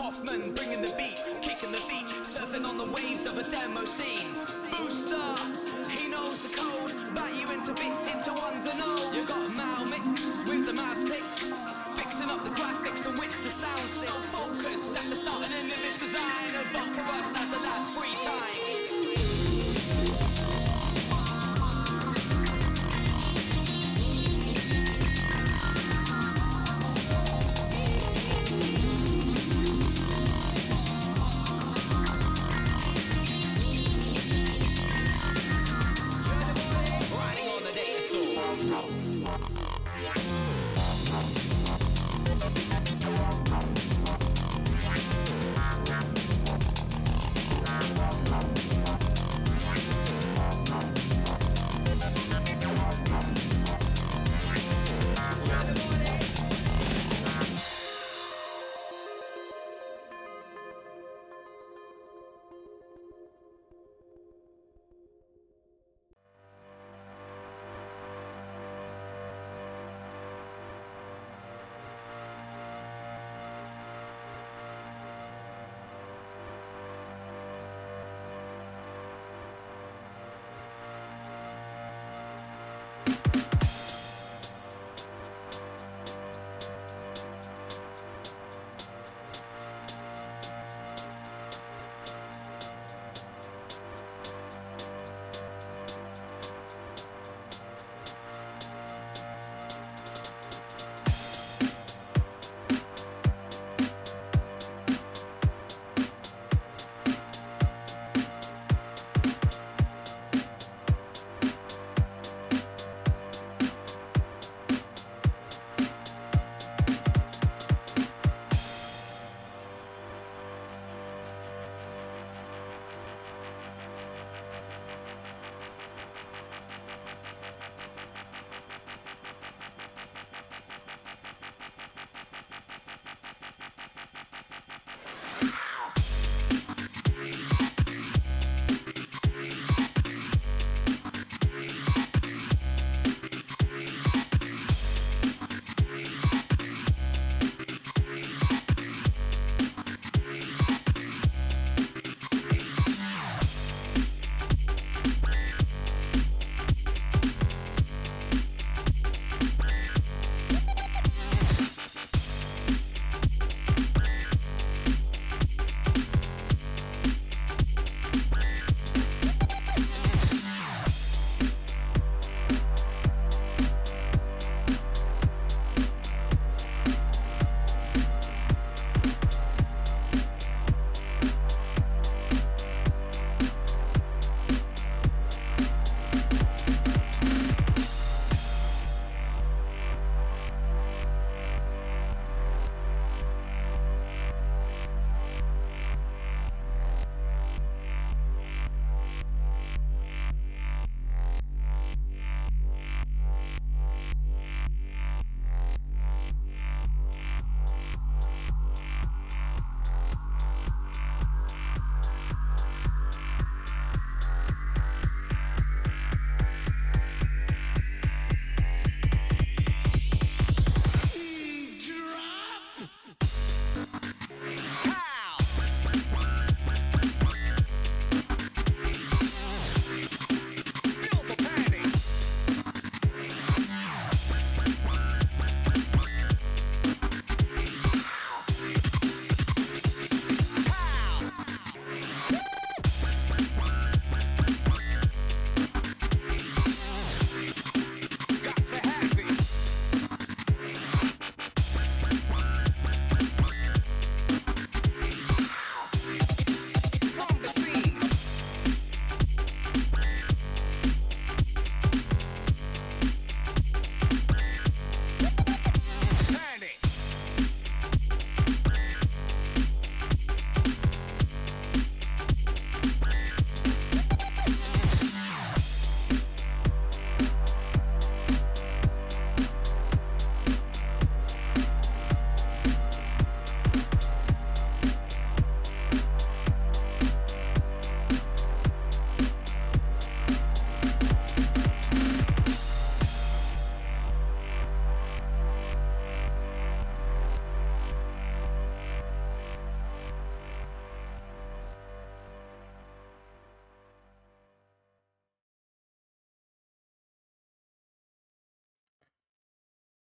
Hoffman bringing the beat, kicking the feet, surfing on the waves of a demo scene. Booster, he knows the code, bat you into bits, into ones and O's. You got Mal mix with the mouse clicks.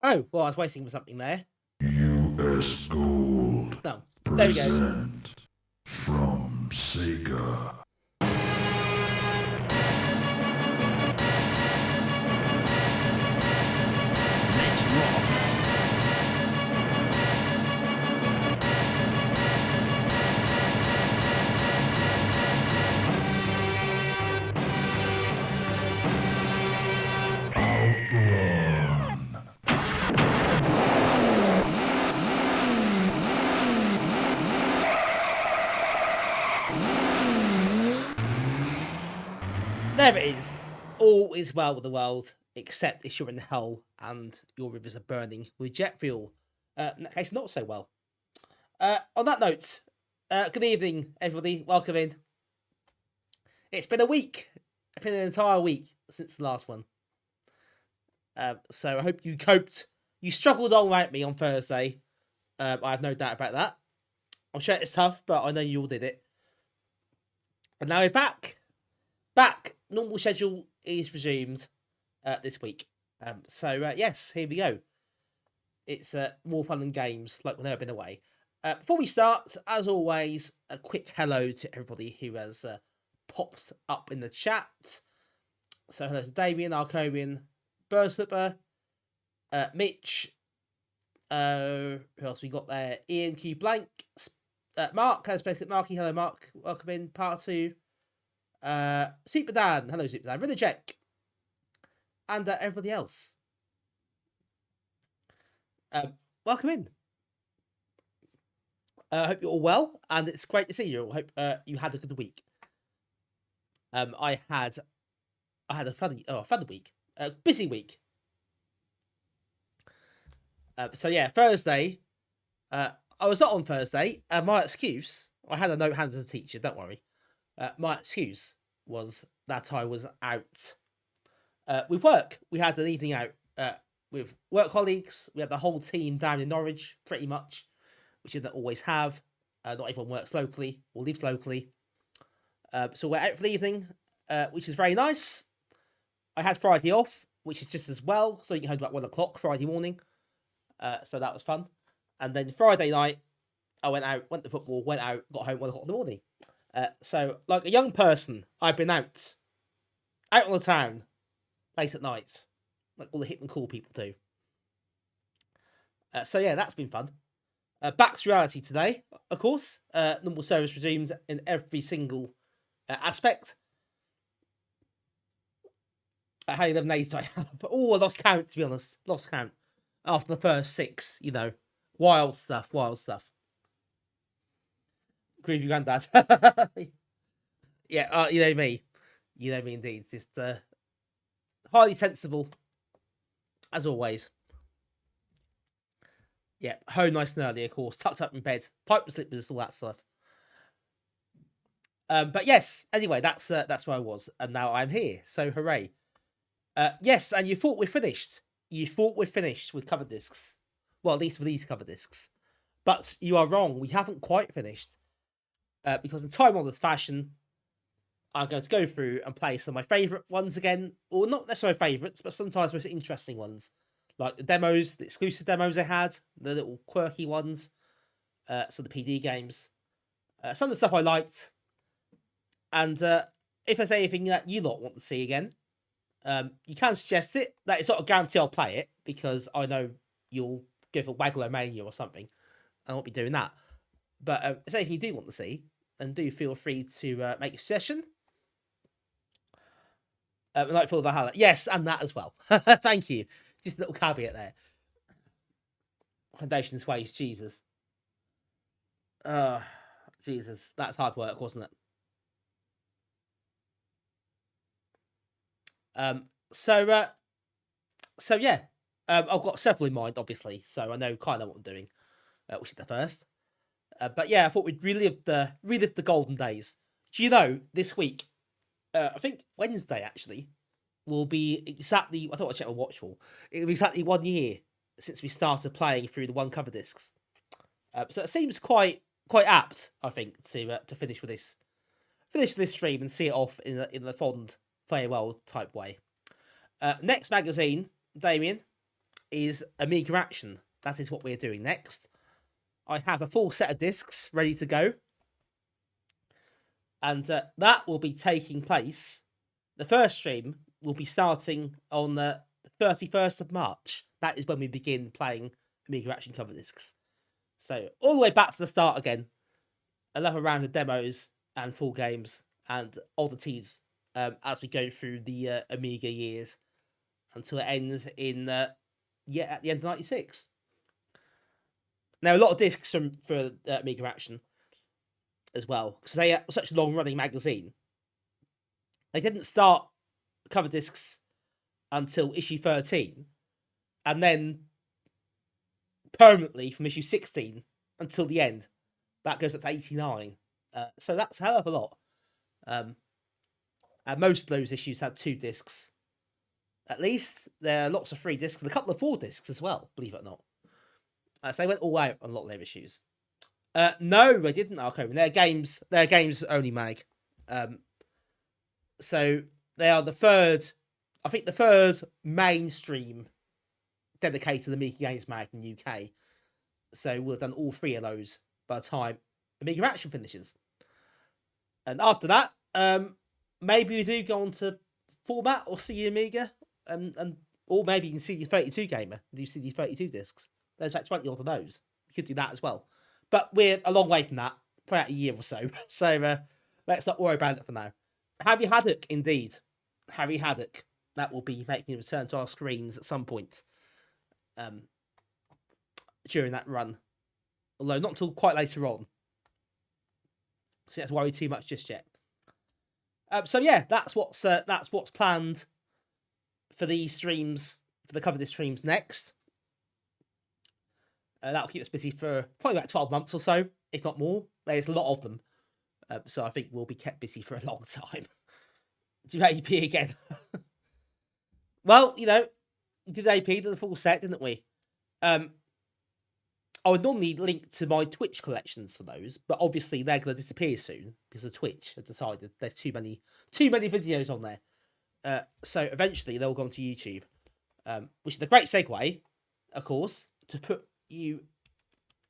Oh, well, I was waiting for something there. US Gold. No, there we go. Present from Sega. Let's rock. Outlaw. There it is. All is well with the world, except if you're in hell and your rivers are burning with jet fuel. In that case, not so well. On that note, good evening, everybody. Welcome in. It's been a week. It's been an entire week since the last one. So I hope you coped. You struggled on without me on Thursday. I have no doubt about that. I'm sure it's tough, but I know you all did it. And now we're back. Normal schedule is resumed this week. Yes, here we go. It's more fun and games like we've never been away. Before we start, as always, a quick hello to everybody who has popped up in the chat. So hello to Damien, Arcobian, Birdslipper, Mitch, who else we got there? Ian Q Blank, Mark, hello Space Marky, hello Mark, welcome in, part 2. Super Dan, hello Super Dan, Rinajek, and everybody else. Welcome in. I hope you're all well, and it's great to see you. I hope you had a good week. I had a fun week, busy week. Thursday. I was not on Thursday. My excuse, I had a note handed to the teacher. Don't worry. My excuse was that I was out with work. We had an evening out with work colleagues. We had the whole team down in Norwich, pretty much, which you don't always have. Not everyone works locally or lives locally. So we're out for the evening, which is very nice. I had Friday off, which is just as well. So you get home about 1 o'clock Friday morning. So that was fun. And then Friday night, I went to football, got home 1 o'clock in the morning. So like a young person, I've been out on the town, late at night, like all the hip and cool people do. That's been fun. Back to reality today, of course. Normal service resumed in every single aspect. How many 11 days do I have? I lost count, to be honest. Lost count. After the first 6, wild stuff. Agree with you, Granddad. Yeah, you know me. You know me indeed. Just highly sensible, as always. Yeah, home nice and early, of course. Tucked up in bed, pipe and slippers, all that stuff. But yes, anyway, that's where I was, and now I'm here. So hooray! Yes, and you thought we're finished. You thought we're finished with Coverdisks. Well, at least with these Coverdisks. But you are wrong. We haven't quite finished. Because in time-honoured fashion, I'm going to go through and play some of my favourite ones again. Or not necessarily favourites, but sometimes most interesting ones. Like the demos, the exclusive demos I had. The little quirky ones. Some of the PD games. Some of the stuff I liked. And if there's anything that you lot want to see again, you can suggest it. That is not a guarantee I'll play it, because I know you'll go for Waggler or something. I won't be doing that. But if there's anything you do want to see, then do feel free to make a suggestion. Nightfall of Valhalla. Yes, and that as well. Thank you. Just a little caveat there. Foundation's ways, Jesus. Jesus. That's hard work, wasn't it? I've got several in mind, obviously, so I know kind of what I'm doing, which is the first. But yeah, I thought we'd relive the golden days. Do you know, this week, I think Wednesday actually, will be exactly, I thought I'd check my watch for, it'll be exactly 1 year since we started playing through the One Coverdisks. So it seems quite apt, I think, to finish with this stream and see it off in the fond farewell type way. Next magazine, Damien, is Amiga Action. That is what we're doing next. I have a full set of discs ready to go. And that will be taking place. The first stream will be starting on the 31st of March. That is when we begin playing Amiga Action Coverdisks. So all the way back to the start again. Another round of demos and full games and oddities as we go through the Amiga years until it ends in at the end of 96. Now, a lot of discs for Amiga Action as well, because they are such a long-running magazine. They didn't start Coverdisks until issue 13, and then permanently from issue 16 until the end. That goes up to 89. So that's a hell of a lot. And most of those issues had 2 discs. At least there are lots of 3 discs and a couple of 4 discs as well, believe it or not. So they went all out on a lot of their issues. No, they didn't, Arkham. They're games only, Mag. So they are the third mainstream dedicated to the Amiga Games Mag in the UK. So we'll have done all 3 of those by the time Amiga Action finishes. And after that, maybe we do go on to Format or CD Amiga, or maybe you can CD32 Gamer and do CD32 discs. There's about 20 odd of those. You could do that as well. But we're a long way from that, for about a year or so. So let's not worry about it for now. Harry Haddock, indeed. Harry Haddock. That will be making a return to our screens at some point during that run. Although not until quite later on. So you don't have to worry too much just yet. So yeah, that's what's planned for these streams, for the Coverdisks streams next. That'll keep us busy for probably about 12 months or so, if not more. There's a lot of them. So I think we'll be kept busy for a long time. Do AP again. Well, we did AP, did the full set, didn't we? I would normally link to my Twitch collections for those, but obviously they're going to disappear soon because of Twitch have decided there's too many videos on there. So eventually they'll go onto YouTube, which is a great segue, of course, to put you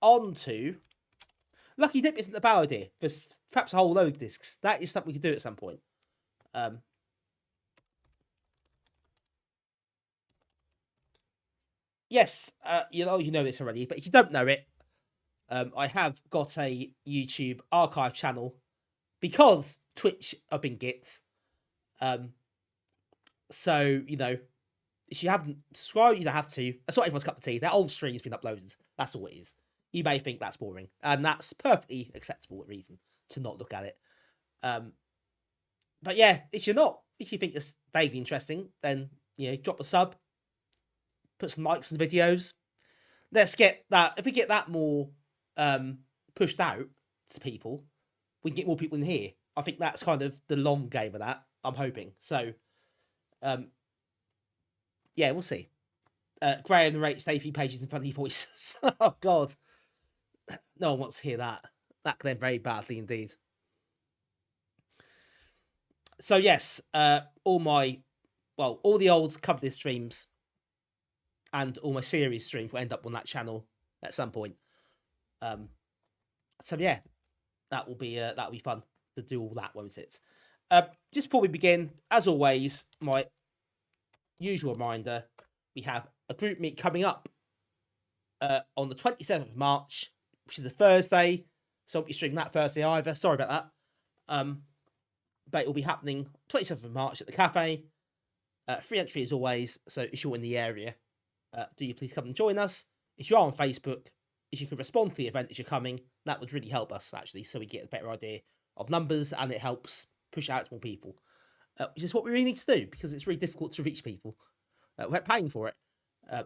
onto. Lucky Dip isn't a bad idea. There's perhaps a whole load of discs. That is something we could do at some point. Yes, you know this already, but if you don't know it, I have got a YouTube archive channel because Twitch have been gits. So, if you haven't subscribed, you don't have to. That's not everyone's cup of tea. Their old stream's been uploaded. That's all it is. You may think that's boring, and that's perfectly acceptable reason to not look at it. But yeah, if you think it's vaguely interesting, then drop a sub, put some likes in the videos. Let's get that. If we get that more pushed out to people, we can get more people in here. I think that's kind of the long game of that. I'm hoping. So, yeah, we'll see. Graham narrates AP pages in funny voices. Oh God, no one wants to hear that. That could end very badly indeed. So yes, all the old Coverdisks streams and all my series streams will end up on that channel at some point. So yeah, that'll be fun to do all that, won't it? Just before we begin, as always, my usual reminder: we have a group meet coming up on the 27th of March, which is a Thursday. So I'll be streaming that Thursday either. Sorry about that. But it will be happening 27th of March at the cafe. Free entry as always. So if you're in the area, do you please come and join us? If you are on Facebook, if you can respond to the event as you're coming, that would really help us actually, so we get a better idea of numbers and it helps push out to more people, which is what we really need to do because it's really difficult to reach people. We're paying for it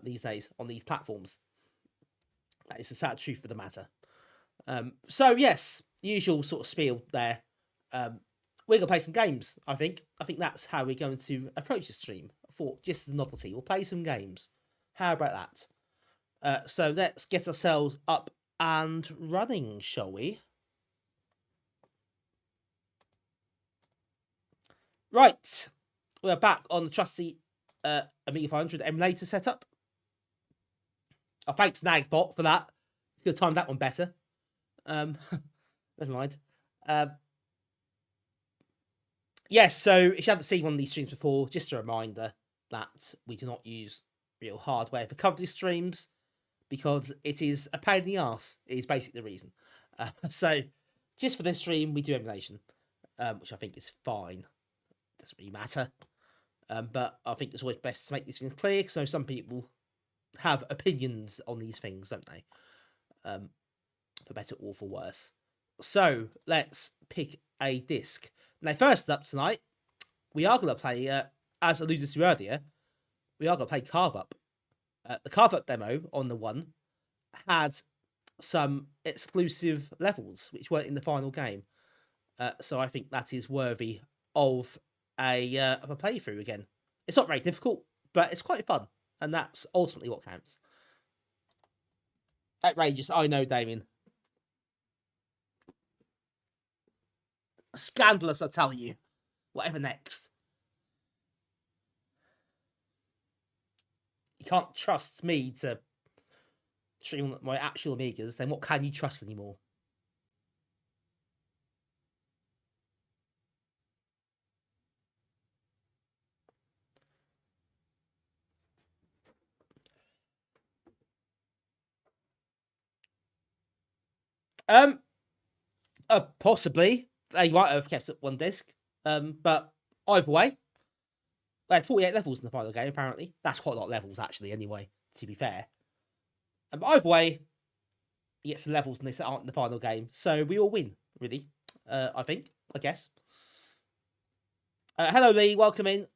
these days on these platforms. That is the sad truth of the matter. So yes, usual sort of spiel there. We're gonna play some games. I think that's how we're going to approach the stream. For just the novelty, we'll play some games. How about that? So let's get ourselves up and running, shall we? Right, we're back on the trusty Amiga 500 emulator setup. Oh, thanks Nagbot for that. Could have timed that one better. Never mind. Yes, so if you haven't seen one of these streams before, just a reminder that we do not use real hardware for Coverdisks streams because it is a pain in the arse. It is basically the reason. So just for this stream, we do emulation, which I think is fine. Doesn't really matter. But I think it's always best to make these things clear, so some people have opinions on these things, don't they? For better or for worse. So let's pick a disc. Now, first up tonight, we are going to play as alluded to earlier, we are going to play Car-Vup. The Car-Vup demo on the One had some exclusive levels which weren't in the final game. So I think that is worthy of a playthrough again. It's not very difficult, but it's quite fun, and that's ultimately what counts. Outrageous, I know, Damien. Scandalous, I tell you. Whatever next. You can't trust me to stream my actual Amigas, then what can you trust anymore? Possibly. They might have kept it one disc. But either way, they had 48 levels in the final game, apparently. That's quite a lot of levels, actually, anyway, to be fair. But either way, you get some levels and they aren't in the final game. So we all win, really. I think. I guess. Hello, Lee. Welcome in.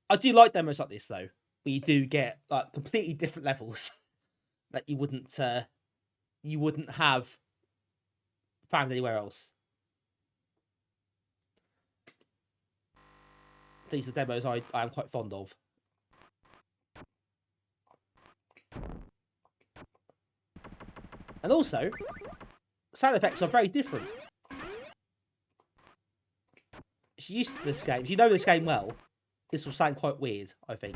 I do like demos like this, though. Where you do get like completely different levels that you wouldn't have found anywhere else. These are demos I am quite fond of. And also, sound effects are very different. If you're used to this game, if you know this game well, this will sound quite weird, I think.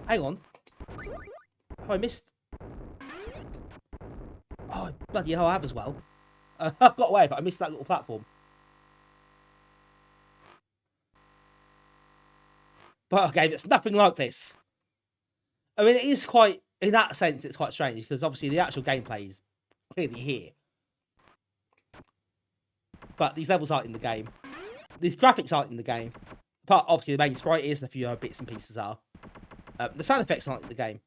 Hang on. Oh, I missed... Oh, bloody hell, I have as well. I've got away, but I missed that little platform. But okay, it's nothing like this. I mean, it is quite... In that sense, it's quite strange, because obviously the actual gameplay is clearly here. But these levels aren't in the game. These graphics aren't in the game. But obviously the main sprite is, and a few other bits and pieces are. The sound effects aren't in the game.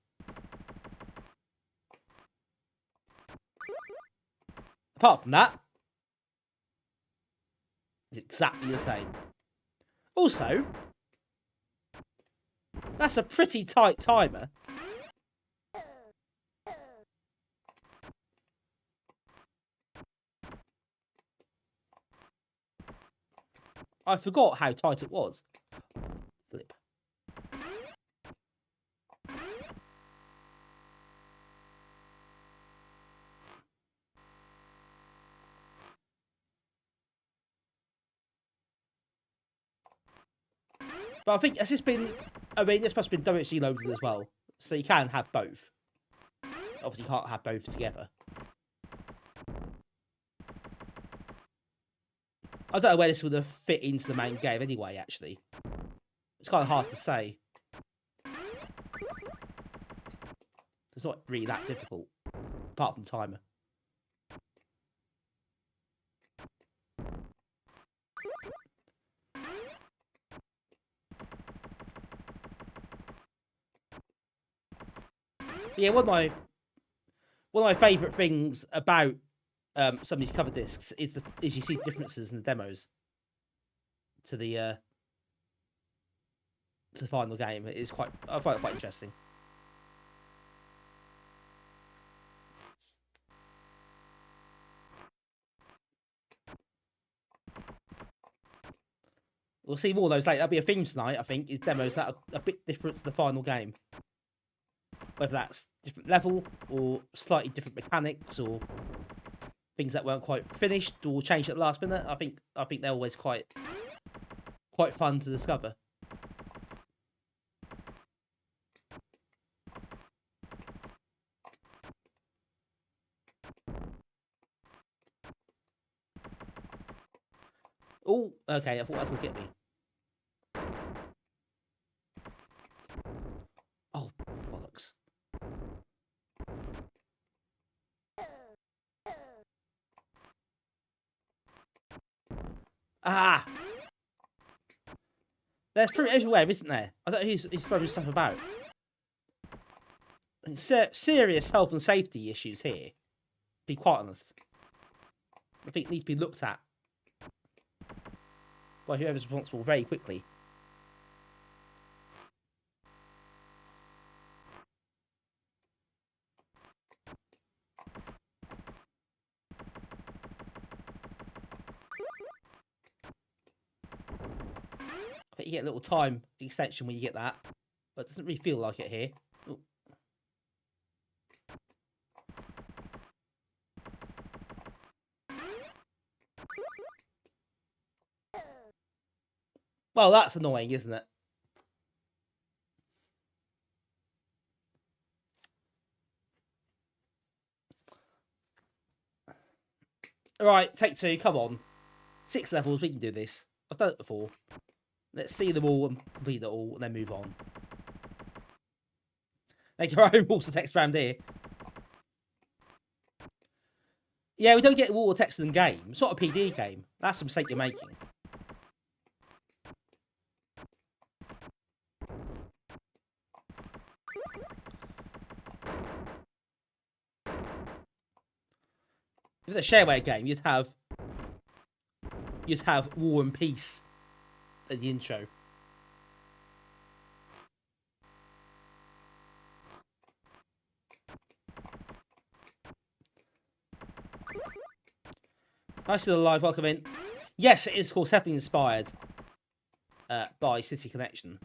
Apart from that, it's exactly the same. Also, that's a pretty tight timer. I forgot how tight it was. Flip. But I think has this been... I mean, this must have been WHC loaded as well. So you can have both. Obviously, you can't have both together. I don't know where this would have fit into the main game anyway, actually. It's kind of hard to say. It's not really that difficult. Apart from the timer. Yeah, one of my favourite things about some of these cover discs is you see differences in the demos to the final game. It is I find it quite interesting. We'll see more of those later. That'll be a theme tonight, I think, is demos that are a bit different to the final game. Whether that's different level, or slightly different mechanics, or things that weren't quite finished, or changed at the last minute. I think they're always quite fun to discover. Oh, okay, I thought that was going to get me. Oh, bollocks. Ah! There's fruit everywhere, isn't there? I don't know who's throwing stuff about. Serious health and safety issues here. To be quite honest. I think it needs to be looked at by whoever's responsible very quickly. I think you get a little time extension when you get that, but it doesn't really feel like it here. Ooh. Well, that's annoying, isn't it? Alright, take two, come on. 6 levels, we can do this. I've done it before. Let's see them all and complete it all, and then move on. Make our own water text around here. Yeah, we don't get water text in the game. It's not a PD game. That's a mistake you're making. If it's a shareware game, you'd have War and Peace at the intro. Nice to the live, welcome in. Yes, it is, of course, heavily inspired by City Connection.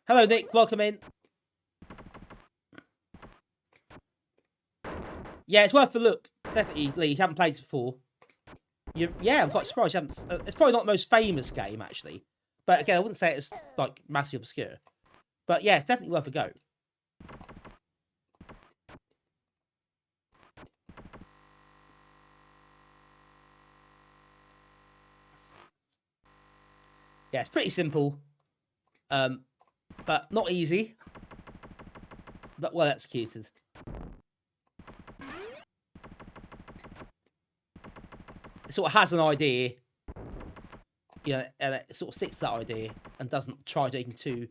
Hello, Nick. Welcome in. Yeah, it's worth a look. Definitely, Lee. You haven't played it before. Yeah, I'm quite surprised. You haven't, it's probably not the most famous game, actually. But again, I wouldn't say it's like massively obscure. But yeah, it's definitely worth a go. Yeah, it's pretty simple. But not easy. But well executed. It sort of has an idea, you know, and it sort of sticks to that idea and doesn't try to make too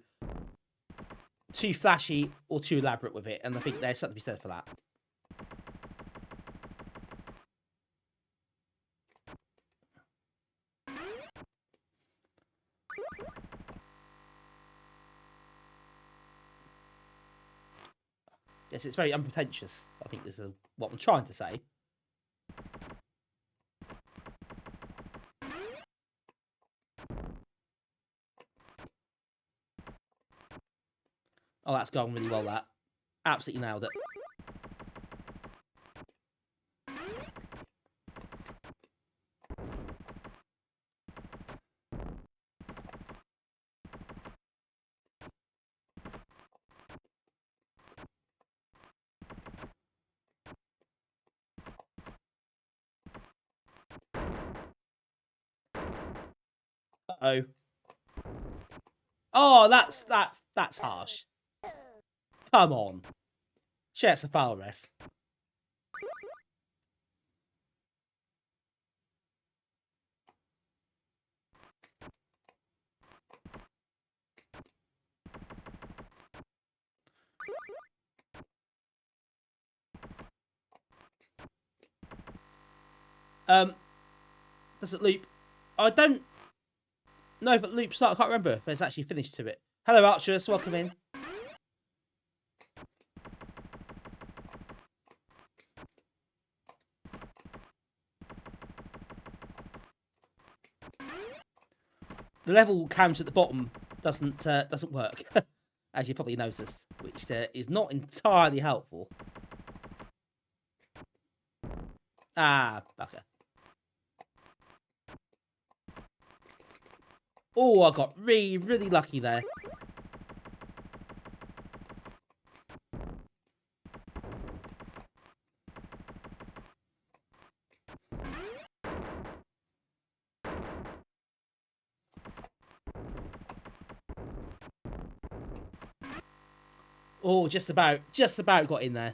flashy or too elaborate with it. And I think there's something to be said for that. Yes, it's very unpretentious. I think this is what I'm trying to say. Oh, that's gone really well, that. Absolutely nailed it. Uh-oh. Oh, that's harsh. Come on. Share it's a foul, ref. Does it loop? I don't know if it loops. I can't remember if it's actually finished to it. Hello, Archers. Welcome in. The level count at the bottom doesn't work, as you probably noticed, which is not entirely helpful. Ah, okay. Oh, I got really lucky there. Oh, just about got in there.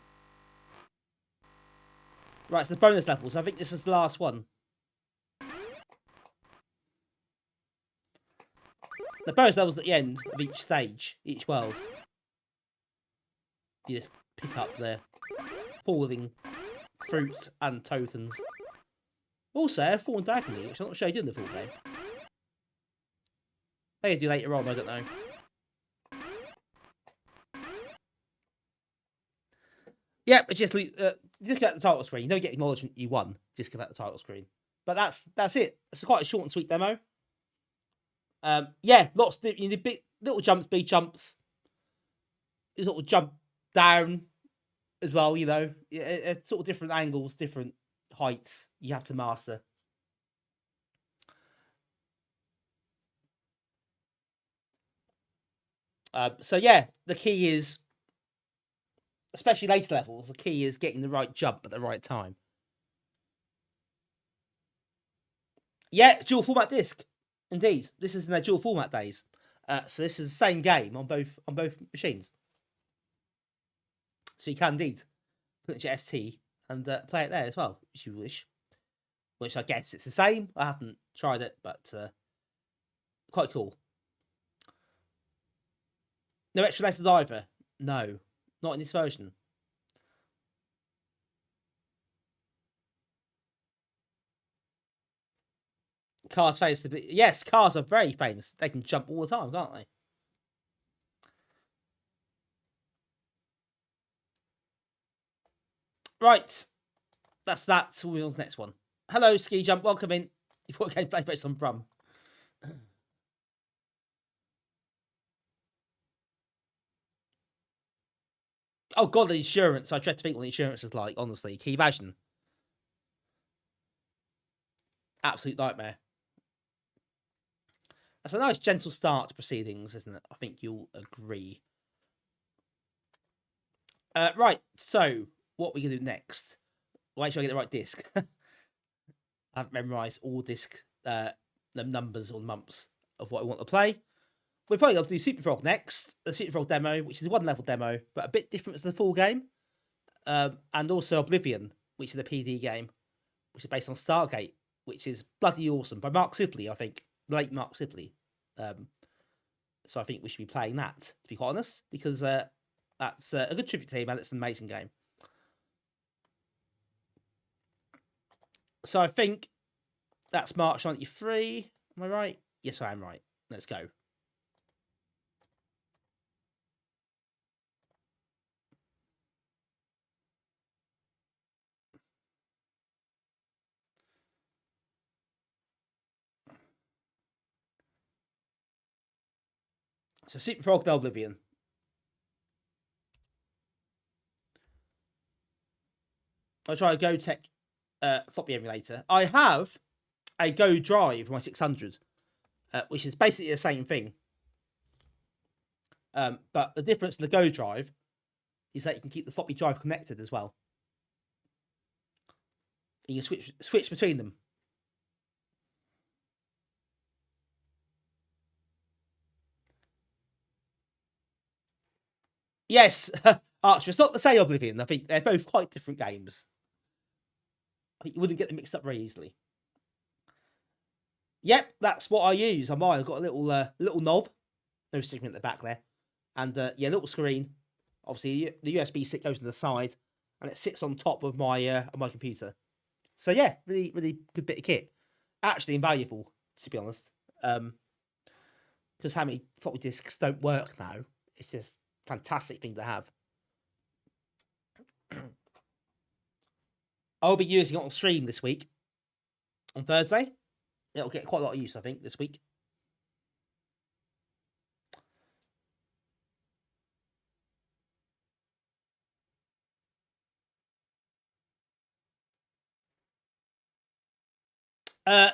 Right, so the bonus levels. I think this is the last one. The bonus levels at the end of each stage, each world. You just pick up the falling fruits and tokens. Also, fallen diagonally, which I'm not sure you do in the full game. Maybe I do later on, I don't know. Yeah, but just get the title screen. You don't get acknowledgement you won. Just give out the title screen. But that's it. It's quite a short and sweet demo. Yeah, lots of you need big little jumps, big jumps. You sort of jump down as well. You know, it's sort of different angles, different heights. You have to master. So yeah, the key is, especially later levels, the key is getting the right jump at the right time. Yeah, dual format disc. Indeed, this is in their dual format days. So this is the same game on both machines. So you can indeed put it into your ST and play it there as well, if you wish. Which I guess it's the same. I haven't tried it, but quite cool. No extra letters either. No, not in this version. Cars famous. Yes, cars are very famous. They can jump all the time, can't they? Right. That's that. So we're on to the next one. Hello, Ski Jump. Welcome in. You've got gameplay based on Brum. Oh god, the insurance. I dread to think what the insurance is like, honestly. Can you imagine? Absolute nightmare. That's a nice gentle start to proceedings, isn't it? I think you'll agree. Right, so what are we going to do next? Make sure I get the right disc. I haven't memorised all disc the numbers or months of what I want to play. We're probably going to do Superfrog next. The Superfrog demo, which is a one-level demo, but a bit different to the full game. And also Oblivion, which is a PD game, which is based on Stargate, which is bloody awesome, by Mark Sibley, I think. Late Mark Sibley. So I think we should be playing that, to be quite honest, because that's a good tribute to him, and it's an amazing game. So I think that's March 93. Am I right? Yes, I am right. Let's go. So Superfrog and Oblivion. I'll try a GoTech floppy emulator. I have a Go Drive for my 600, which is basically the same thing. But the difference in the Go Drive is that you can keep the floppy drive connected as well. You can switch between them. Yes, Archer. It's not the same Oblivion. I think they're both quite different games. I think you wouldn't get them mixed up very easily. Yep, that's what I use on mine. I've got a little knob, no segment at the back there, and yeah, little screen. Obviously, the USB stick goes to the side, and it sits on top of my computer. So yeah, really good bit of kit. Actually invaluable, to be honest. Because how many floppy disks don't work now? It's just a fantastic thing to have. I'll be using it on stream this week. On Thursday. It'll get quite a lot of use, I think, this week.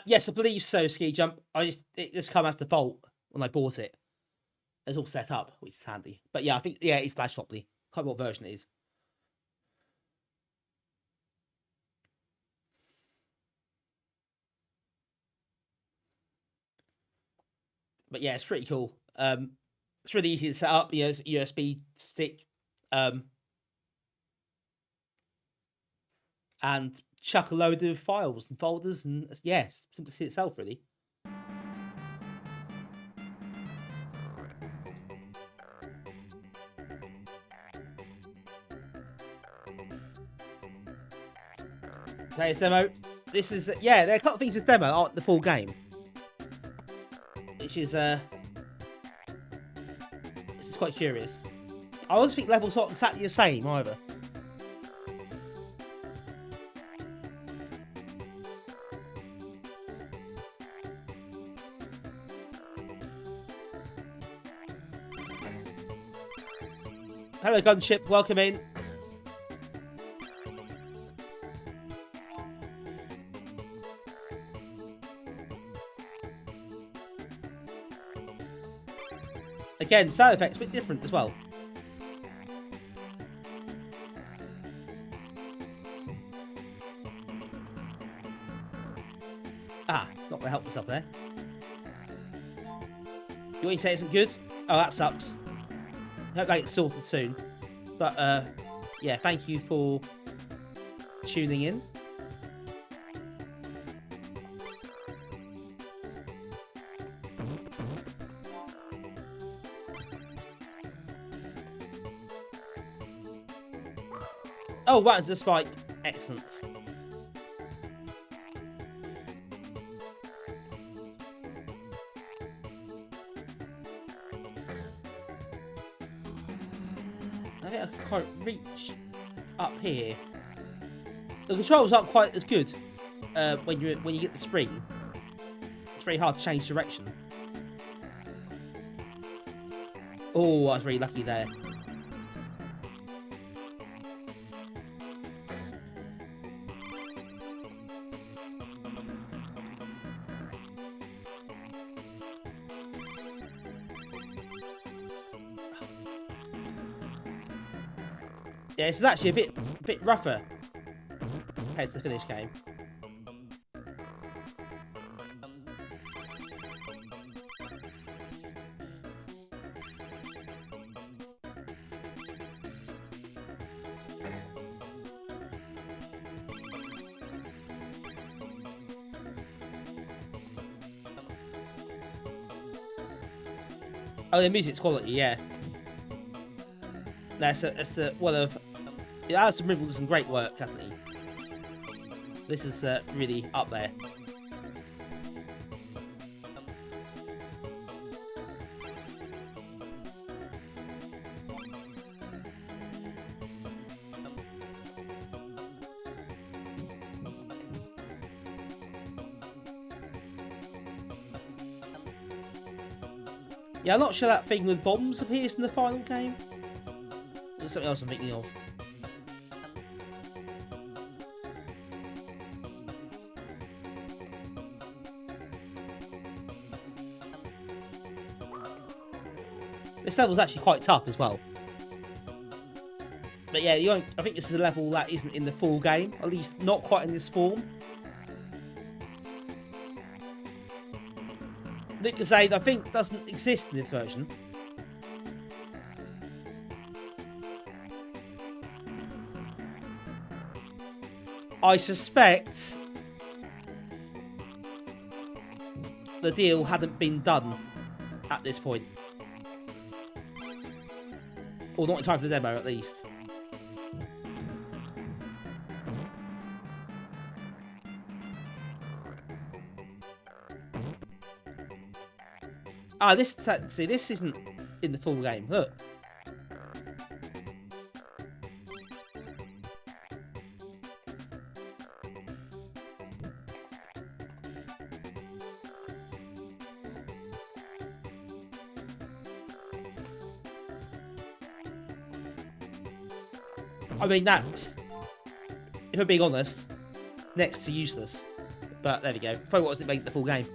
Yes, I believe so, Ski Jump. It just come as default when I bought it. It's all set up, which is handy. But yeah, I think it's Flash Floppy. Can't remember what version it is. But yeah, it's pretty cool. It's really easy to set up. You know, USB stick, and chuck a load of files and folders, and yes, simplicity itself, really. Okay, it's demo. This is yeah. There are a couple of things in demo aren't the full game, which is this is quite curious. I don't think levels not exactly the same either. Hello, Gunship. Welcome in. Again, sound effects a bit different as well. Ah, not gonna help myself there. You want to say it isn't good? Oh, that sucks. Hope that gets sorted soon. But yeah, thank you for tuning in. Oh, right into the spike. Excellent. I think I can't reach up here. The controls aren't quite as good when you get the spring. It's very hard to change direction. Oh, I was very lucky there. Yeah, this is actually a bit rougher compared to the finished game. Oh, the music's quality, yeah. That's a one of. Alison Rimble does some great work, hasn't he? This is really up there. Yeah, I'm not sure that thing with bombs appears in the final game. There's something else I'm thinking of. This level's actually quite tough as well. But yeah, I think this is a level that isn't in the full game. At least not quite in this form. Lucasade, I think, doesn't exist in this version. I suspect the deal hadn't been done at this point. Or not in time for the demo, at least. Ah, this isn't in the full game. Look. I mean, that's, if I'm being honest, next to useless. But there we go. Probably wasn't make the full game.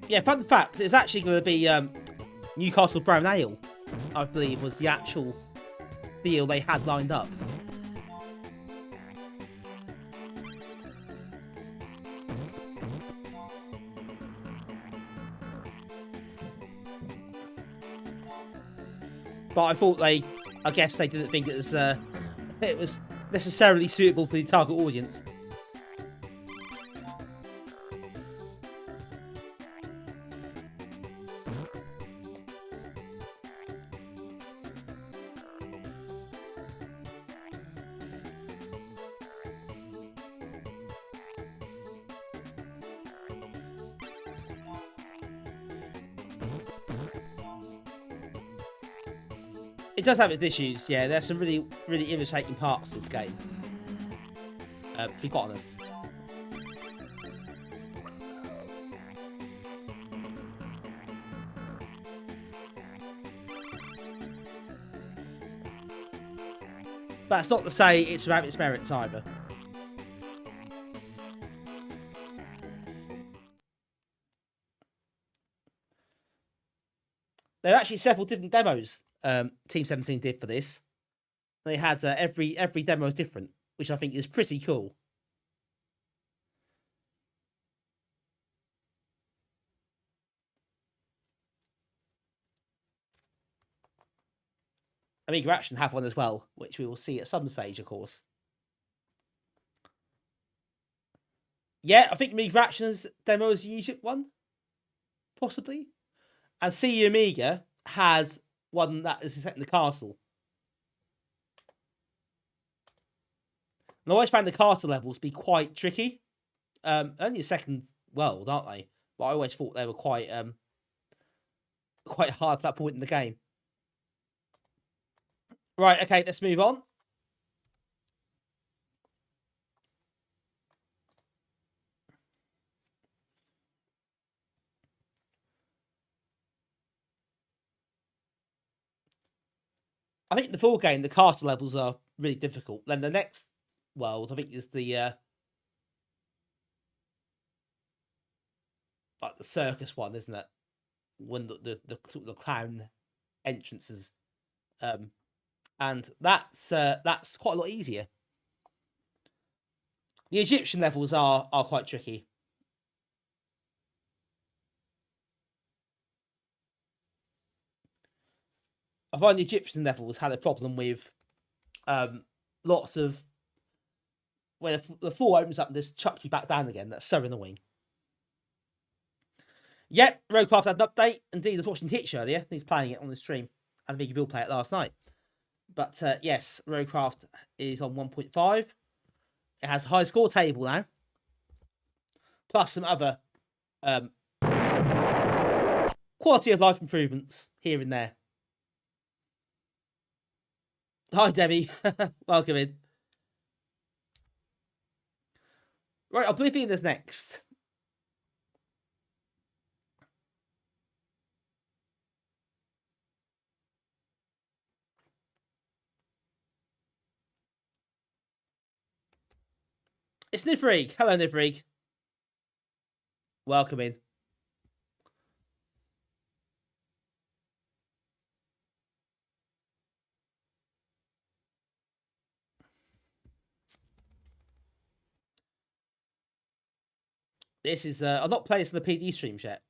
Yeah, fun fact, it's actually going to be Newcastle Brown Ale, I believe, was the actual deal they had lined up. but I thought I guess they didn't think it was necessarily suitable for the target audience. It does have its issues, yeah. There's some really, really irritating parts of this game. To be quite honest. But that's not to say it's without its merits either. There are actually several different demos Team 17 did for this. They had every demo is different, which I think is pretty cool. Amiga Action have one as well, which we will see at some stage, of course. Yeah, I think Amiga Action's demo is the Egypt one, possibly. And CU Amiga has one that is set in the castle. And I always found the castle levels to be quite tricky. Only a second world, aren't they? But I always thought they were quite hard at that point in the game. Right, okay, let's move on. I think the full game, the castle levels are really difficult. Then the next world, I think, is the like the circus one, isn't it? When the clown entrances, and that's quite a lot easier. The Egyptian levels are quite tricky. I find the Egyptian levels had a problem with lots of when the floor opens up and just chucks you back down again. That's so annoying. Yep, Roadcraft had an update. Indeed, I was watching Hitch earlier. He's playing it on the stream. And Amiga Bill play it last night. But yes, Roadcraft is on 1.5. It has a high score table now. Plus some other quality of life improvements here and there. Hi, Debbie. Welcome in. Right, Oblivion is next. It's Nifrig. Hello, Nifrig. Welcome in. This is I'm not playing this on the PD streams yet.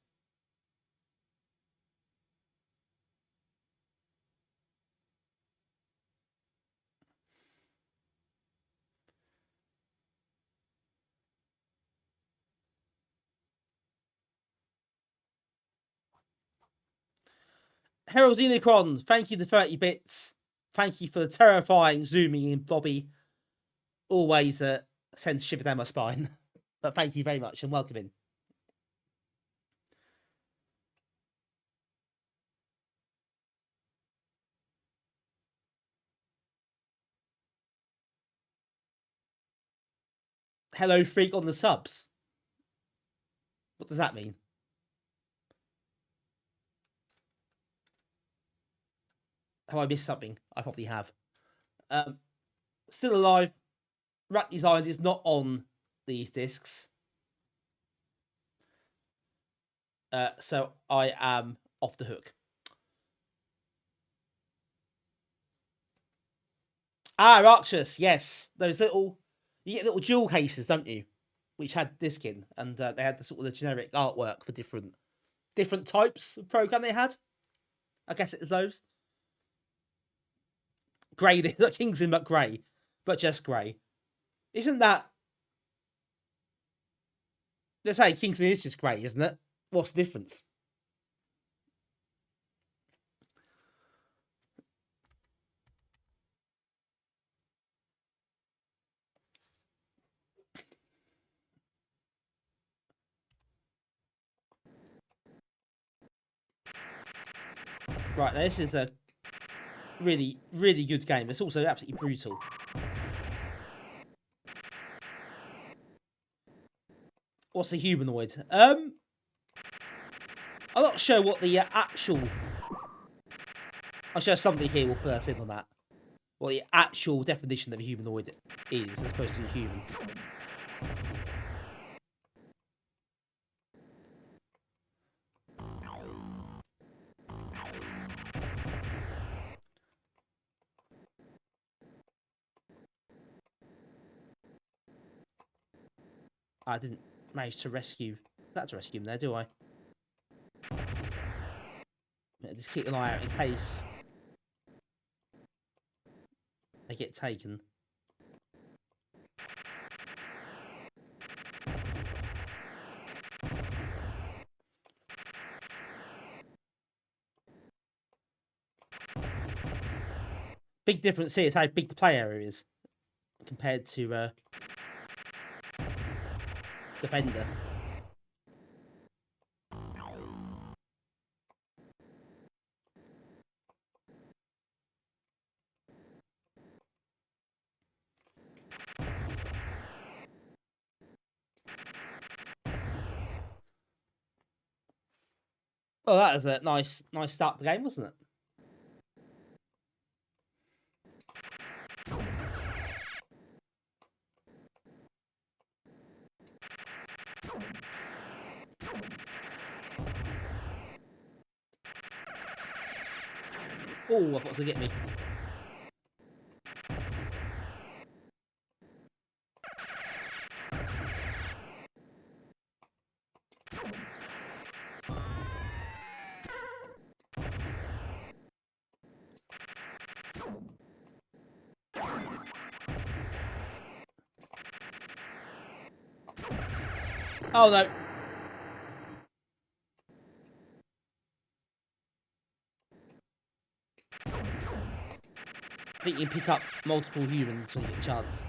Harold Unicron, thank you for 30 bits. Thank you for the terrifying zooming in, Bobby. Always sends a shiver down my spine. But thank you very much and welcome in. Hello, Freak on the subs. What does that mean? Have I missed something? I probably have. Still alive. Rat Design is not on these discs. So I am off the hook. Ah, Arcturus, yes. Those little... You get little jewel cases, don't you? Which had disc in. And they had the sort of the generic artwork for different types of program they had. I guess it was those. grey, like Kingston, but grey, but just grey. Isn't that? Let's say Kingston is just grey, isn't it? What's the difference? Right, this is a really, really good game. It's also absolutely brutal. What's a humanoid? I'm not sure what the actual... I'm sure somebody here will first in on that. What the actual definition of a humanoid is, as opposed to a human. I didn't manage to rescue him there, do I? Just keep an eye out in case they get taken. Big difference here is how big the play area is compared to Defender. Oh, that was a nice start to the game, wasn't it? Oh, I thought to get me. Oh no. I think you can pick up multiple humans when you get a chance.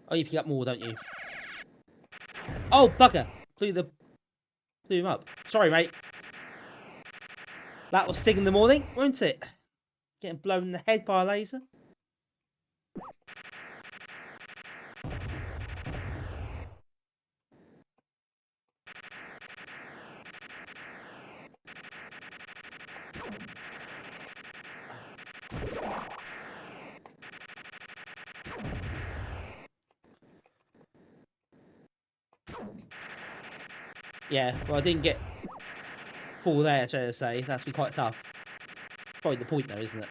Oh, you pick up more, don't you? Oh, bugger! Blew him up. Sorry, mate. That was Sting in the morning, wasn't it? Getting blown in the head by a laser. Yeah, well, I didn't get full there, trying to say. That's be quite tough. Probably the point, though, isn't it?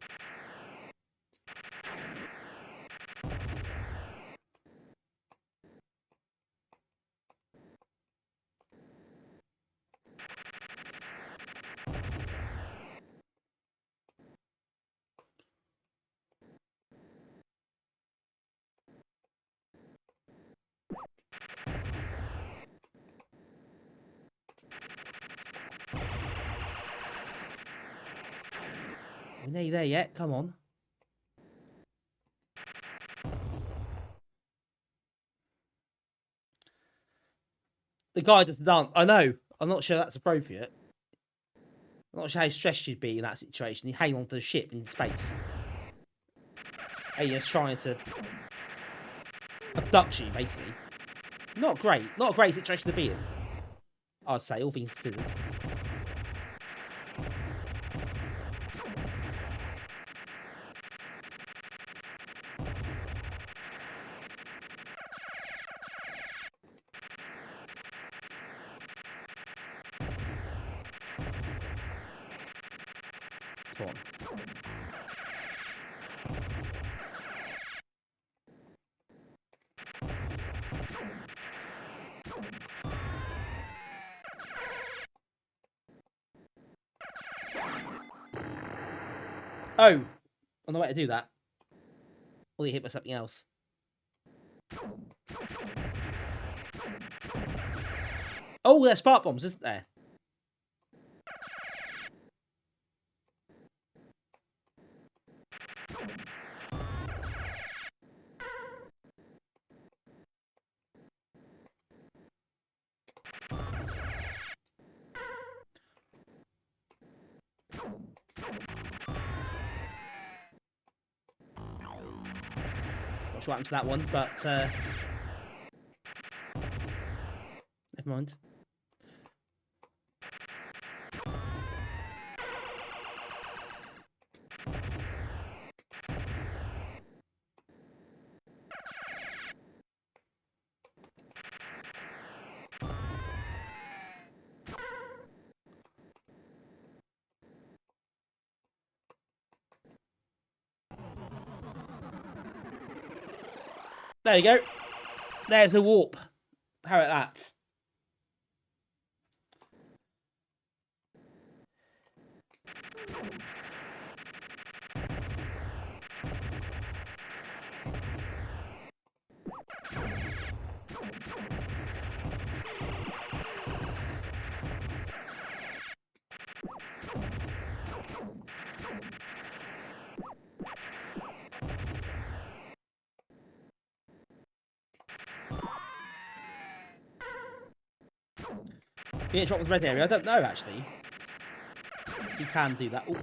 We're nearly there yet. Come on. The guy doesn't dance. I know. I'm not sure that's appropriate. I'm not sure how stressed you'd be in that situation. You hang on to the ship in space. And you're just trying to abduct you, basically. Not great. Not a great situation to be in. I'd say, all things considered. on. Oh, on the way to do that, will you hit by something else? Oh, there's spark bombs, isn't there? Not sure what happened to that one, but never mind. There you go. There's a warp. How about that? Being dropped with the red area, I don't know actually. You can do that. Ooh.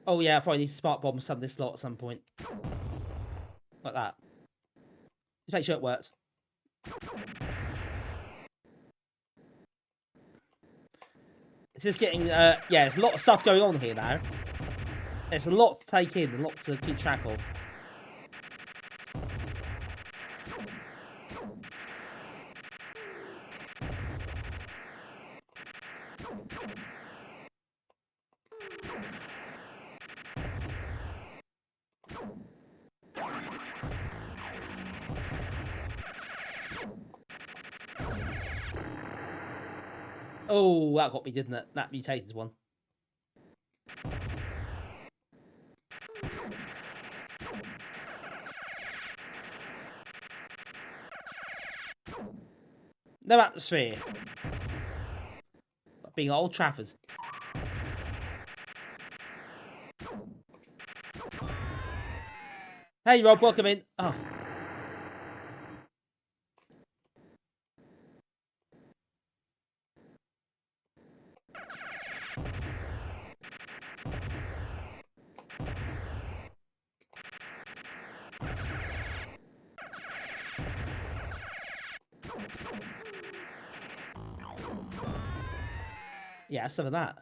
Oh yeah, I probably need to spark bomb some of this slot at some point. Like that. Just make sure it works. It's just getting, yeah, there's a lot of stuff going on here now. There's a lot to take in, a lot to keep track of. Oh, that got me, didn't it? That mutated one. No atmosphere. Like being Old Trafford. Hey Rob, welcome in. Oh. Yeah, some of that.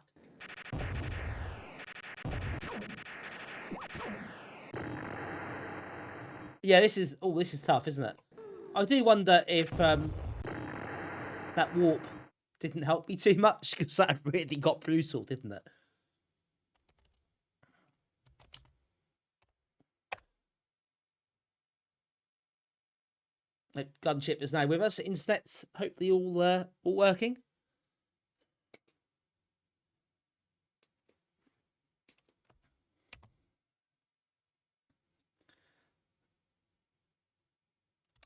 Yeah, this is tough, isn't it? I do wonder if that warp didn't help me too much, because that really got brutal, didn't it? Gunship is now with us. Internet's hopefully all working.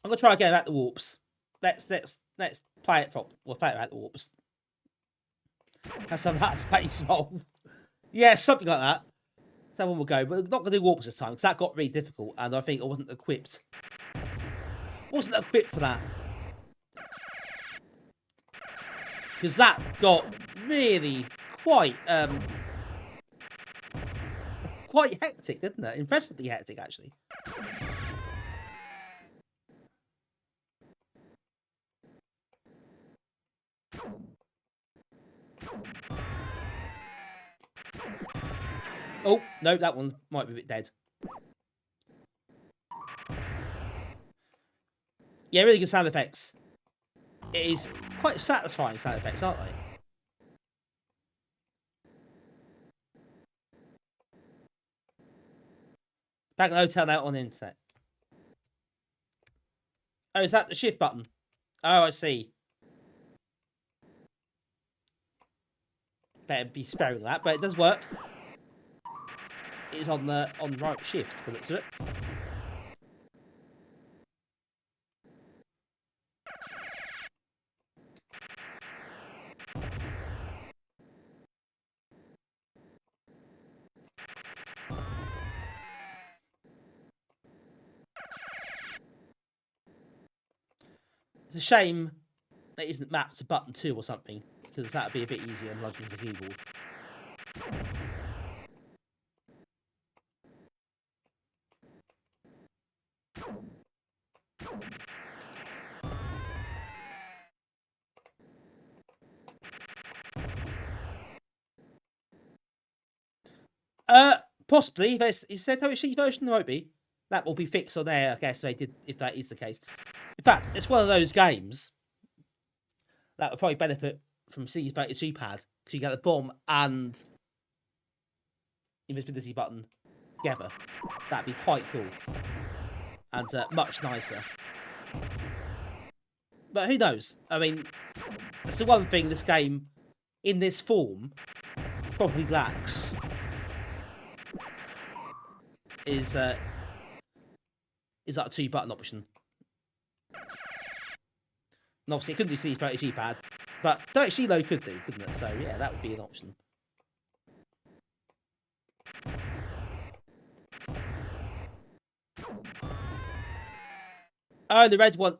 I'm gonna try again about the warps. Let's play it from. We'll play it about the warps. That's some of that space roll. Yeah, something like that. So one will go, but we're not gonna do warps this time because that got really difficult, and I think I wasn't equipped. Wasn't equipped for that. Because that got really quite hectic, didn't it? Impressively hectic, actually. Oh, no, that one might be a bit dead. Yeah, really good sound effects. It is quite satisfying sound effects, aren't they? Back at the hotel now on the internet. Oh, is that the shift button? Oh, I see. Better be sparing that, but it does work. It's on the right shift, by the looks of it. It's a shame that isn't mapped to button 2 or something, because that would be a bit easier than lugging the keyboard. Possibly. Is there OHC version? There won't be. That will be fixed on there, I guess, if that is the case. In fact, it's one of those games that would probably benefit from CZ32 pad, because you get the bomb and invisibility button together. That'd be quite cool. And much nicer. But who knows? I mean, that's the one thing this game, in this form, probably lacks. Is that a 2-button option. And obviously it couldn't do C32 pad, but actually though could do, couldn't it? So yeah, that would be an option. Oh, the red one.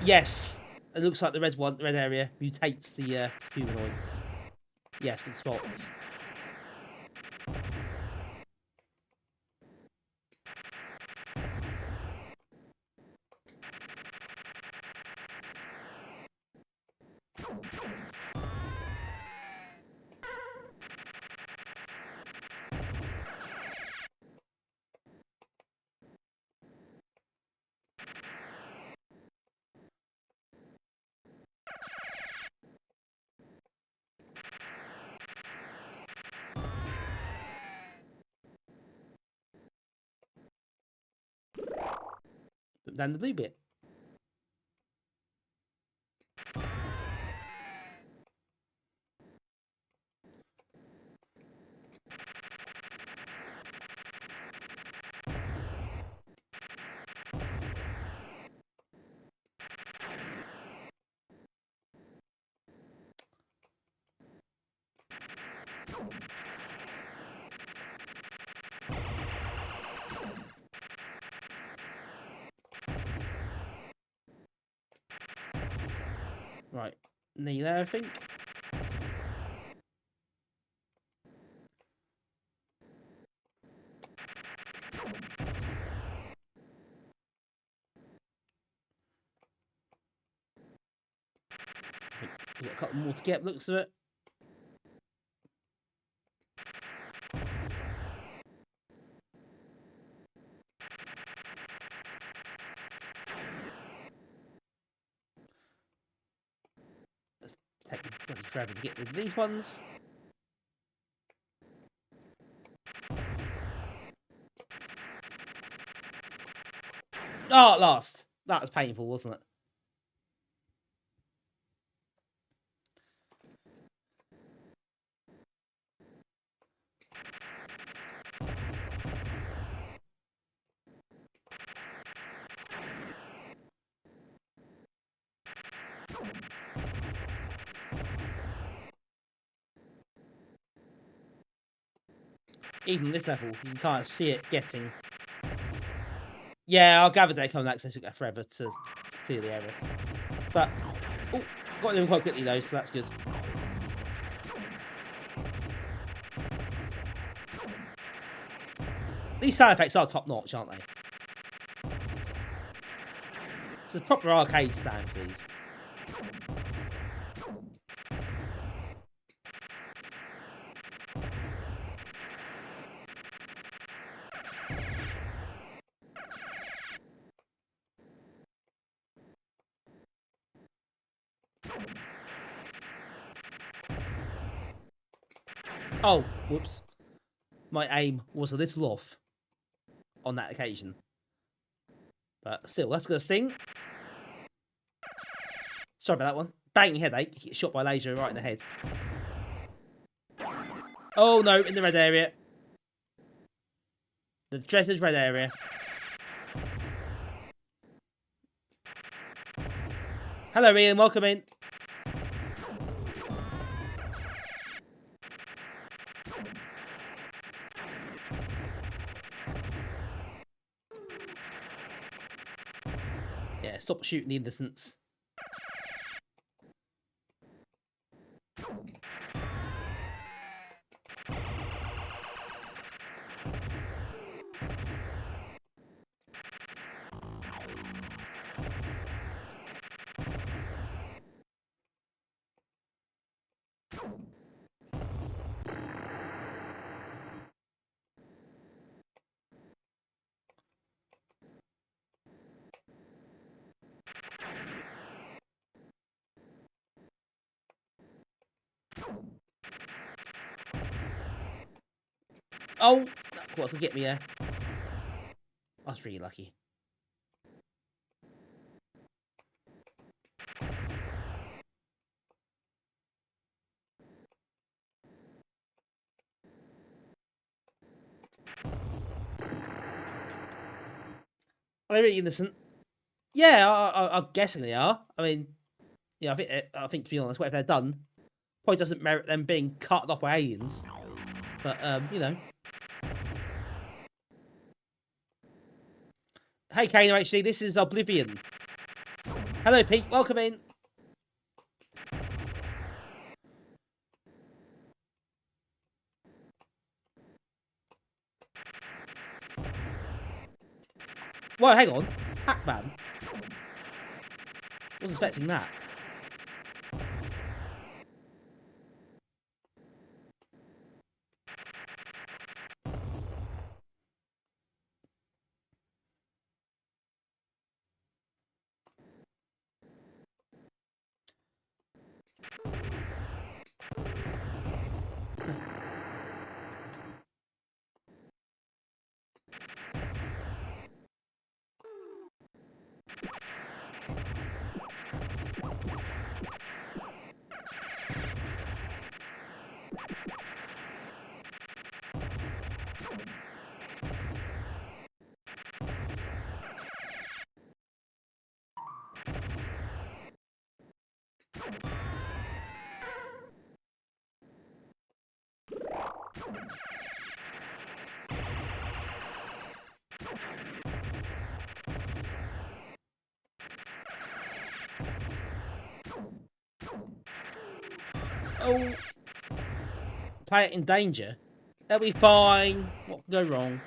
Yes, it looks like the red area mutates the humanoids. Yes, good spot. Put down the blue bit. Right, knee there, I think. We've got a couple more to get, looks of it. Let's take forever to get rid of these ones. Oh, at last. That was painful, wasn't it? Even this level, you can kind of see it getting. Yeah, I'll gather they come next. They took forever to clear the area. But, oh, got them quite quickly though, so that's good. These sound effects are top notch, aren't they? It's a proper arcade sound, these. Oh, whoops. my aim was a little off on that occasion. But still, that's gonna sting. Sorry about that one. Banging headache. You get shot by a laser right in the head. Oh no, in the red area. The dreaded red area. Hello Ian, welcome in. Yeah, stop shooting the innocents. Oh, what's gonna get me there? I was really lucky. Are they really innocent? Yeah, I'm guessing they are. I mean, yeah, I think to be honest, whatever they've done probably doesn't merit them being cut off by aliens. But you know. Hey, Kano HD, this is Oblivion. Hello, Pete. Welcome in. Well, hang on. Pac-Man. Wasn't expecting that. Oh. Planet in danger? They'll be fine. What can go wrong?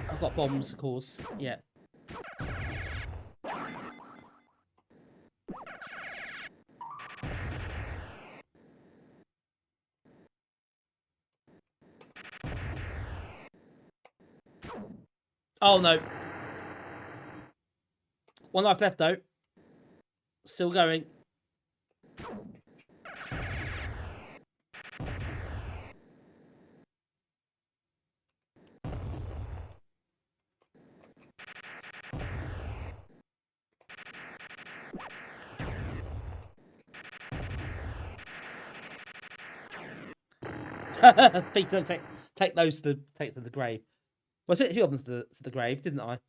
I've got bombs, of course. Yeah. Oh no. One life left though. Still going. Peter, take those to the grave. Well, I took a few of them to the grave, didn't I?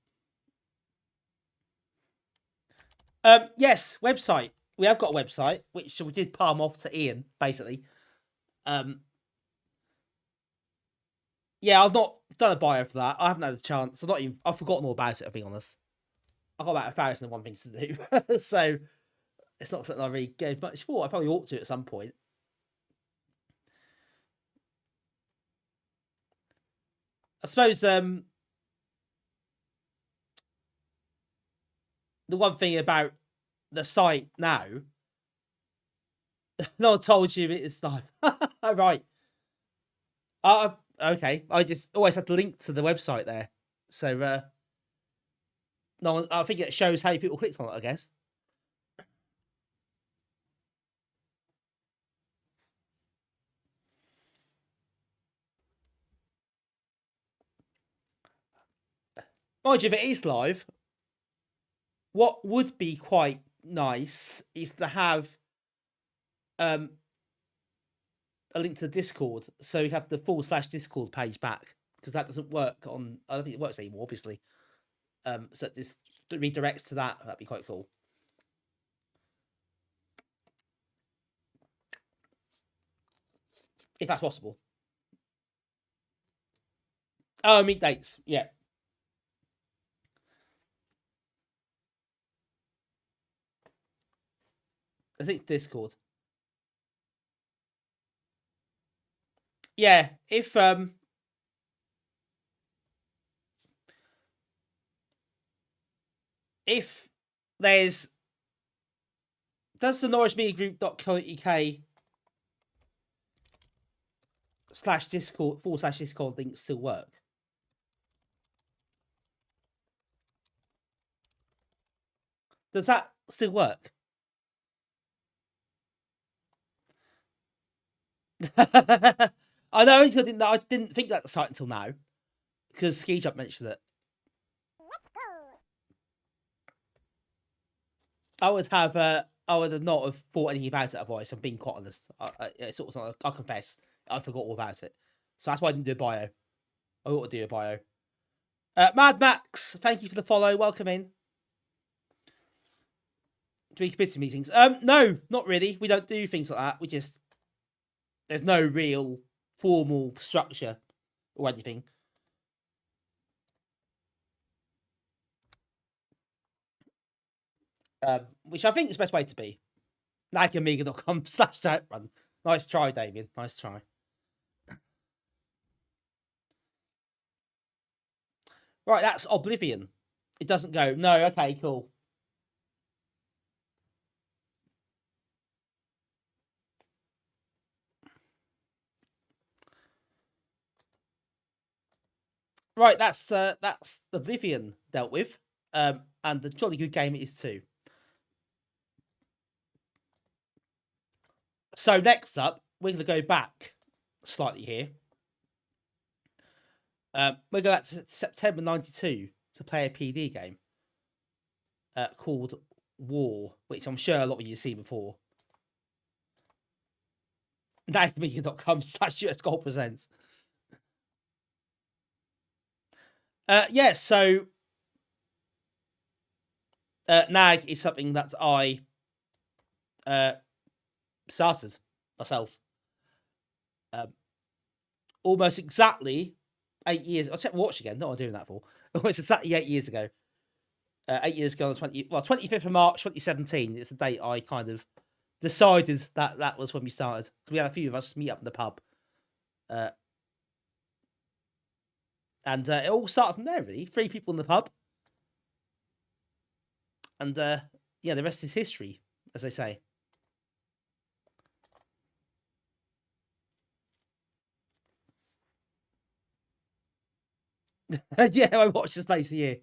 Yes, website. We have got a website, which we did palm off to Ian, basically. Yeah, I've not done a bio for that. I haven't had a chance. I've forgotten all about it, to be honest. I've got about 1,001 things to do. So it's not something I really gave much thought. I probably ought to at some point. I suppose the one thing about the site now, no one told you it is live. Right. Okay, I just always have to link to the website there. So, no, I think it shows how many people clicked on it, I guess. Mind you, if it is live, what would be quite nice is to have a link to the Discord, so you have the /Discord page back, because that doesn't work on. I don't think it works anymore, obviously. So this redirects to that. That'd be quite cool. If that's possible. Oh, meet dates. Yeah. I think Discord. Yeah, if there's does the norwichmediagroup.co.uk /Discord /Discord link still work? Does that still work? I know, I didn't think that the site until now, because Ski Jump mentioned it. I would have not have thought anything about it otherwise. I'm being quite honest. I'll confess, I forgot all about it. So that's why I didn't do a bio. I ought to do a bio. Mad Max, thank you for the follow. Welcome in. Do we committee meetings? No, not really. We don't do things like that. We just there's no real formal structure or anything. Which I think is the best way to be. Nikeamiga.com/outrun. Nice try, Damien. Nice try. Right, that's Oblivion. It doesn't go. No, okay, cool. Right, that's Oblivion dealt with. And the jolly good game it is too. So next up, we're going to go back slightly here. We're going back to September 92 to play a PD game called War, which I'm sure a lot of you have seen before. Nikemedia.com/US Gold Presents. Yeah, so NAG is something that I started myself almost exactly 8 years. I'll check my watch again. Not what I'm doing that for. Almost exactly 8 years ago. 8 years ago on 25th of March 2017. It's the date I kind of decided that was when we started. So we had a few of us meet up in the pub. And it all started from there, really. 3 people in the pub. And yeah, the rest is history, as they say. Yeah, I watched this place a year.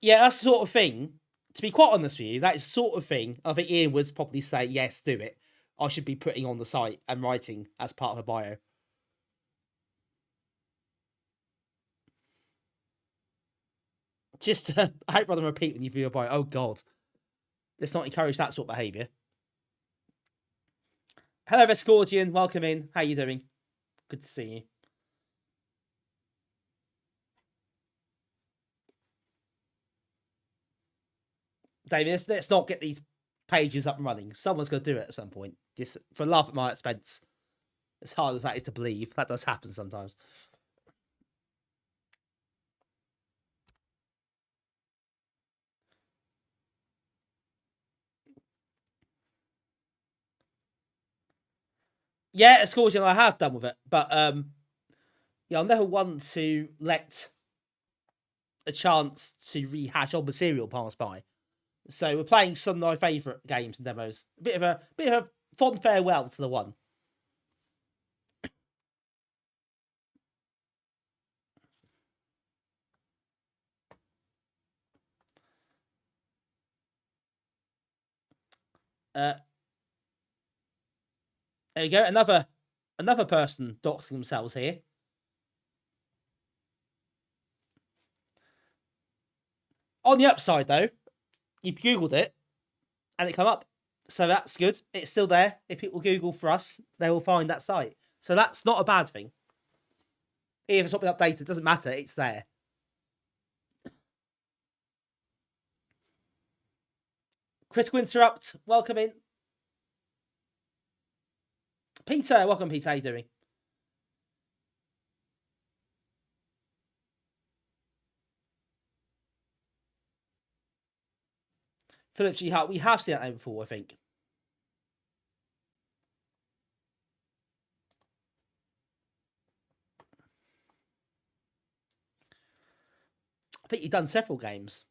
Yeah, that's the sort of thing. To be quite honest with you, that is the sort of thing I think Ian would probably say, yes, do it. I should be putting on the site and writing as part of a bio. Just I hope rather repeat when you view a bio. Oh God, let's not encourage that sort of behaviour. Hello, Vescordian. Welcome in. How you doing? Good to see you. David, let's not get these pages up and running. Someone's going to do it at some point. Just for a laugh at my expense. As hard as that is to believe, that does happen sometimes. Yeah, Scorpion I have done with it, but yeah, I'm never one to let a chance to rehash old material pass by. So we're playing some of my favourite games and demos. A bit of a fond farewell to the one. There we go. Another person doxing themselves here. On the upside, though, you Googled it and it come up. So that's good. It's still there. If people Google for us, they will find that site. So that's not a bad thing. If it's not been updated, it doesn't matter. It's there. Critical Interrupt, welcome in. Peter, welcome, Peter. How you doing? Philip G. Hart, we have seen that name before, I think. I think you've done several games.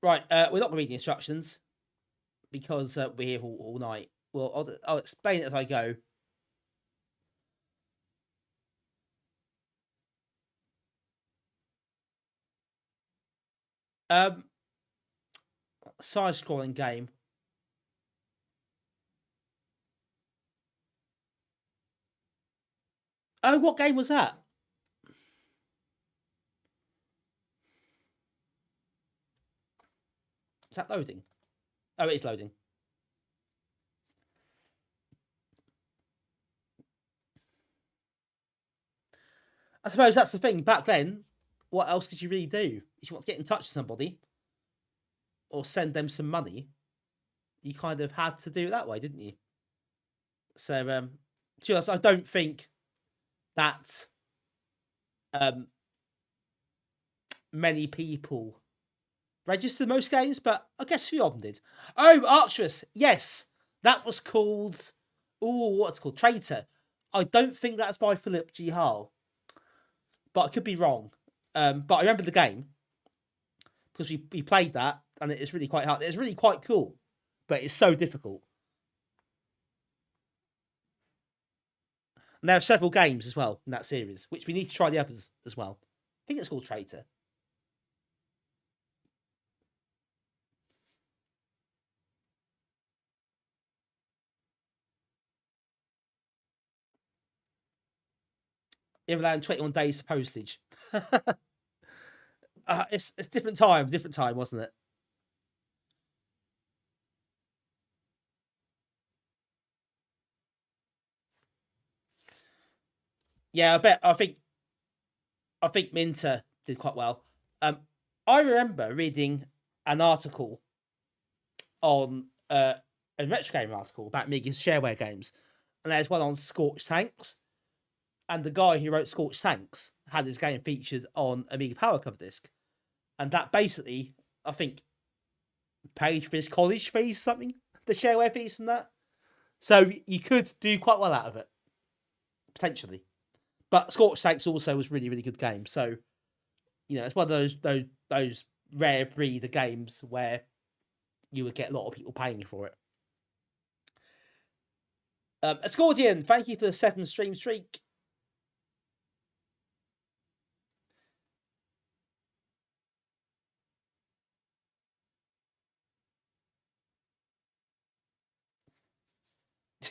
Right, we're not going to read the instructions because we're here all night. Well, I'll explain it as I go. Side-scrolling game. Oh, what game was that? Is that loading? Oh, it is loading. I suppose that's the thing. Back then, what else could you really do? If you want to get in touch with somebody or send them some money, you kind of had to do it that way, didn't you? So, to be honest, I don't think that many people registered most games, but I guess a few of them did. Oh, Arcturus, yes, that was called. Oh, what's it called? Traitor. I don't think that's by Philip G. Hull, but I could be wrong. But I remember the game because we played that, and it's really quite hard. It's really quite cool, but it's so difficult. And there are several games as well in that series, which we need to try the others as well. I think it's called Traitor. Even allowing 21 days for postage. It's different time, wasn't it? Yeah, I think Minter did quite well. I remember reading an article on a Retrogaming article about Amiga's shareware games, and there's one on Scorched Tanks, and the guy who wrote Scorched Tanks had his game featured on Amiga Power Cover Disc, and that basically, I think, paid for his college fees or something, the shareware fees from that. So you could do quite well out of it, potentially. But Scorched Tanks also was really, really good game. So, it's one of those rare breed of games where you would get a lot of people paying for it. Ascordian, thank you for the 7 stream streak.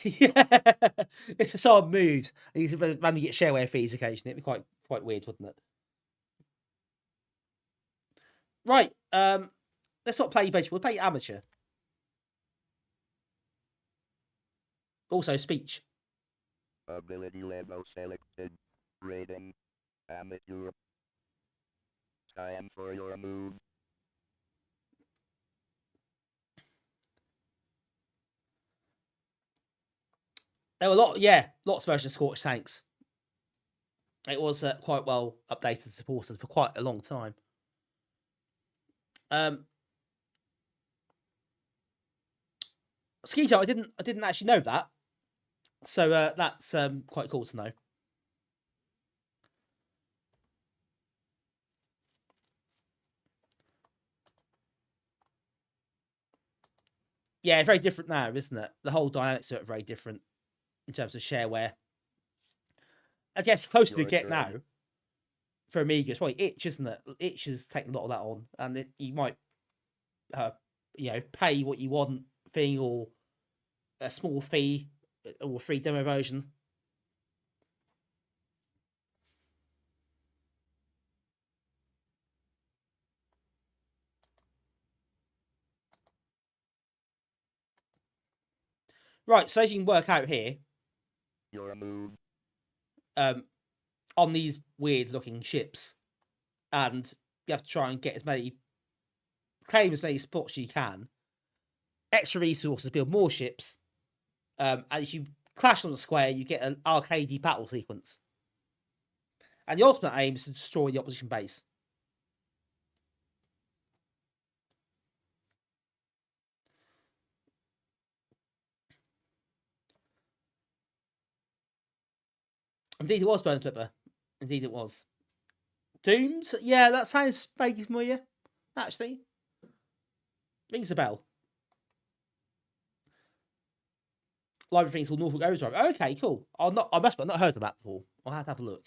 Yeah. If someone moves and you randomly get shareware fees occasionally, it'd be quite weird, wouldn't it? Right. Let's not play vegetable, we'll play amateur. Also speech. Ability level selected. Rating. Amateur. Time for your move. There were lots of versions of Scorched Tanks. It was quite well updated and supported for quite a long time. Skeeto, I didn't actually know that, so that's quite cool to know. Yeah, very different now, isn't it? The whole dynamics are very different in terms of shareware. I guess closer to get now, for Amiga, it's probably Itch, isn't it? Itch has taken a lot of that on, and you might, pay what you want thing or a small fee or a free demo version. Right, so as you can work out here, Your move. on these weird looking ships, and you have to try and claim as many spots as you can. Extra resources, build more ships. As you clash on the square, you get an arcadey battle sequence. And the ultimate aim is to destroy the opposition base. Indeed, it was Burn Flipper. Indeed, it was. Dooms? Yeah, that sounds vaguely familiar, actually. Rings a bell. Library things called Norfolk Overdrive. Okay, cool. I must have not heard of that before. I'll have to have a look.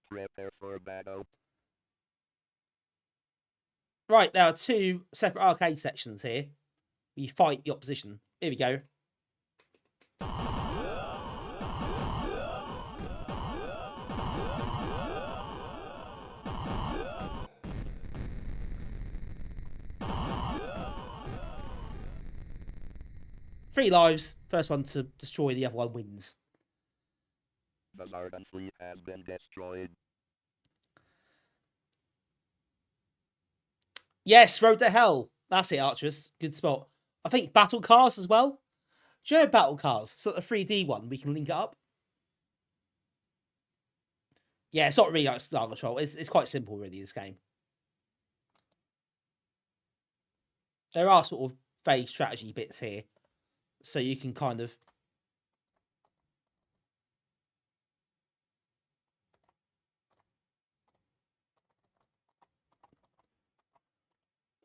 Prepare for battle. Right, there are two separate arcade sections here. You fight the opposition. Here we go. Three lives. First one to destroy the other one wins. The Zardan fleet has been destroyed. Yes, Road to Hell. That's it, Archers. Good spot. I think Battle Cars as well. Do you know Battle Cars? Sort of 3D one. We can link it up. Yeah, it's not really like Star Control. It's quite simple, really, this game. There are sort of vague strategy bits here. So you can kind of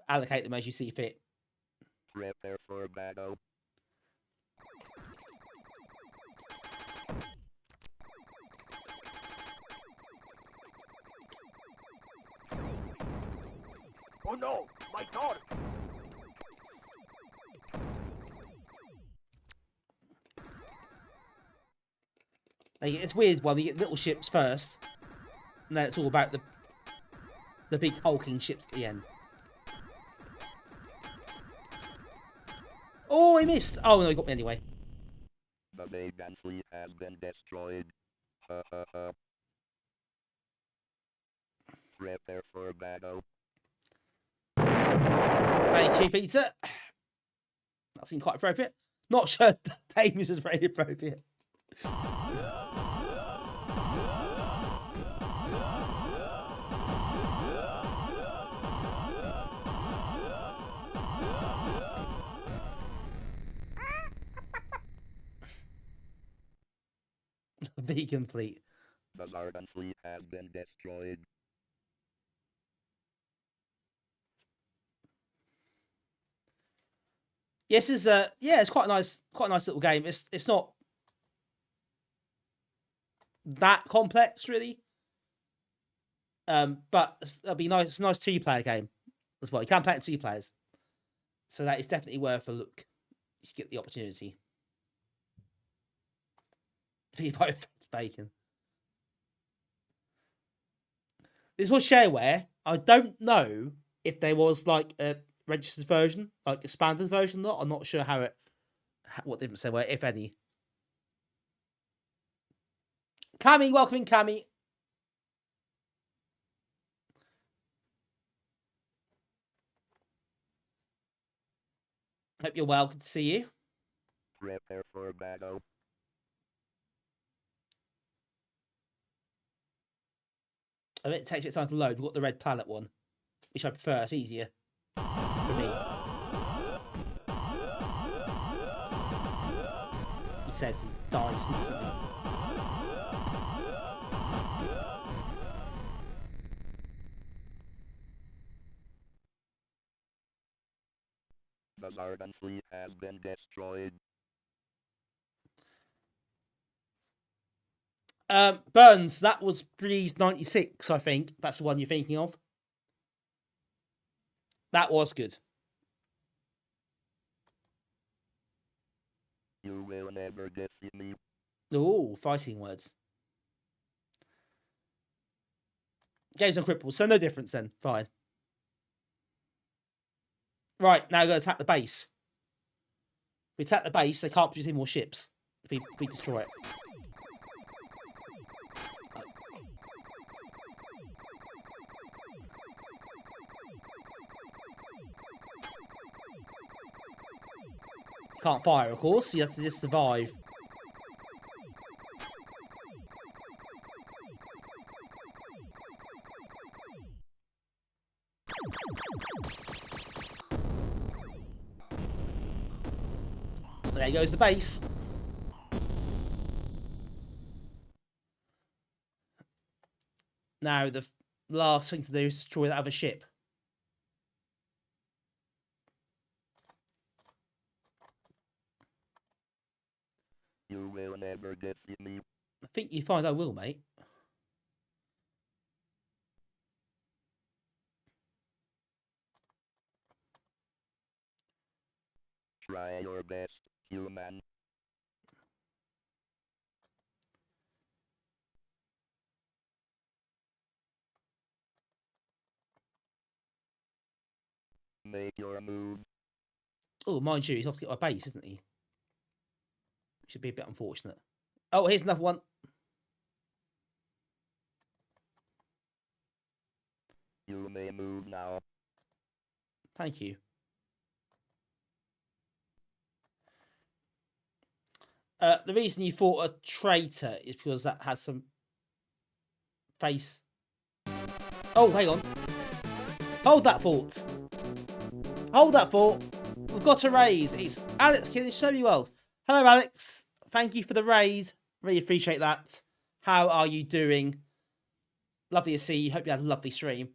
allocate them as you see fit. Prepare for battle. Oh no, my daughter! Like, it's weird when you get little ships first, and then it's all about the big hulking ships at the end. Oh, he missed. Oh no, he got me anyway. The Megan fleet has been destroyed. Ha ha ha. Prepare for battle. Thank you, Peter. That seemed quite appropriate. Not sure Davis is very appropriate. Vegan fleet. The Zardan fleet has been destroyed. Yes, it's quite a nice little game. It's not that complex really. But it'll be nice. It's a nice 2-player game as well. You can play it in 2 players, so that is definitely worth a look if you get the opportunity. Be both bacon. This was shareware. I don't know if there was like a registered version, like a expanded version or not. I'm not sure what difference there were, if any. Cammy, welcome in, Cammy. Hope you're well. Good to see you. Prepare for battle. I bet it takes a bit of time to load. We've got the red planet one, which I prefer. It's easier for me. He says he dies instantly. The Zardan fleet has been destroyed. Burns, that was Breeze 96, I think. That's the one you're thinking of. That was good. You will never defeat me. Oh, fighting words. Games on cripples, so no difference then. Fine. Right, now we're going to attack the base. If we attack the base, they can't produce any more ships. If we destroy it. Can't fire, of course. You have to just survive. There goes the base. Now the last thing to do is destroy that other ship. You will never defeat me. I think you find I will, mate. Try your best, human. Make your move. Oh, mind you, he's off to get my base, isn't he? Should be a bit unfortunate. Oh, here's another one. You may move now. Thank you. The reason you fought a traitor is because that has some face. Oh, hang on. Hold that thought. Hold that thought. We've got a raid. It's Alex Killing Show Me World. Hello, Alex. Thank you for the raid. Really appreciate that. How are you doing? Lovely to see you. Hope you had a lovely stream.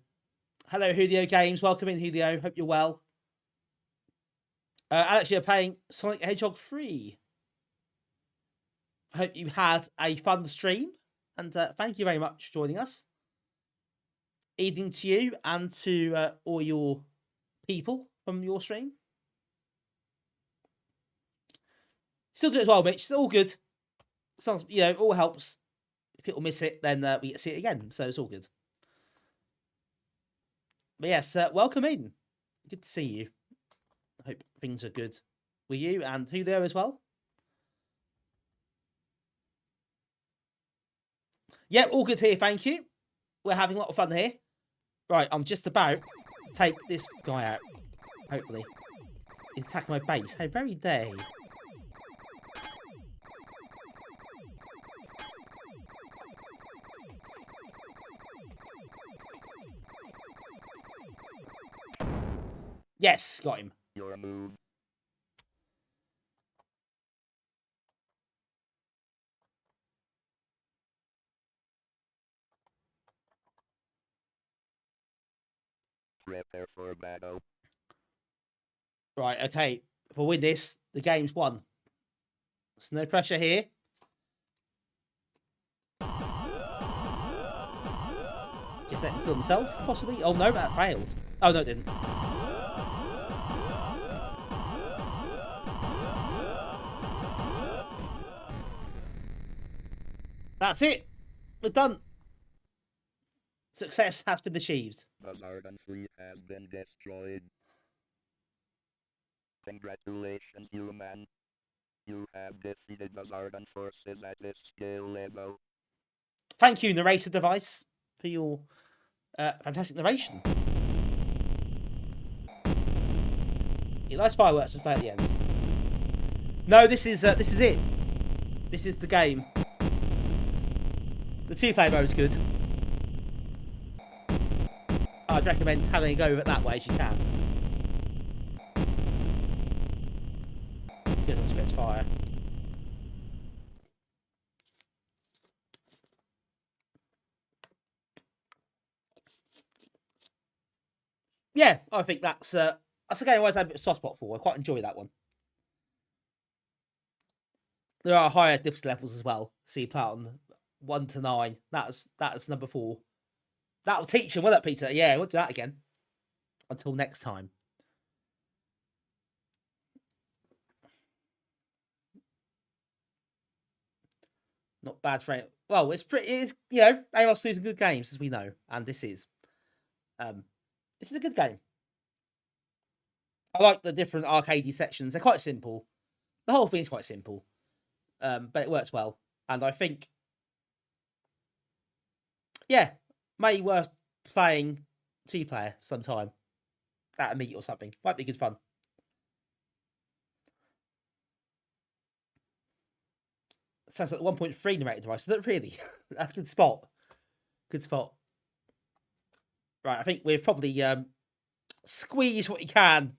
Hello, Julio Games. Welcome in, Julio. Hope you're well. Alex, you're playing Sonic the Hedgehog 3. I hope you had a fun stream. And thank you very much for joining us. Evening to you and to all your people from your stream. Still do it as well, Mitch. It's all good. Sounds, you know, all helps. If people miss it, then we get to see it again. So it's all good. But yes, welcome in. Good to see you. I hope things are good with you and who there as well. Yeah, all good here, thank you. We're having a lot of fun here. Right, I'm just about to take this guy out. Hopefully. He's attacking my base. How very dare he? Yes, got him. Your move. Prepare for battle. Right, okay. If I win this, the game's won. There's no pressure here. Just let him kill himself, possibly. Oh no, that failed. Oh no, it didn't. That's it. We're done. Success has been achieved. Buzzard 3 has been destroyed. Congratulations, human. You have defeated Buzzard forces at this skill level. Thank you, narrator device, for your fantastic narration. He likes fireworks to play at the end. No, this is it. This is the game. The 2-player mode is good. I'd recommend having a go of it that way as you can. Goes on to its fire. Yeah, I think that's a game I always had a bit of soft spot for. I quite enjoy that one. There are higher difficulty levels as well, so you play on 1 to 9. That's number 4. That'll teach him, won't it, Peter? Yeah, we'll do that again. Until next time. Not bad for it. Well, it's AOS losing good games, as we know, and this is a good game. I like the different arcadey sections. They're quite simple. The whole thing is quite simple, but it works well. And I think, may be worth playing 2-player sometime at a meet or something. Might be good fun. Sounds like the 1.3 narrated device. Is that really? That's a good spot. Good spot. Right, I think we've probably squeezed what you can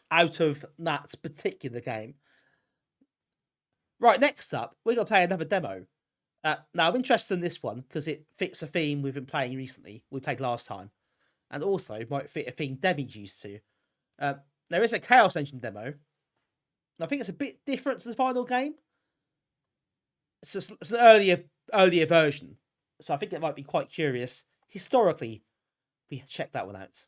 out of that particular game. Right, next up, we're going to play another demo. Now, I'm interested in this one because it fits a theme we've been playing recently. We played last time. And also might fit a theme Demi's used to. There is a Chaos Engine demo. I think it's a bit different to the final game. It's an earlier version. So I think it might be quite curious. Historically, we check that one out.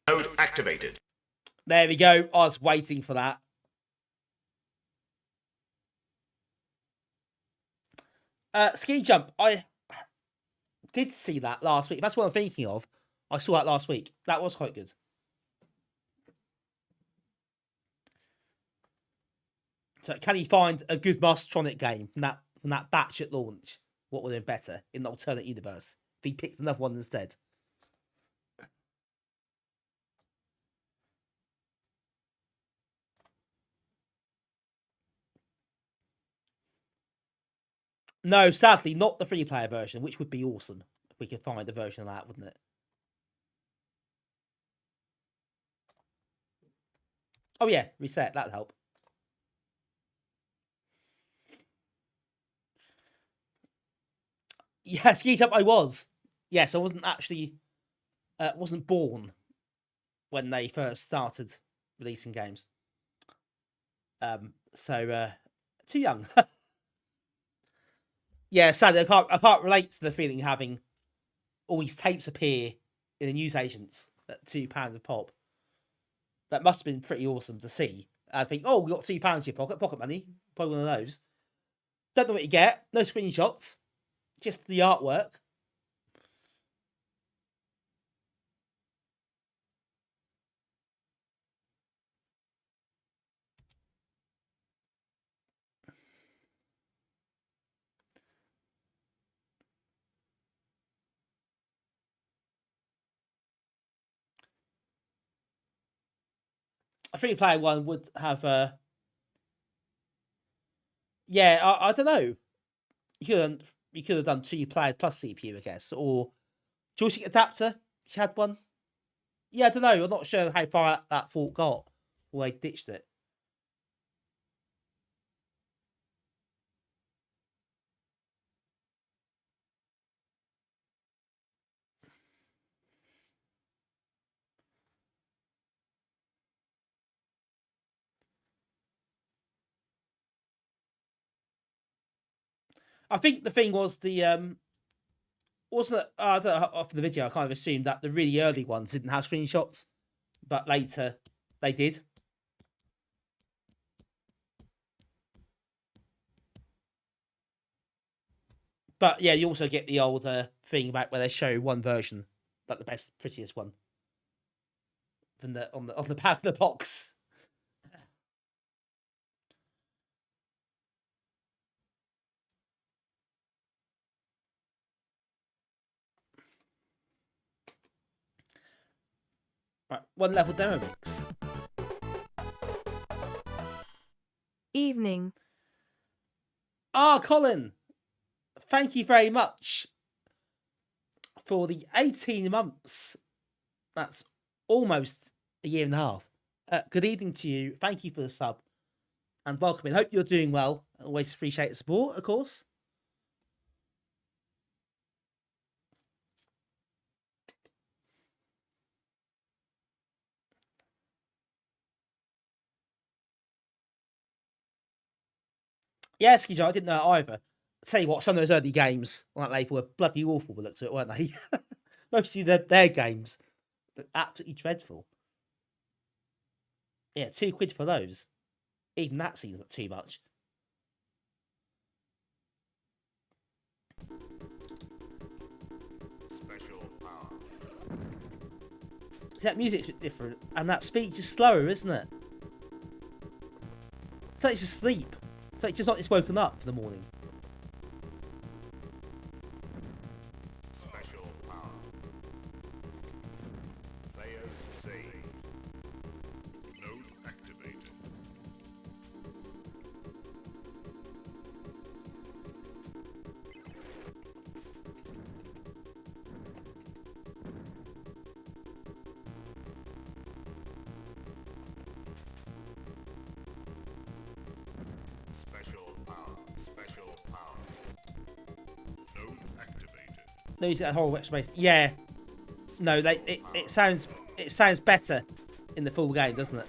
Mode activated. There we go. I was waiting for that. Ski jump. I did see that last week. That's what I'm thinking of. I saw that last week. That was quite good. So can he find a good Mastertronic game from that batch at launch? What would have been better in the alternate universe if he picked another one instead? No, sadly, not the 3-player version, which would be awesome if we could find a version of that, wouldn't it? Oh yeah, reset. That'd help. Yeah, Ski Jump I was. Yes, I wasn't actually... wasn't born when they first started releasing games. So, too young. Yeah, sadly, I can't relate to the feeling of having all these tapes appear in the newsagents at £2 a pop. That must have been pretty awesome to see. I think, oh, we got £2 in your pocket money. Probably one of those. Don't know what you get. No screenshots. Just the artwork. A 3-player one would have I don't know. You could have done 2 players plus CPU, I guess, or joystick adapter. You had one. Yeah, I don't know. I'm not sure how far that thought got, or they ditched it. I think the thing was wasn't it, off the video, I kind of assumed that the really early ones didn't have screenshots, but later they did. But yeah, you also get the old thing about where they show one version, like the best, prettiest one, from on the back of the box. Right, one level demo mix. Evening. Colin, thank you very much for the 18 months. That's almost a year and a half. Good evening to you. Thank you for the sub and welcome in. Hope you're doing well. Always appreciate the support, of course. Yeah, Skijo, I didn't know it either. Tell you what, some of those early games on that label were bloody awful. We looked at it, weren't they? Mostly their games, were absolutely dreadful. Yeah, £2 for those. Even that seems like too much. See, that music's a bit different, and that speech is slower, isn't it? It's like it's asleep. It's like it's just not just woken up for the morning. Special power. Players saved. Node activated. Special power. Special power. Node activated. No, you see that horrible exclamation. Yeah. No, it sounds better in the full game, doesn't it?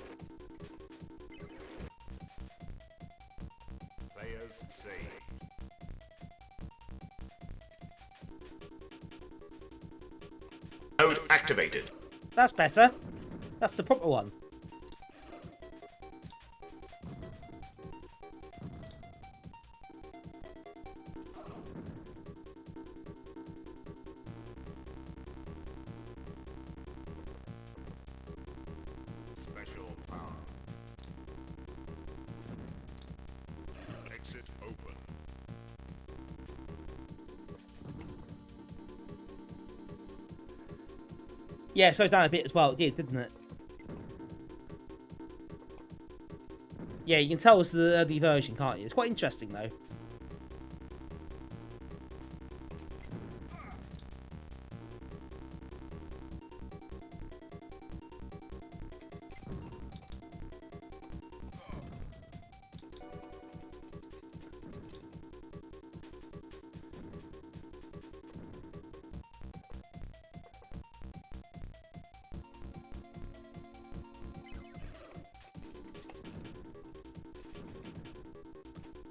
Players saved. Node activated. That's better. That's the proper one. Special power. Exit open. Yeah, it slows down a bit as well. It did, didn't it? Yeah, you can tell it's the early version, can't you? It's quite interesting, though.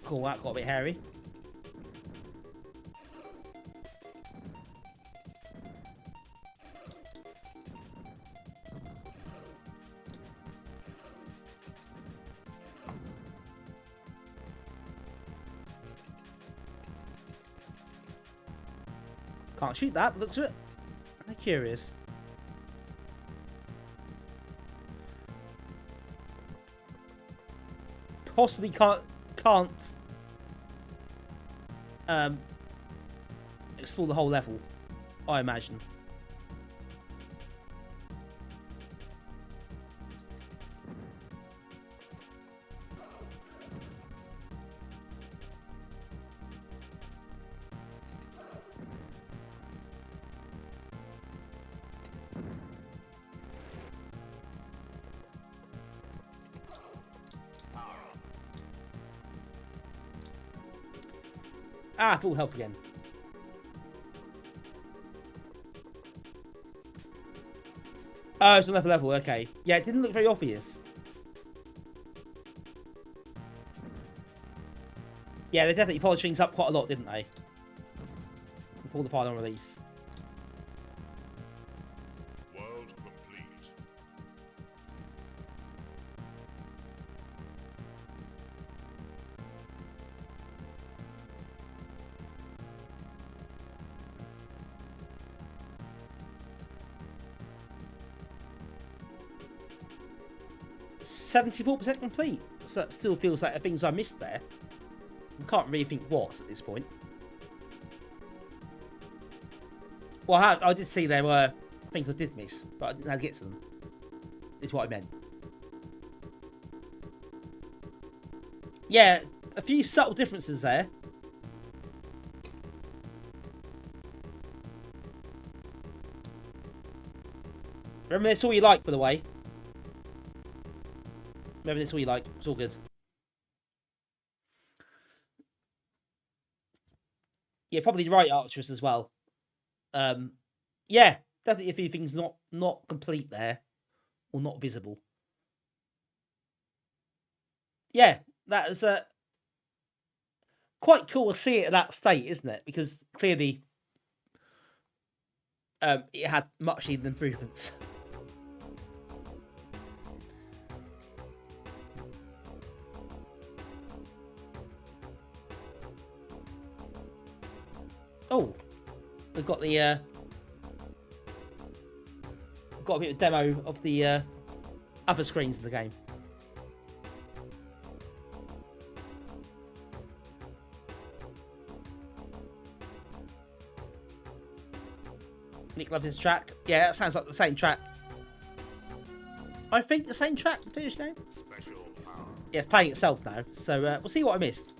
Cool, that got a bit hairy. Can't shoot that, but looks at it. I'm curious. Possibly can't explore the whole level, I imagine. Ah, full health again. Oh, it's another level, okay. Yeah, it didn't look very obvious. Yeah, they definitely polished things up quite a lot, didn't they? Before the final release. World complete. .74% complete. So it still feels like the things I missed there. I can't really think what at this point. Well, I did see there were things I did miss, but I didn't know how to get to them. Is what I meant. Yeah, a few subtle differences there. Remember, that's all you like, by the way. Remember, that's all you like. It's all good. Yeah, probably the right Arcturus as well. Yeah, definitely a few things not complete there, or not visible. Yeah, that is quite cool to see it in that state, isn't it? Because clearly it had much needed improvements. Oh, we've got the got a bit of demo of the upper screens in the game. Nick loves his track. Yeah, that sounds like the same track. I think the same track, the finished game. Yeah, it's playing itself now, so we'll see what I missed.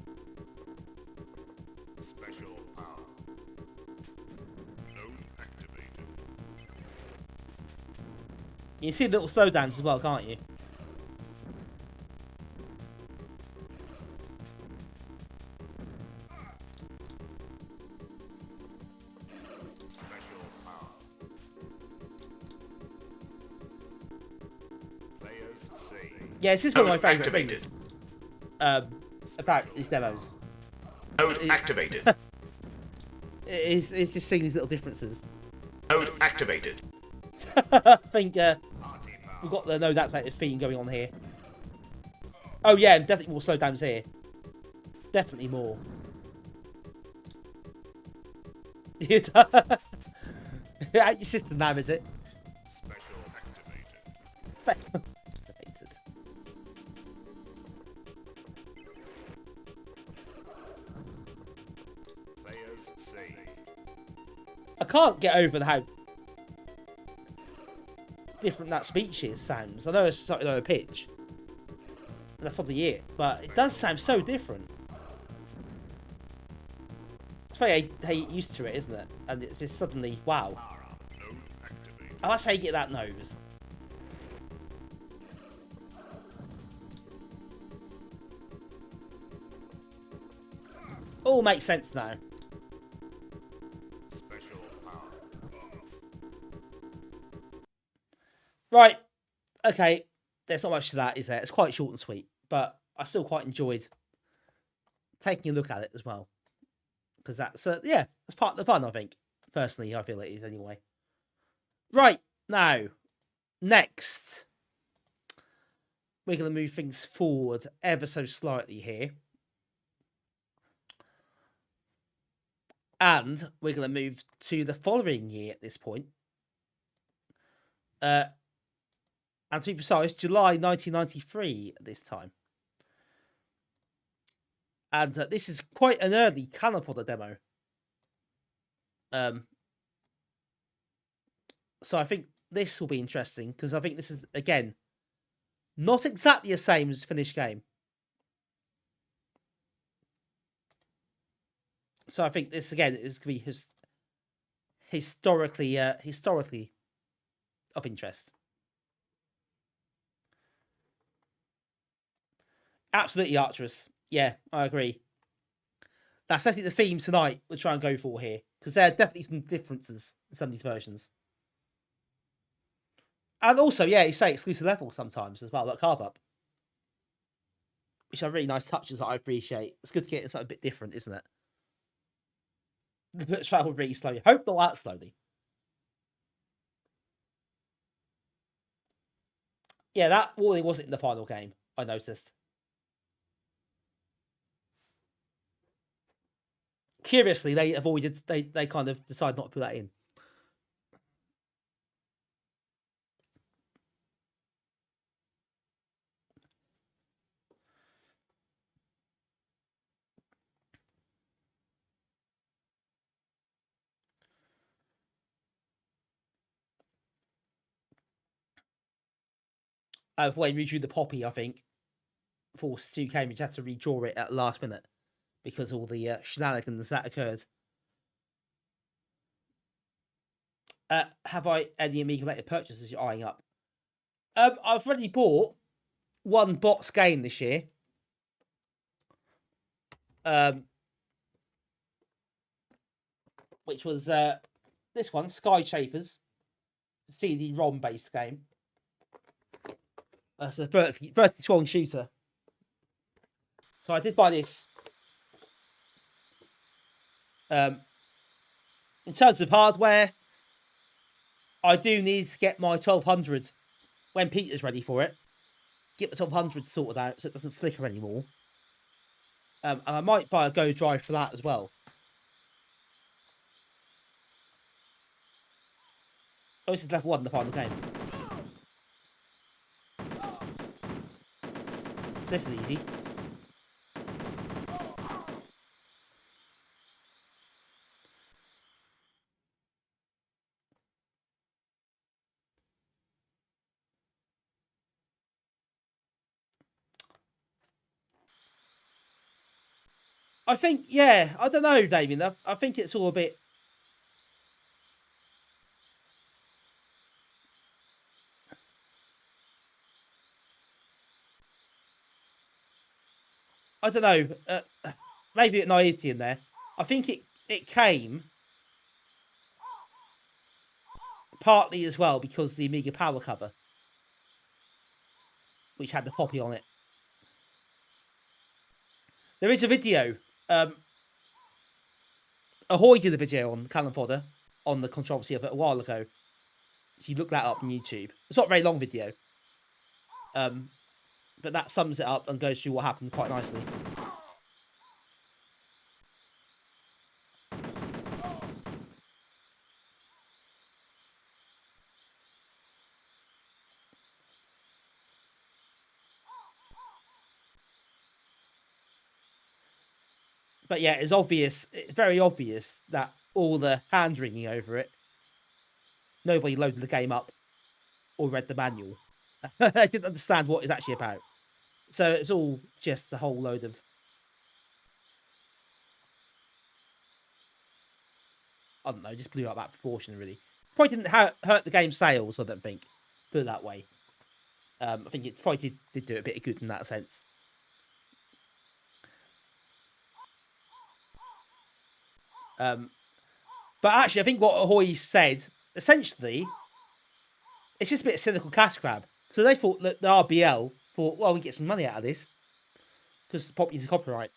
You can see the little slowdowns as well, can't you? Yeah, this is one of my favourite things about these demos. Mode activated. It's just seeing these little differences. Mode activated. I think we've got the node activated theme going on here. Oh yeah, and definitely more slowdowns here. Definitely more. It's your system now, is it? Activated. I can't get over how different that speech sounds. I know it's slightly lower pitch, and that's probably it, but it does sound so different. It's funny how you get used to it, isn't it? And it's just suddenly, wow. Oh, that's how you get that nose. All makes sense now. Right, okay, there's not much to that, is there? It's quite short and sweet, but I still quite enjoyed taking a look at it as well. Because that's, yeah, that's part of the fun, I think. Personally, I feel it is anyway. Right, now, next, we're going to move things forward ever so slightly here. And we're going to move to the following year at this point. And to be precise, July 1993 at this time. And this is quite an early Fodder demo. So I think this will be interesting, because I think this is, again, not exactly the same as finished game. So I think this, again, is going to be historically of interest. Absolutely Archerous. Yeah, I agree. That's definitely the theme tonight we'll try and go for here, because there are definitely some differences in some of these versions. And also, yeah, you say exclusive levels sometimes as well, like Car-Vup, which are really nice touches that I appreciate. It's good to get something a bit different, isn't it? But travel really slowly. Hope not that slowly. Yeah, that warning wasn't in the final game, I noticed. Curiously, they kind of decided not to put that in. Before they redrew the Poppy, I think, Force 2 came, you had to redraw it at the last minute because all the shenanigans that occurred. Have I any Amiga related purchases you're eyeing up? I've already bought one box game this year. Which was this one, Sky Shapers, CD-ROM based game. It's a vertically scrolling shooter. So I did buy this In terms of hardware, I do need to get my 1200 when Peter's ready for it. Get the 1200 sorted out so it doesn't flicker anymore. And I might buy a Go drive for that as well. Oh, this is level 1 in the final game. So this is easy. I think, yeah, I don't know, Damien. I think it's all a bit... I don't know. Maybe a bit naivety in there. I think it came partly as well because the Amiga Power cover, which had the poppy on it. There is a video. Ahoy did a video on Callum Fodder on the controversy of it a while ago. If you look that up on YouTube, it's not a very long video, but that sums it up and goes through what happened quite nicely. But yeah, it's obvious. It's very obvious that all the hand wringing over it, nobody loaded the game up or read the manual. I didn't understand what it's actually about. So it's all just a whole load of... I don't know, just blew up that proportion, really. Probably didn't hurt the game's sales, I don't think. Put it that way. I think it probably did do a bit of good in that sense. But actually, I think what Ahoy said, essentially, it's just a bit of cynical cash grab. So they thought that the RBL thought, well, we get some money out of this because the pop uses copyright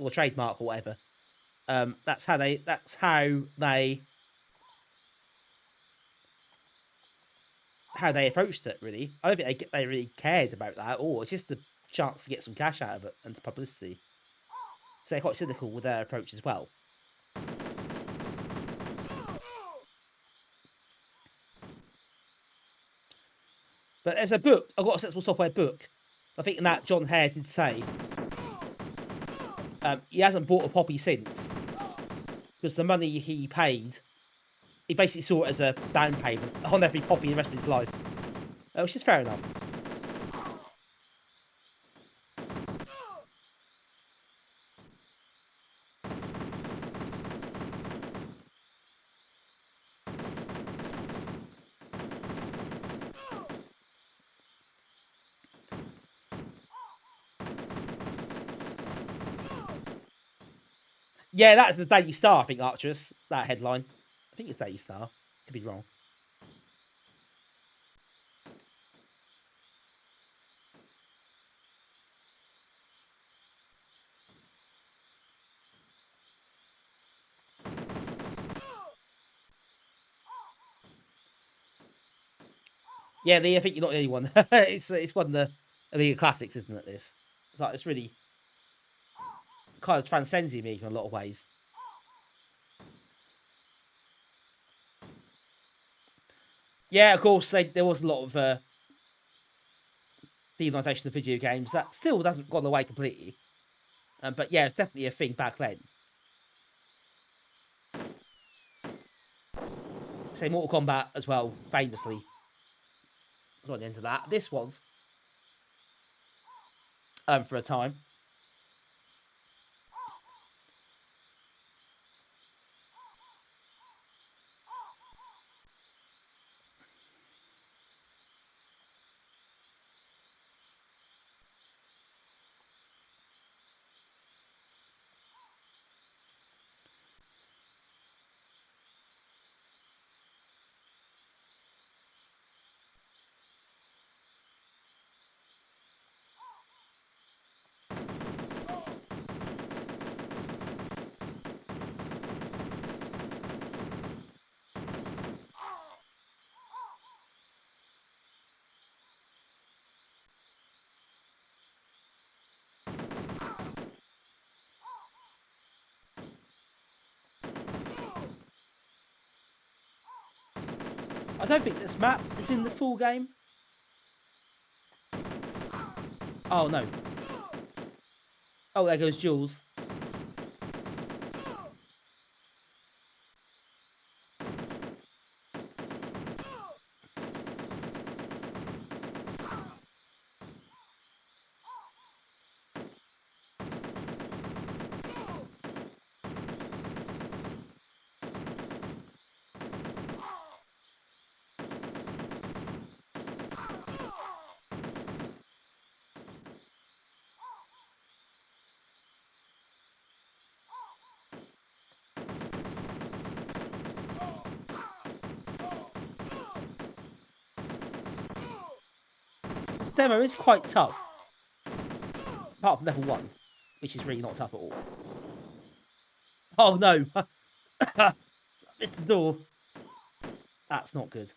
or trademark or whatever. That's how they approached it. Really, I don't think they really cared about that at all. It's just a chance to get some cash out of it and publicity. So they're quite cynical with their approach as well. But there's a book, I've got a Sensible Software book. I think in that John Hare did say he hasn't bought a poppy since because the money he paid, he basically saw it as a down payment on every poppy in the rest of his life, which is fair enough. Yeah, that's the Daily Star, I think, Archerous, that headline. I think it's Daily Star. Could be wrong. Yeah, I think you're not the only one. It's one of the Amiga classics, isn't it, this? It's really kind of transcends the Amiga in a lot of ways. Yeah, of course, there was a lot of demonisation of video games. That still hasn't gone away completely. But yeah, it's definitely a thing back then. Say Mortal Kombat as well, famously. Was on the end of that. This was for a time. I don't think this map is in the full game. Oh, no. Oh, there goes Jules. This demo is quite tough. Apart from level 1, which is really not tough at all. Oh no! Missed the door. That's not good.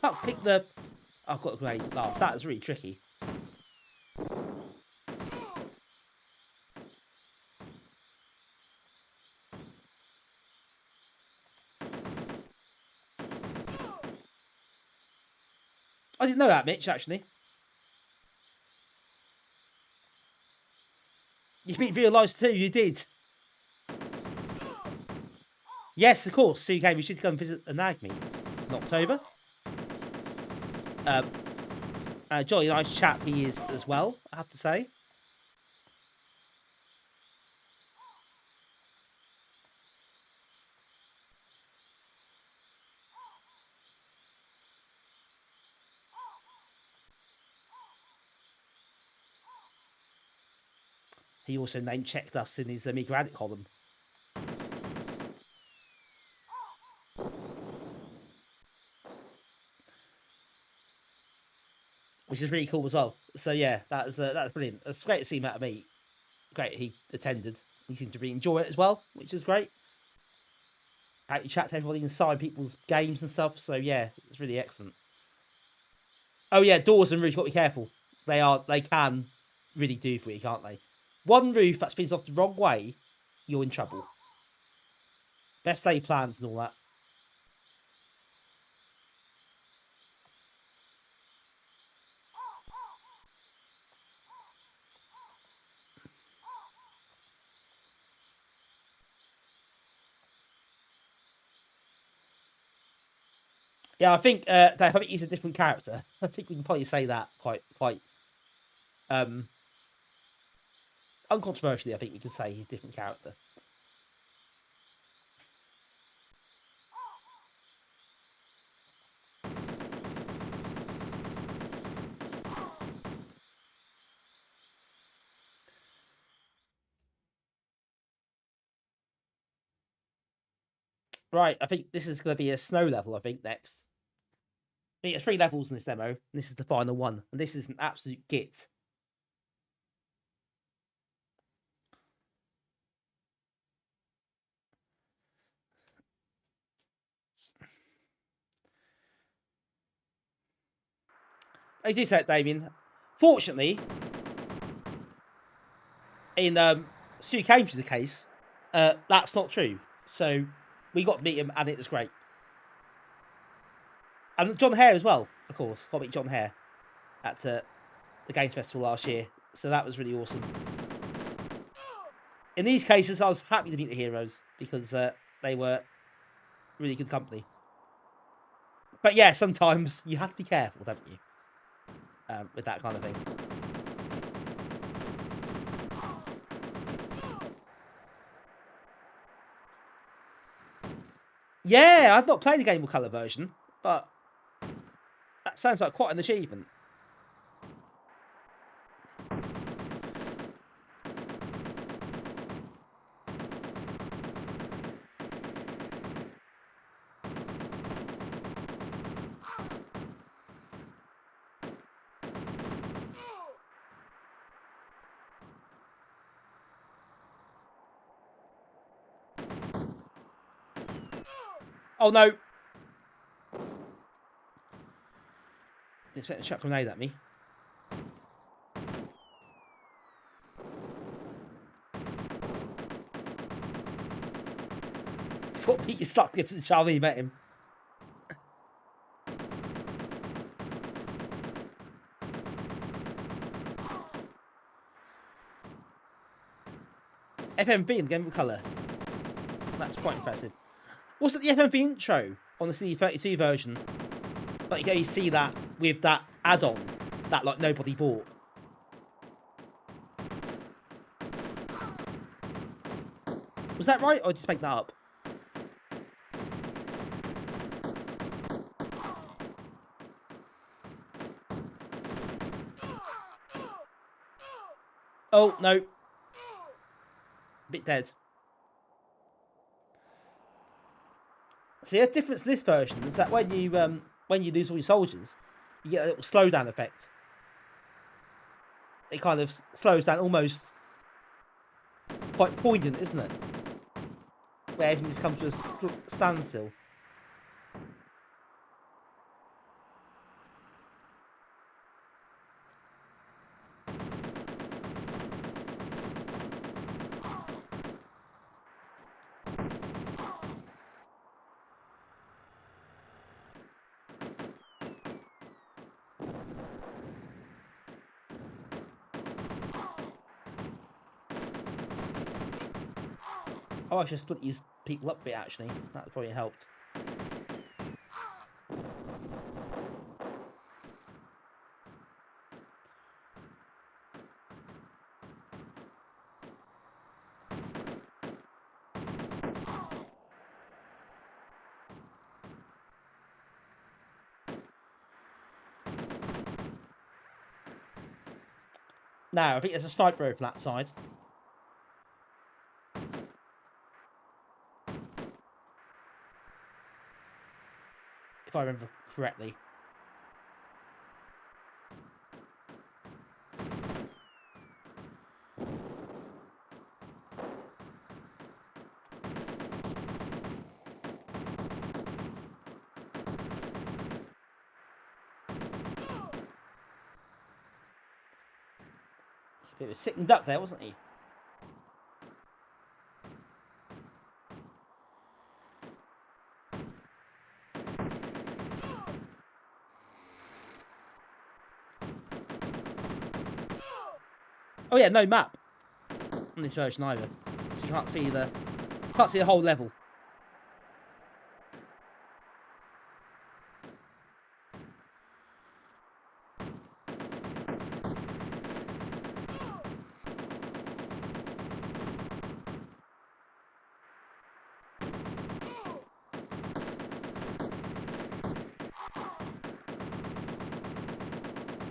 Can't pick the... Oh, I've got a grenade at last. That was really tricky. I didn't know that, Mitch, actually. You beat real lives too, you did. Yes, of course. So you came, we should come visit the Nag meet in October. Jolly nice chap he is as well, I have to say. He also name-checked us in his Amiga Addict column. Which is really cool as well. So yeah, that's brilliant. It's great to see him at a meet. Great he attended. He seemed to really enjoy it as well, which is great. He chat to everybody inside people's games and stuff. So yeah, it's really excellent. Oh yeah, doors and roofs, got to be careful. They can really do for you, can't they? One roof that spins off the wrong way, you're in trouble. Best laid plans and all that. Yeah, I think Dave, I think he's a different character. I think we can probably say that quite uncontroversially. I think we can say he's a different character. Right, I think this is going to be a snow level, I think, next. I think there's 3 levels in this demo, and this is the final one. And this is an absolute git. I do say it, Damien. Fortunately, in Stu Cambridge's case, that's not true. So we got to meet him, and it was great. And John Hare as well, of course. Got to meet John Hare at the Games Festival last year. So that was really awesome. In these cases, I was happy to meet the heroes because they were really good company. But yeah, sometimes you have to be careful, don't you? With that kind of thing. Yeah, I've not played the Game Boy Color version, but that sounds like quite an achievement. Oh no! Didn't expect to chuck a grenade at me. Peter Sutcliffe's the child when you met him. FMV in Game of Colour. That's quite impressive. Also, the FMV intro on the CD32 version, but you can only see that with that add-on that like nobody bought. Was that right, or just make that up? Oh no, bit dead. See, the difference in this version is that when you lose all your soldiers, you get a little slowdown effect. It kind of slows down, almost quite poignant, isn't it? Where everything just comes to a standstill. Oh, I should split these people up a bit, actually. That probably helped. Now, I think there's a sniper over that side. If I remember correctly. It was sitting duck there, wasn't he? Oh yeah, no map on this version either, so you can't see the whole level.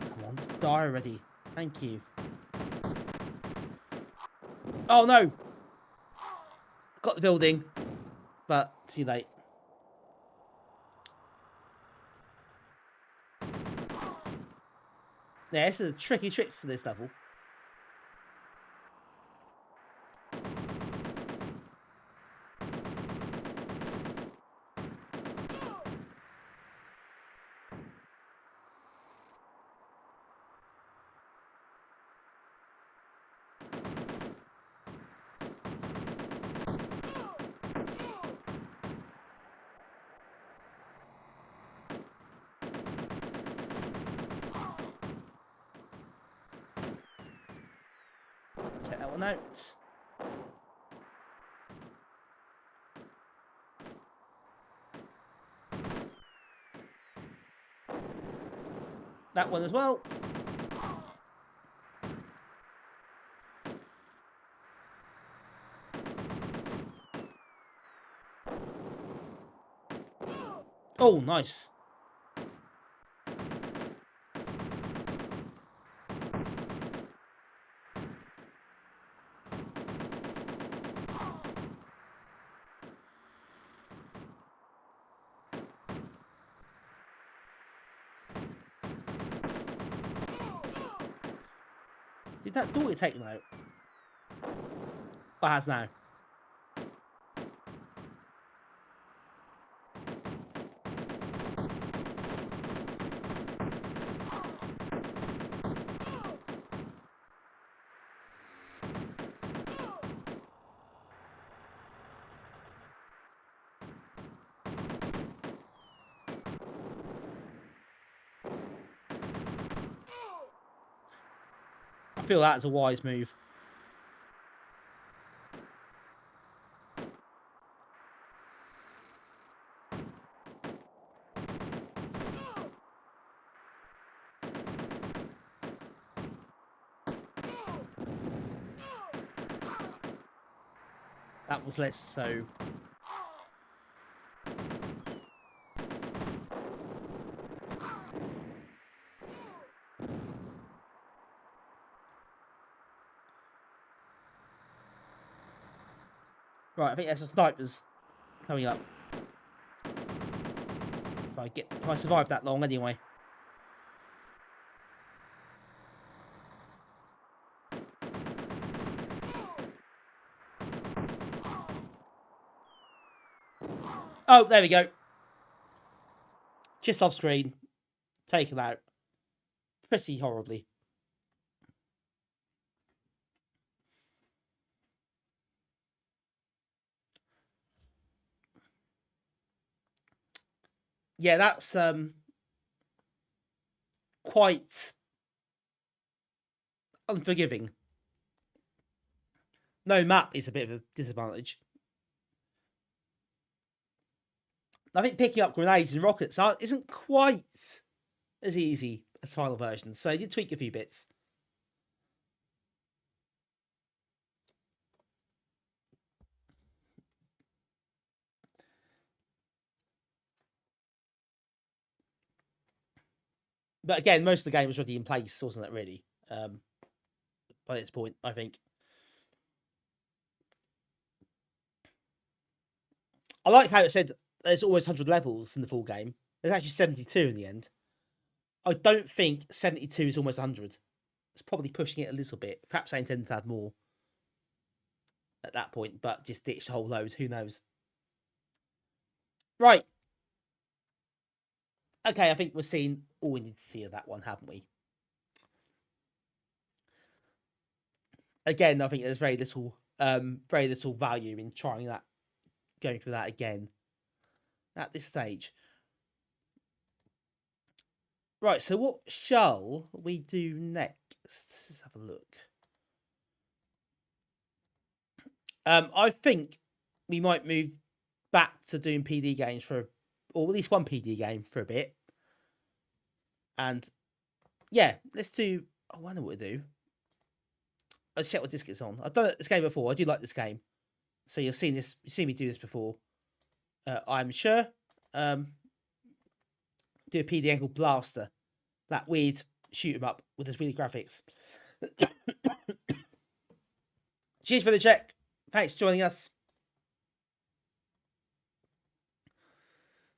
Come on, just die already. Thank you. Oh no! Got the building, but too late. Yeah, this is a tricky tricks to this level. Check that one out. That one as well. Oh, nice. Did that door take them out? Or has now? feel that's a wise move. That was less so. Right, I think there's some snipers coming up. If I survive that long anyway. Oh, there we go. Just off screen. Taken out. Pretty horribly. Yeah, that's quite unforgiving. No map is a bit of a disadvantage. I think picking up grenades and rockets isn't quite as easy as final version, so I did tweak a few bits. But again, most of the game was already in place, wasn't it, really? By this point, I think. I like how it said there's always 100 levels in the full game. There's actually 72 in the end. I don't think 72 is almost 100. It's probably pushing it a little bit. Perhaps I intended to add more at that point, but just ditch the whole load. Who knows? Right. Okay, I think we've seen all we need to see of that one, haven't we? Again, I think there's very little value in trying that, going through that again at this stage. Right, so what shall we do next? Let's have a look. I think we might move back to doing PD games or at least one PD game for a bit. And yeah, let's do. Oh, I know what to do. Let's check what disc it's on. I've done this game before. I do like this game, so you've seen me do this before. I'm sure. Do a PD game called Blaster. That weird shoot 'em up with those weird graphics. Cheers for the check. Thanks for joining us.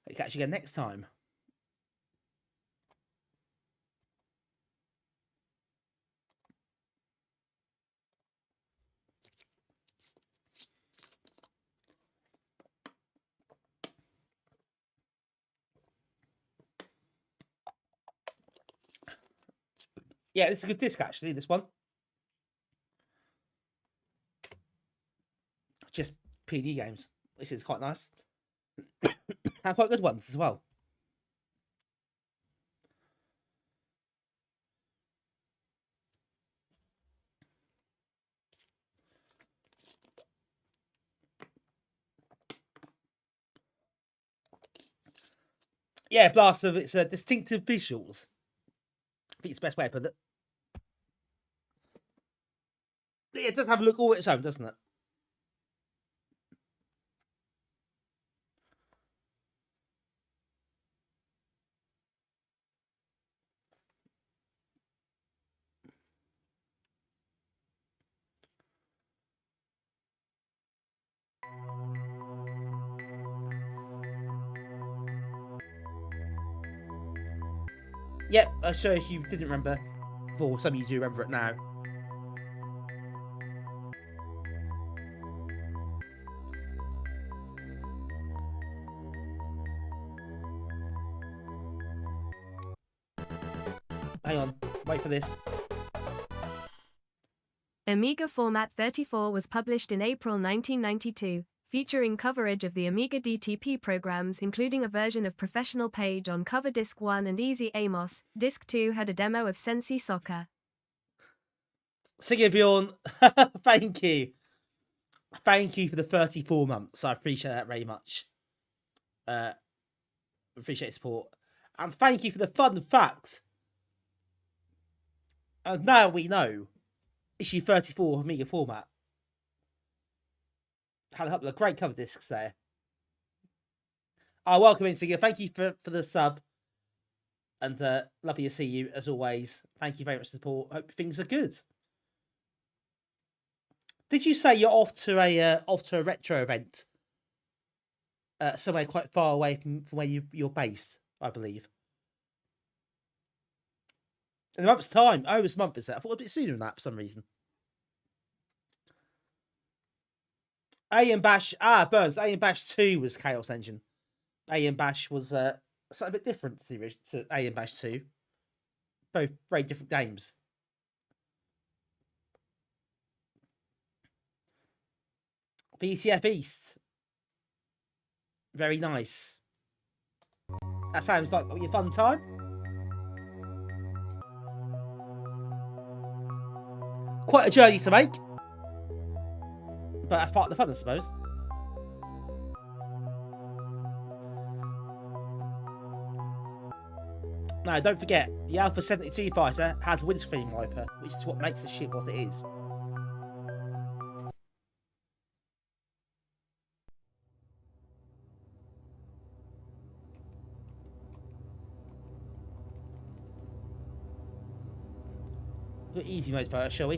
I'll catch you again next time. Yeah, this is a good disc, actually, this one. Just PD games. This is quite nice. And quite good ones as well. Yeah, Blaster, it's distinctive visuals. I think it's the best way to put it. It does have a look all its own, doesn't it? Yep, I'm sure if you didn't remember, for some of you do remember it now. Hang on, wait for this. Amiga Format 34 was published in April 1992, featuring coverage of the Amiga DTP programs including a version of Professional Page on Coverdisks 1 and Easy Amos. Disc 2 had a demo of Sensi Soccer. Sigurbjorn, thank you. Thank you for the 34 months. I appreciate that very much. Appreciate support. And thank you for the fun fact. And now we know issue 34 of Amiga format. Had a couple of great cover discs there. Welcome in, Sigur. Thank you for the sub. And lovely to see you as always. Thank you very much for the support. Hope things are good. Did you say you're off to a retro event? Somewhere quite far away from where you're based, I believe. In a month's time. Oh, it's a month, is it? I thought it was a bit sooner than that for some reason. Alien Bash. Burns. Alien Bash 2 was Chaos Engine. Alien Bash was something a bit different to Alien Bash 2. Both very different games. BCF East. Very nice. That sounds like your fun time. Quite a journey to make. But that's part of the fun, I suppose. Now, don't forget, the Alpha 72 fighter has windscreen wiper, which is what makes the ship what it is. Easy mode first, shall we?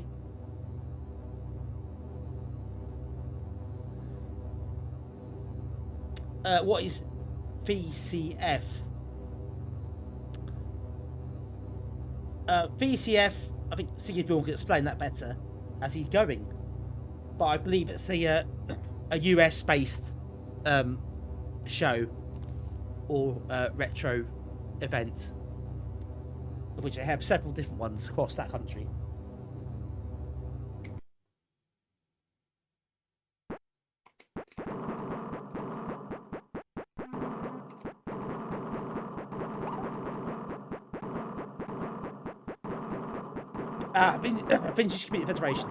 What is VCF? VCF, I think Sigurd can explain that better as he's going. But I believe it's a US-based show or retro event, of which they have several different ones across that country. Finnish Community Federation.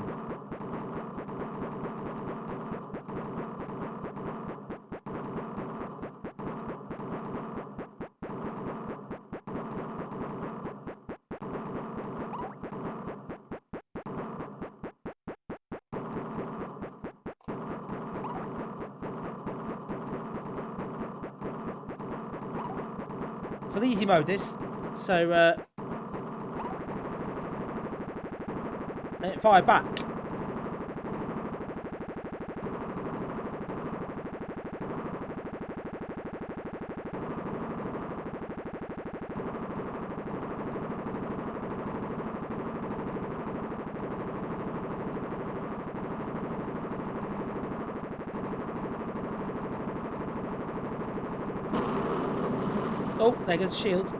So the easy mode this. So fire back. Oh, there goes the shield.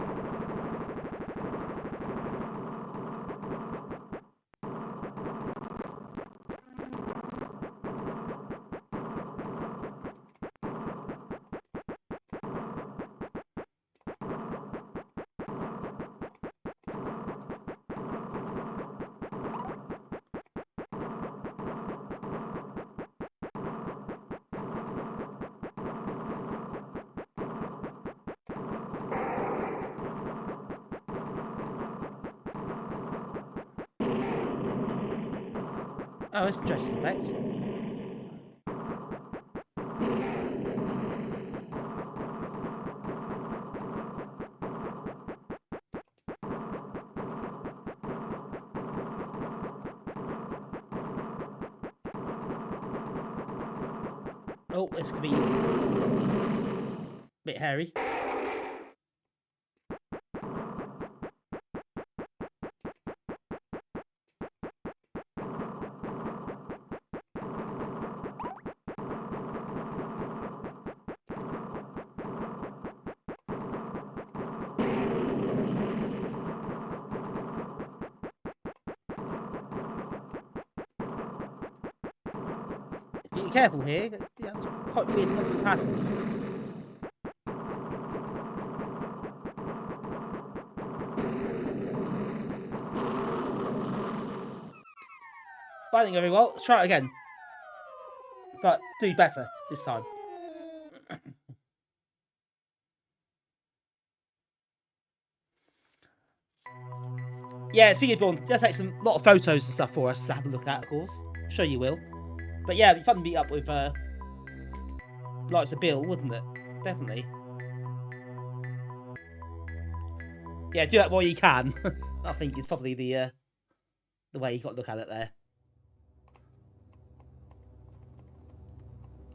Oh, it's an interesting effect. Oh, this could be a bit hairy. Be careful here. Yeah, that's quite weird multiple patterns. But I think very well. Let's try it again. But do better this time. Yeah, see you, Dawn. Just take some lot of photos and stuff for us to have a look at, of course. I'm sure you will. But yeah, it'd be fun to meet up with likes of Bill, wouldn't it? Definitely. Yeah, do that while you can. I think it's probably the way you got to look at it there.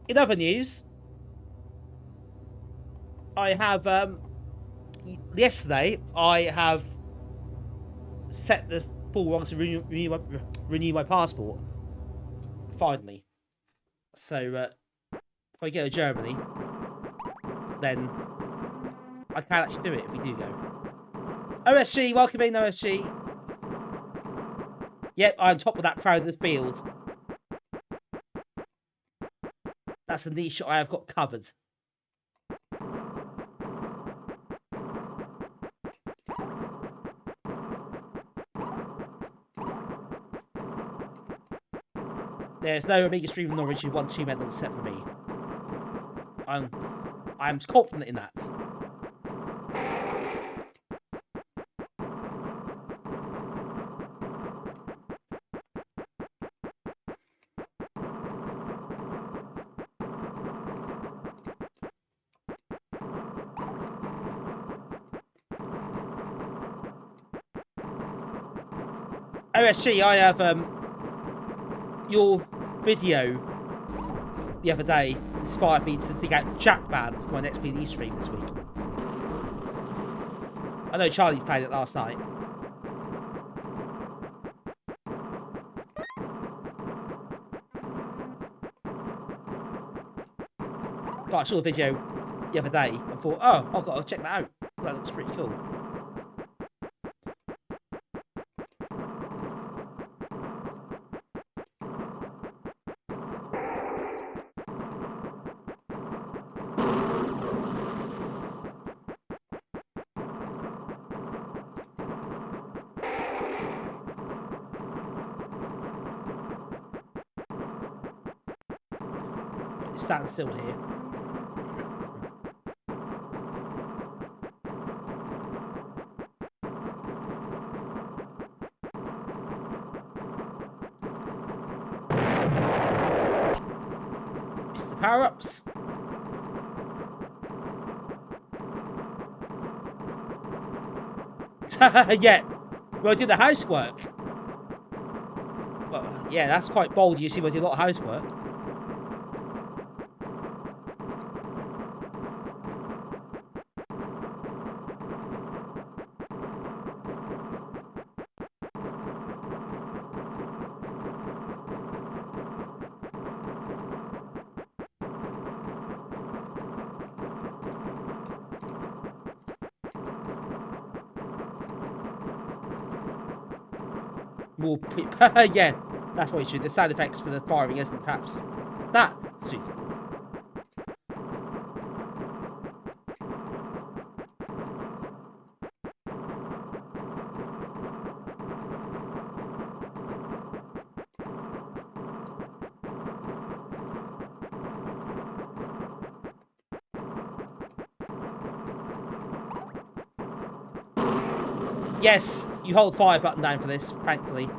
In other news, I have yesterday I have set the ball wrong to renew my passport. Finally. So if I go to Germany, then I can actually do it if we do go. OSG, welcome in, OSG. Yep, I'm top of that crowded field. That's a niche I have got covered. There's no Amiga stream in Norwich who won 2 medals except for me. I'm confident in that. OSG, I have your video the other day inspired me to dig out Jack Band for my next PD stream this week. I know Charlie's played it last night. But I saw the video the other day and thought, oh, I've got to check that out. That looks pretty cool. Stand still here. Mr. Power-Ups. Yeah, well, I do the housework. Well, yeah, that's quite bold. You see, I do a lot of housework. More yeah, that's what you should. The sound effects for the firing isn't perhaps that suitable. Yes, you hold fire button down for this, thankfully.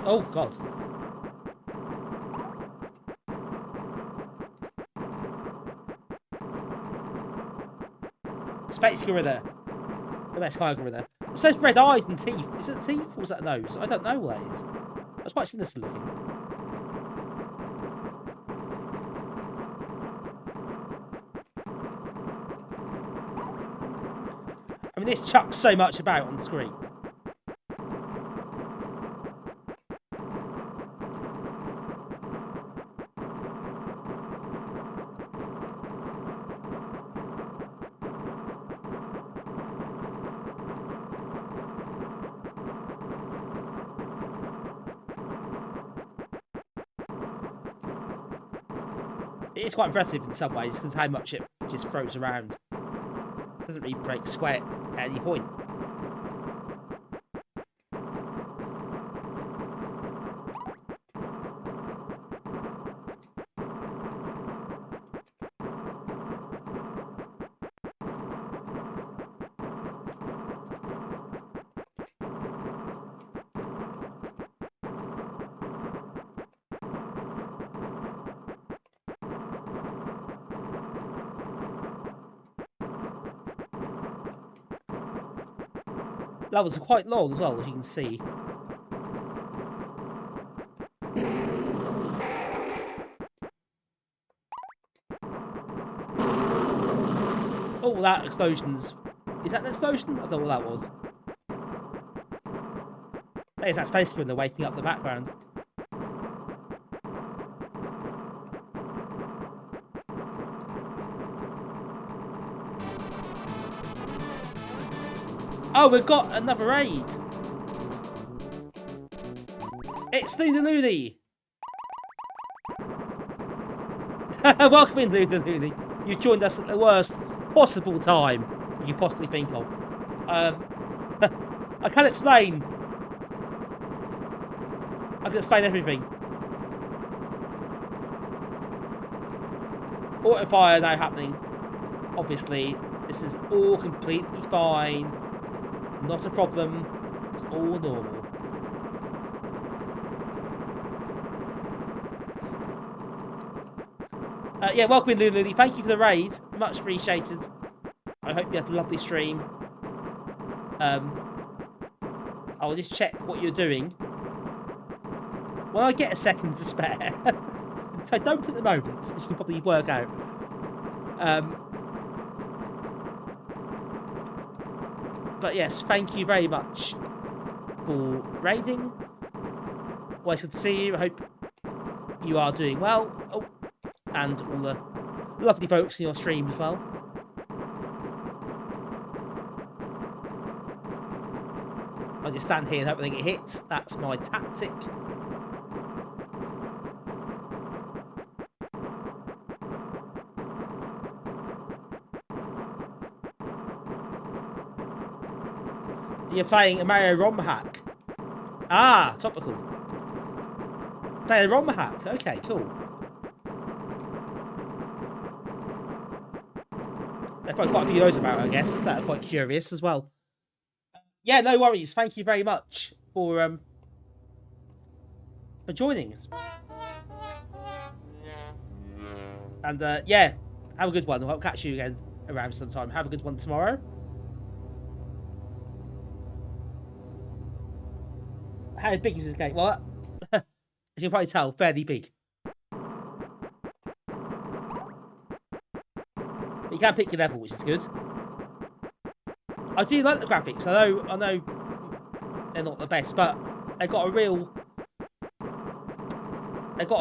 Oh, God. Space gorilla. The best kind of gorilla. It says red eyes and teeth. Is it teeth or is that a nose? I don't know what that is. That's quite sinister looking. I mean, this chucks so much about on the screen. It is quite impressive in some ways because how much it just throws around. It doesn't really break sweat at any point. Levels are quite long as well, as you can see. Oh, that explosion's... Is that an explosion? I don't know what that was. There's that space criminal waking up in the background. Oh, we've got another raid. It's Luna Looney. Welcome in, Luna Looney. You've joined us at the worst possible time you could possibly think of. I can't explain. I can explain everything. Auto fire now happening. Obviously, this is all completely fine. Not a problem. It's all normal. Yeah, welcome in, Lulu. Thank you for the raid. Much appreciated. I hope you had a lovely stream. I'll just check what you're doing when I get a second to spare. So don't at the moment, as you can probably work out. But yes, thank you very much for raiding. Always good to see you. I hope you are doing well. Oh, and all the lovely folks in your stream as well. I just stand here and hope they get hit. That's my tactic. You're playing a Mario ROM hack. Ah, topical. Play a ROM hack. Okay, cool. There are quite a few of those about, I guess, that are quite curious as well. Yeah, no worries. Thank you very much for joining us. And yeah, have a good one. I'll catch you again around sometime. Have a good one tomorrow. How big is this game? Well, as you can probably tell, fairly big. You can pick your level, which is good. I do like the graphics. I know they're not the best, but they've got a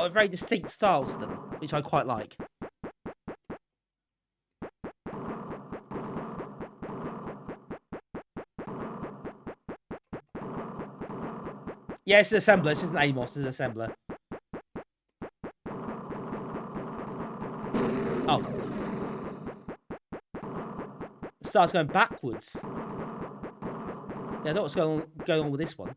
very distinct style to them, which I quite like. Yeah, it's an assembler. This isn't Amos, it's an assembler. Oh. It starts going backwards. Yeah, I don't know what's going on with this one.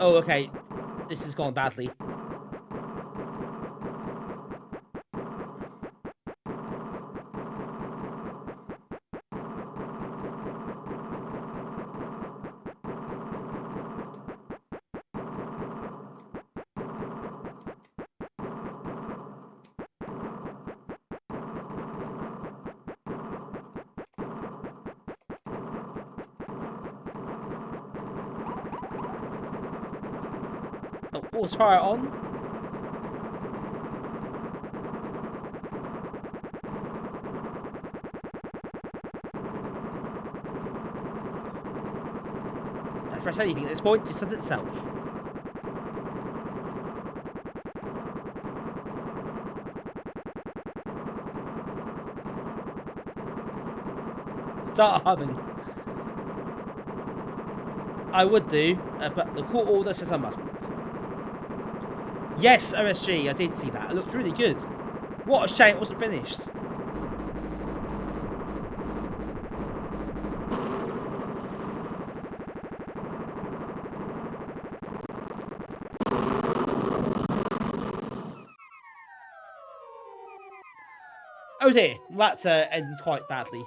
Oh, okay. This has gone badly. Oh, we'll try it on. press anything at this point. It does itself. Start humming. I would do, but the court order says I mustn't. Yes, OSG, I did see that. It looked really good. What a shame it wasn't finished. Oh dear, that ended quite badly.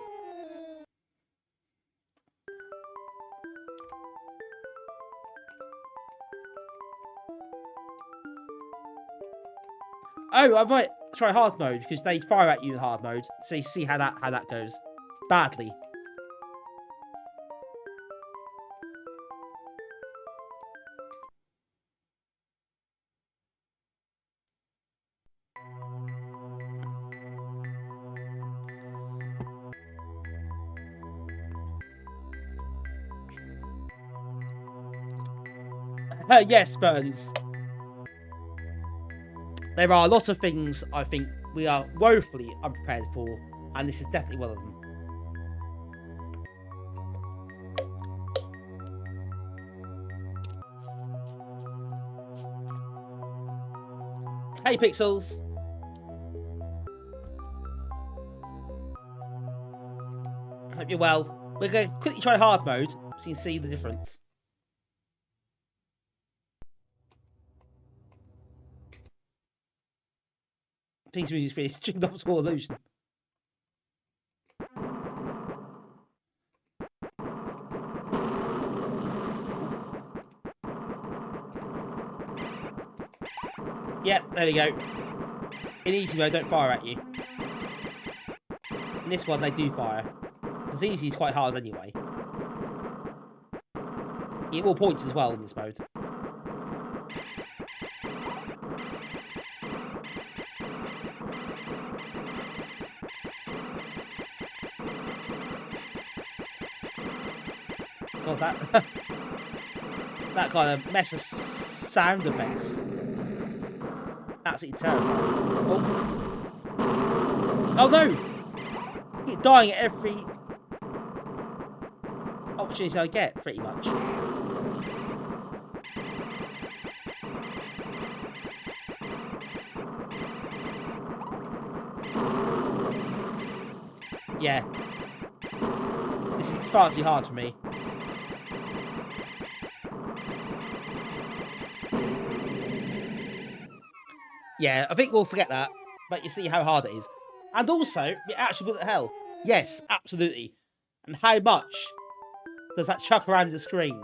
Oh, I might try hard mode because they fire at you in hard mode, so you see how that goes. Badly. Yes, Burns. There are a lot of things I think we are woefully unprepared for, and this is definitely one of them. Hey, Pixels. Hope you're well. We're going to quickly try hard mode so you can see the difference. Please use this stringed optical illusion. Yep, there we go. In easy mode, don't fire at you. In this one, they do fire. Because easy is quite hard anyway. You get more points as well in this mode. God, that kind of mess of sound effects. Absolutely terrifying. Oh no! He's dying at every opportunity I get, pretty much. Yeah. This is far too hard for me. Yeah, I think we'll forget that, but you see how hard it is. And also, the actual bullet hell. Yes, absolutely. And how much does that chuck around the screen?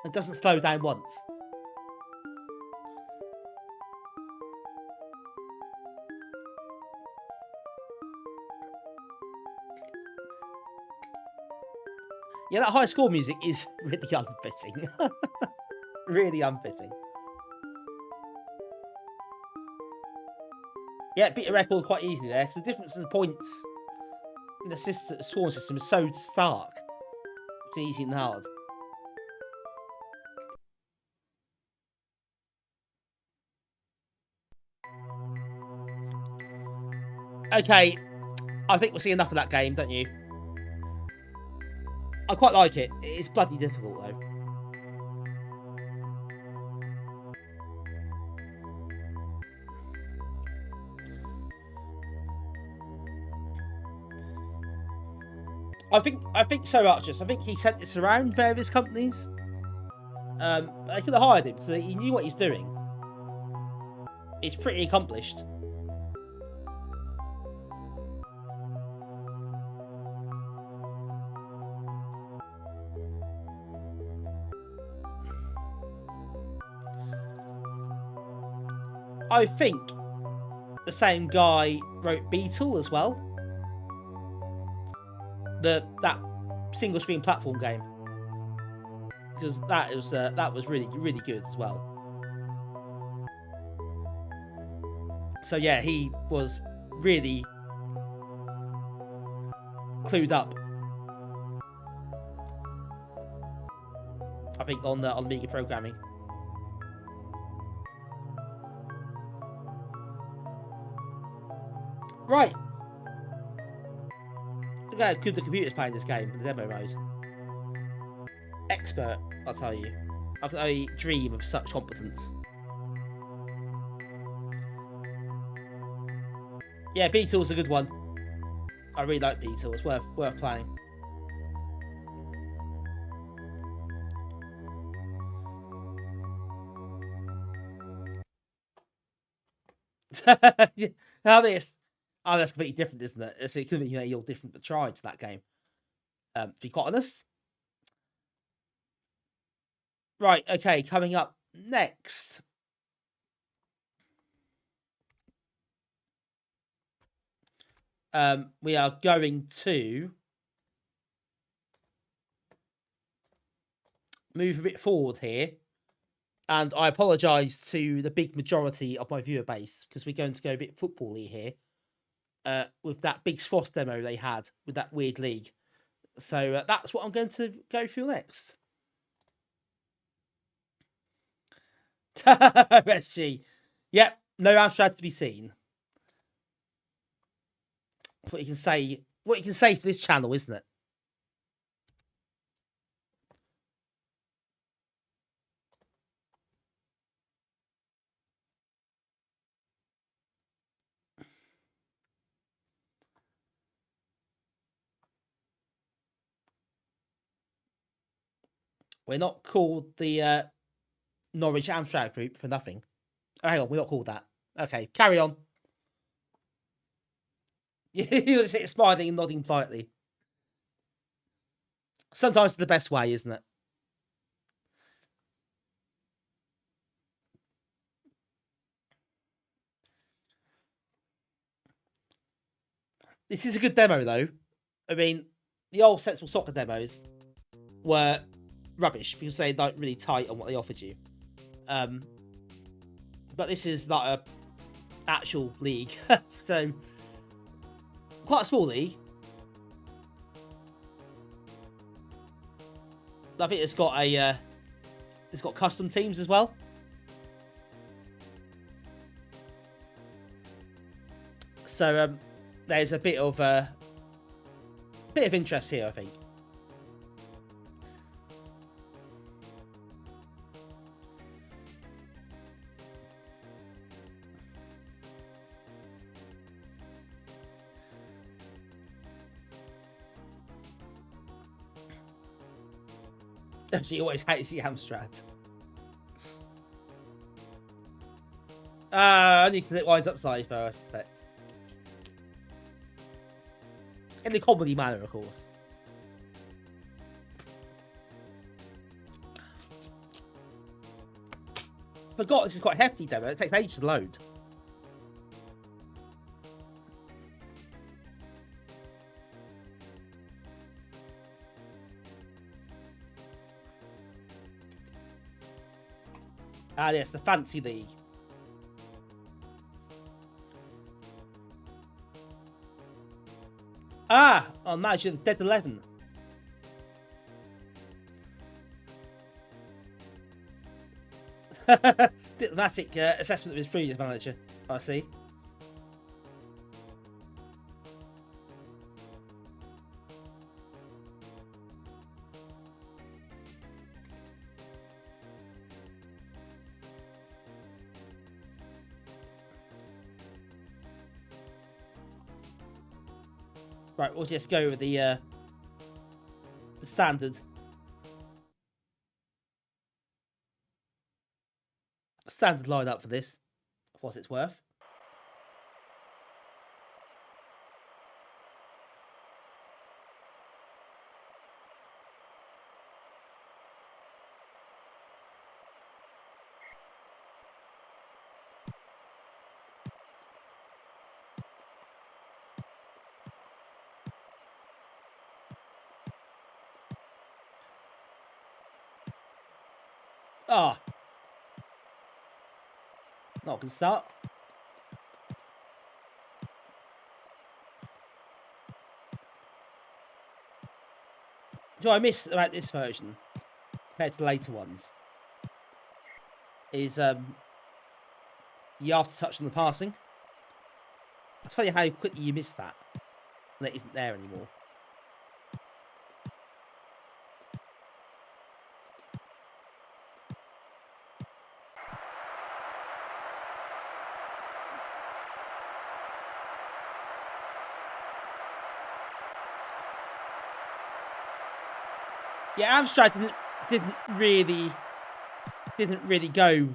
It doesn't slow down once. Yeah, that high score music is really unfitting. Really unfitting. Yeah, beat a record quite easily there, because the difference in points in the scoring system is so stark. It's easy and hard. Okay, I think we'll see enough of that game, don't you? I quite like it. It's bloody difficult, though. I think so, Archers. I think he sent this around various companies. They could have hired him, so he knew what he's doing. It's pretty accomplished. I think the same guy wrote Beetle as well. That single screen platform game, because that was really good as well. So yeah, he was really clued up. I think, on Amiga programming. Right. Look how good the computer's playing this game in the demo mode. Expert, I'll tell you. I can only dream of such competence. Yeah, Beetle's a good one. I really like Beetle. It's worth playing. Yeah, I mean, that's completely different, isn't it? It's could be you're different but tried to that game. To be quite honest. Right. Okay. Coming up next. We are going to move a bit forward here. And I apologise to the big majority of my viewer base because we're going to go a bit football-y here with that big squash demo they had with that weird league. So that's what I'm going to go through next. Reggie. Yep, no Amstrad to be seen. That's what you can say. What you can say for this channel, isn't it? We're not called the Norwich Amstrad Group for nothing. Oh, hang on, we're not called that. Okay, carry on. You're just smiling and nodding politely. Sometimes it's the best way, isn't it? This is a good demo, though. I mean, the old Sensible Soccer demos were rubbish because they don't really tight on what they offered you. But this is like a actual league, so quite a small league. I think it's got custom teams as well. So there's a bit of interest here, I think. She always hates the Amstrad. Only clip-wise upside, though, I suspect. In the comedy manner, of course. Forgot this is quite a hefty demo. It takes ages to load. Ah, yes, the Fancy League. Ah, on Match of the Dead 11. Diplomatic assessment of his previous manager. I see. Right, we'll just go with the standard lineup for this, for what it's worth. Ah. Not a good start. Do I miss about this version? compared to the later ones is you have to touch on the passing. It's funny how quickly you miss that when it isn't there anymore. Yeah, Amstrad didn't really go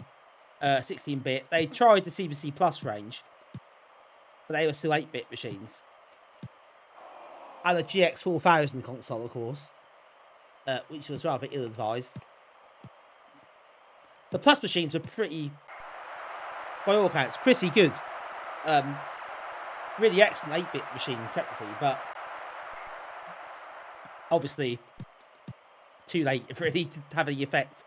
16-bit. They tried the CPC Plus range, but they were still 8-bit machines. And the GX 4000 console, of course, which was rather ill-advised. The Plus machines were pretty, by all accounts, pretty good. Really excellent 8-bit machine, technically, but obviously too late for really to have any effect.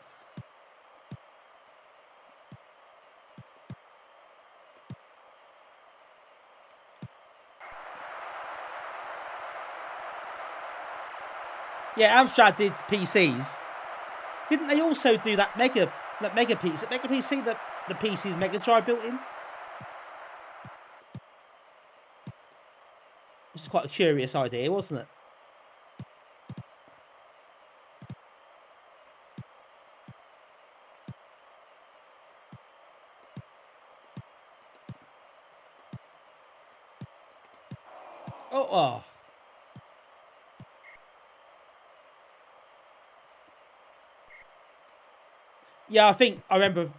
Yeah, Amstrad did PCs. Didn't they also do that Mega PC? Mega PC, the PC the Mega Drive built in? Which is quite a curious idea, wasn't it? Oh. Yeah, I remember.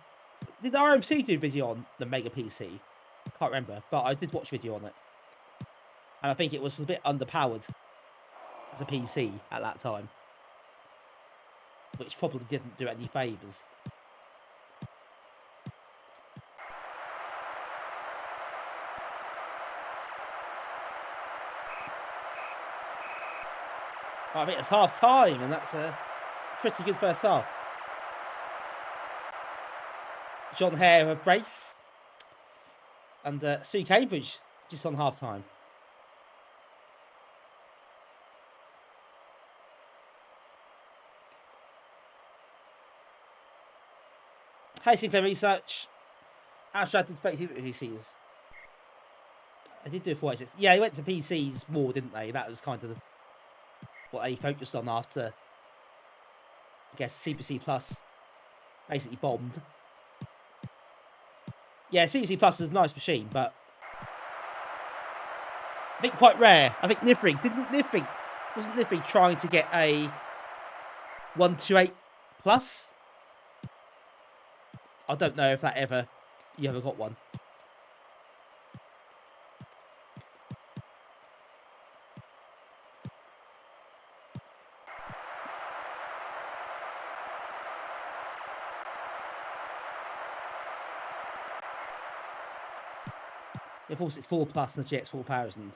Did RMC do a video on the Mega PC? Can't remember, but I did watch a video on it. And I think it was a bit underpowered as a PC at that time. Which probably didn't do it any favours. I think it's half time, and that's a pretty good first half. John Hare of brace, and Sue Cambridge just on half time. Hey, Sinclair Research. Amstrad did 32-bit PCs. I did do 46. Yeah, he went to PCs more, didn't they? That was kind of what they focused on after, I guess, CPC Plus basically bombed. Yeah, CPC Plus is a nice machine, but I think quite rare. I think wasn't Nifrig trying to get a 128 Plus? I don't know if you ever got one. Of course, it's 4 Plus and the GX 4000.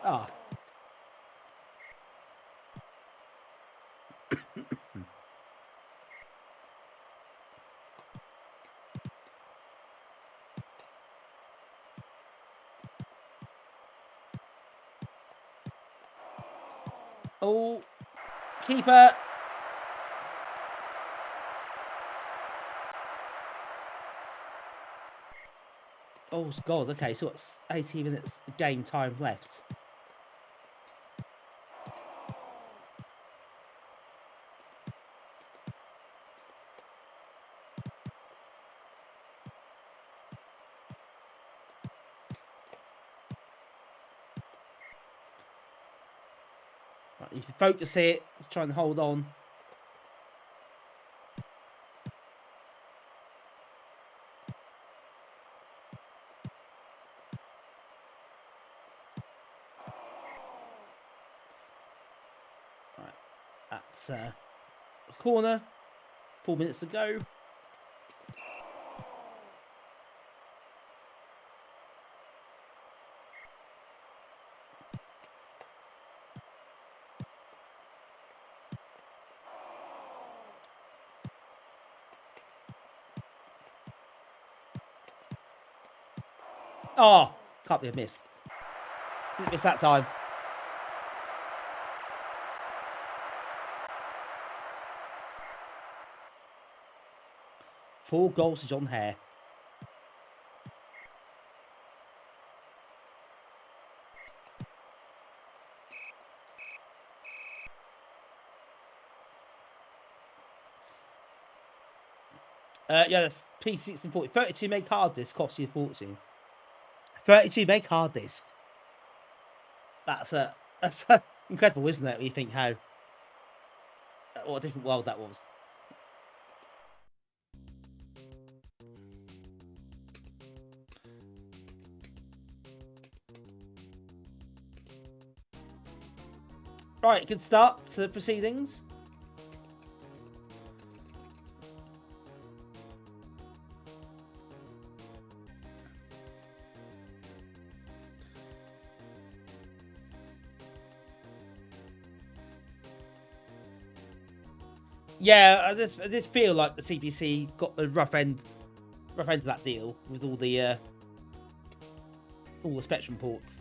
Ah. Oh, keeper. Oh, God. Okay, so it's 18 minutes of game time left. Right, you can focus here. Let's try and hold on. Right, that's a corner. 4 minutes to go. Oh, can't be a miss. Didn't miss that time. Four goals to John Hare. Yeah, that's P1640. 32 meg hard disk costs you a fortune. 32 meg hard disk. That's incredible, isn't it? When you think how what a different world that was. Right, good start to proceedings. Yeah, I just feel like the CPC got the rough end of that deal with all the Spectrum ports,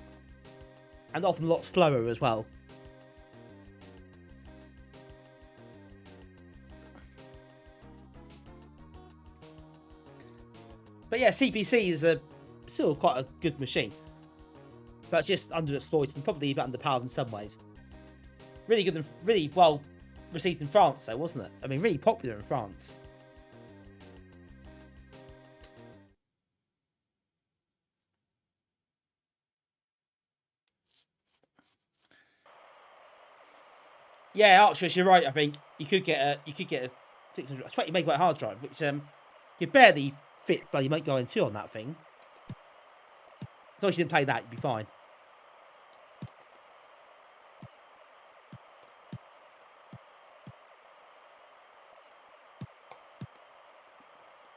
and often a lot slower as well. But yeah, CPC is still quite a good machine, but it's just underexploited and probably a bit underpowered in some ways. Really good and really well received in France, though, wasn't it? I mean, really popular in France. Yeah, Archers, you're right. I think you could get a 20 megabyte hard drive, which could barely fit bloody Mate Guy 2 on that thing. As long as you didn't play that, you'd be fine.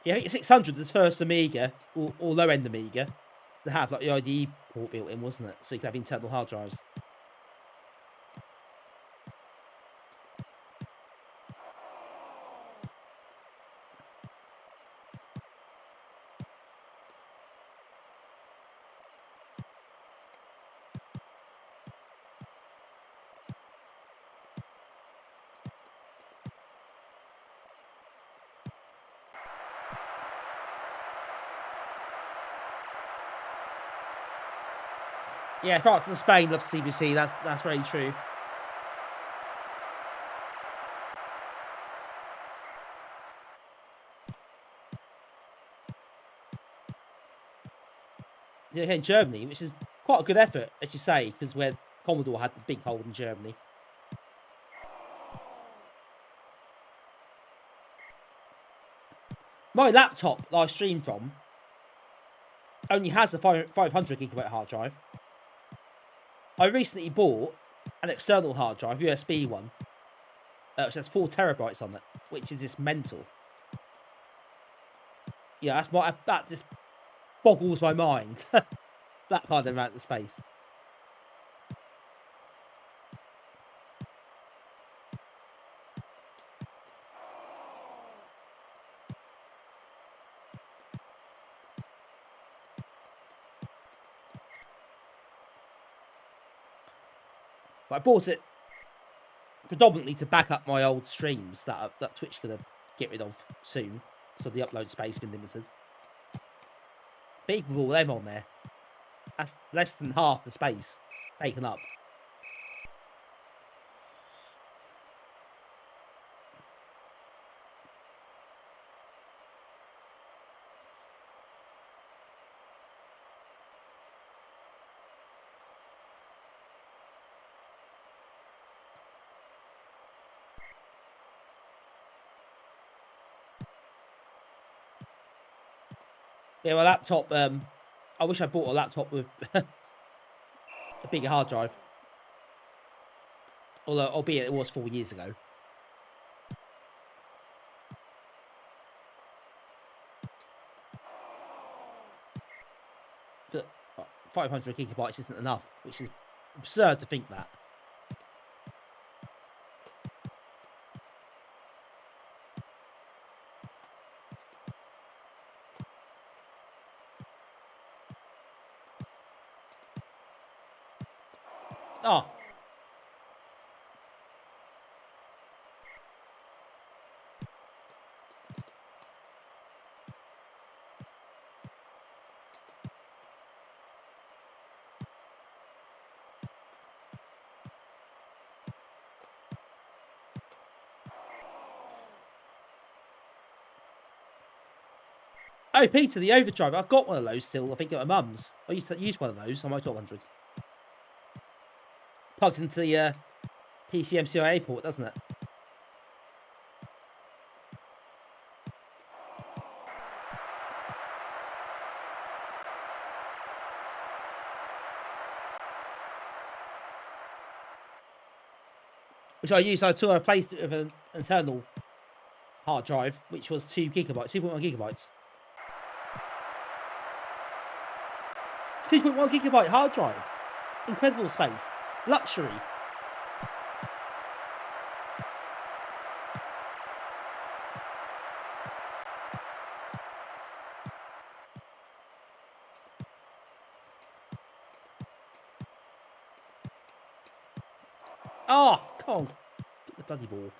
Yeah, I think 600 is first Amiga or low end Amiga to have like the IDE port built in, wasn't it? So you could have internal hard drives. Yeah, France and Spain loves CBC. That's very true. Yeah, in Germany, which is quite a good effort, as you say, because where Commodore had the big hold in Germany. My laptop that I stream from only has a 500 gigabyte hard drive. I recently bought an external hard drive, USB one, which has 4 terabytes on it, which is just mental. Yeah, that just boggles my mind. That kind of amount of space. But I bought it predominantly to back up my old streams that Twitch gonna get rid of soon, so the upload space been limited. But even with all them on there, that's less than half the space taken up. Yeah, my laptop, I wish I bought a laptop with a bigger hard drive. Although, albeit it was 4 years ago. But 500 gigabytes isn't enough, which is absurd to think that. Oh. Oh, Peter, the overdrive. I've got one of those still, I think, at my mum's. I used to use one of those on my top 100. Plugs into the PCMCIA port, doesn't it? Which I used until I replaced it with an internal hard drive, which was 2 gigabytes, 2.1 gigabytes. 2.1 gigabyte hard drive. Incredible space. Luxury. Oh, come on. Get the bloody ball.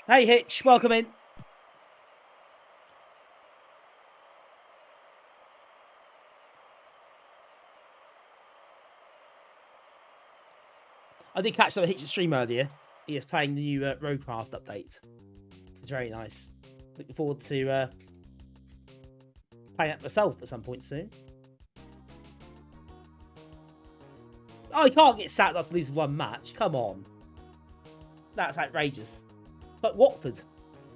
Hey Hitch, welcome in. I did catch some of Hitch's stream earlier. He is playing the new Roadcraft update. It's very nice. Looking forward to playing it myself at some point soon. Oh, he can't get sacked after losing one match. Come on. That's outrageous. Like Watford.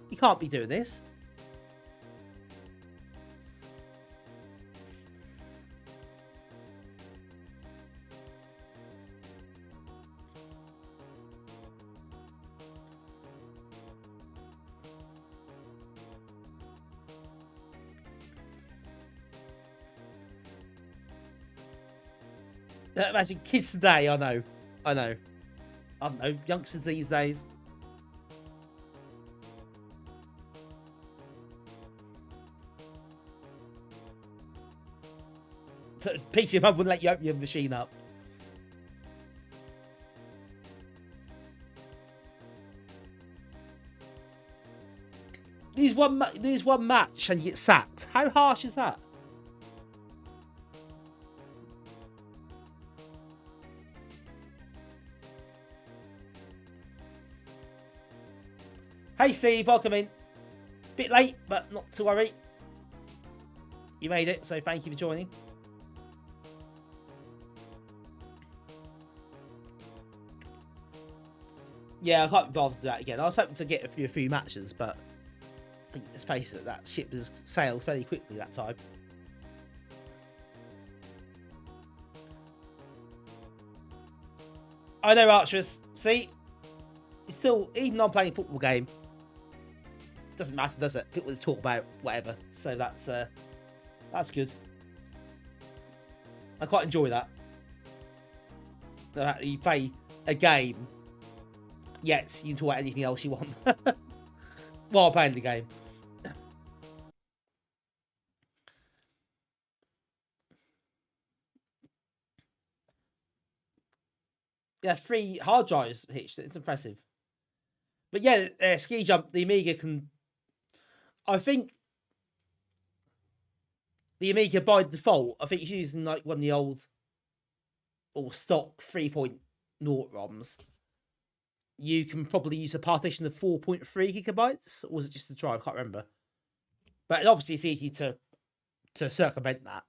You can't be doing this. Imagine kids today, I know. I don't know, youngsters these days. Peter, your mum wouldn't let you open your machine up. There's one match and you get sacked. How harsh is that? Hey Steve, welcome in. Bit late, but not to worry. You made it, so thank you for joining. Yeah, I can't be bothered to do that again. I was hoping to get a few matches, but I think, let's face it, that ship has sailed fairly quickly that time. I know, Archers. See? It's still, even though I'm playing a football game, doesn't matter, does it? People talk about whatever. So that's good. I quite enjoy that. The fact that you play a game, yet you can talk about anything else you want while playing the game. Yeah, 3 hard drives hitched. It's impressive. But yeah, ski jump, the Amiga can... I think the Amiga by default, I think it's using like one of the old or stock 3.0 ROMs. You can probably use a partition of 4.3 gigabytes, or was it just the drive? I can't remember. But obviously it's easy to circumvent that.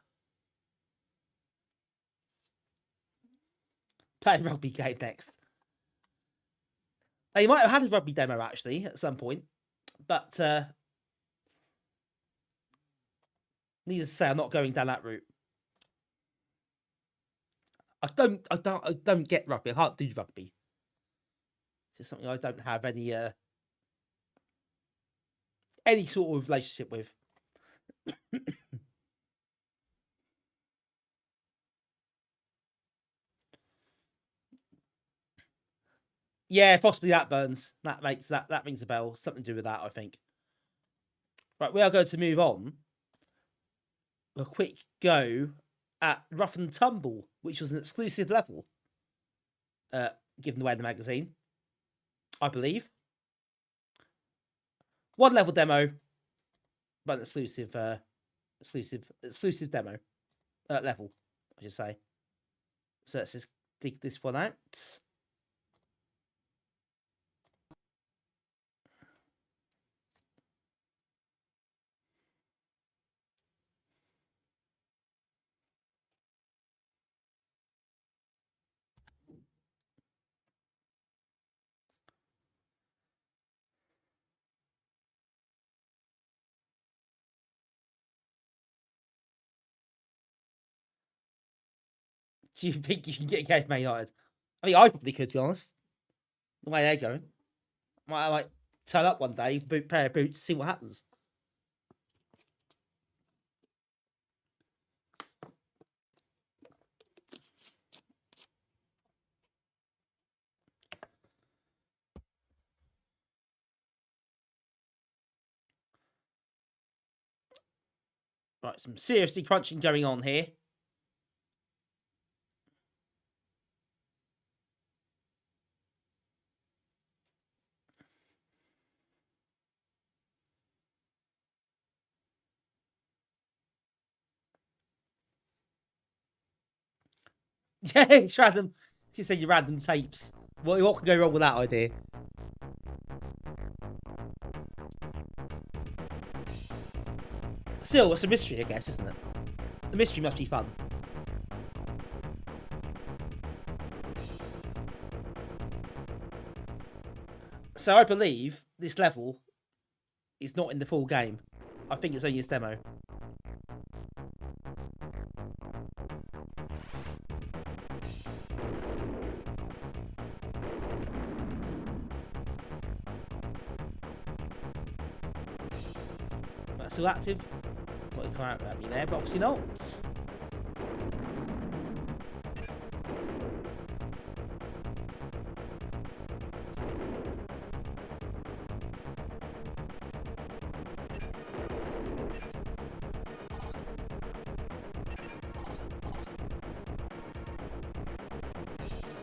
Play a rugby game next. They might have had a rugby demo actually at some point, but needless to say, I'm not going down that route. I don't get rugby. I can't do rugby. It's just something I don't have any sort of relationship with. Yeah, possibly that burns. That rings a bell. Something to do with that, I think. Right, we are going to move on. A quick go at Ruff and Tumble, which was an exclusive level, given away in the magazine, I believe. One level demo, but an exclusive demo level, I should say. So let's just dig this one out. Do you think you can get a game made on it? I mean, I probably could, to be honest. The way they're going. I might turn up one day, pair of boots, see what happens. Right, some seriously crunching going on here. Yeah, it's random. You say your random tapes. What can go wrong with that idea? Still, it's a mystery, I guess, isn't it? The mystery must be fun. So I believe this level is not in the full game. I think it's only its demo. That's still active. Got to come out without me there, but obviously not.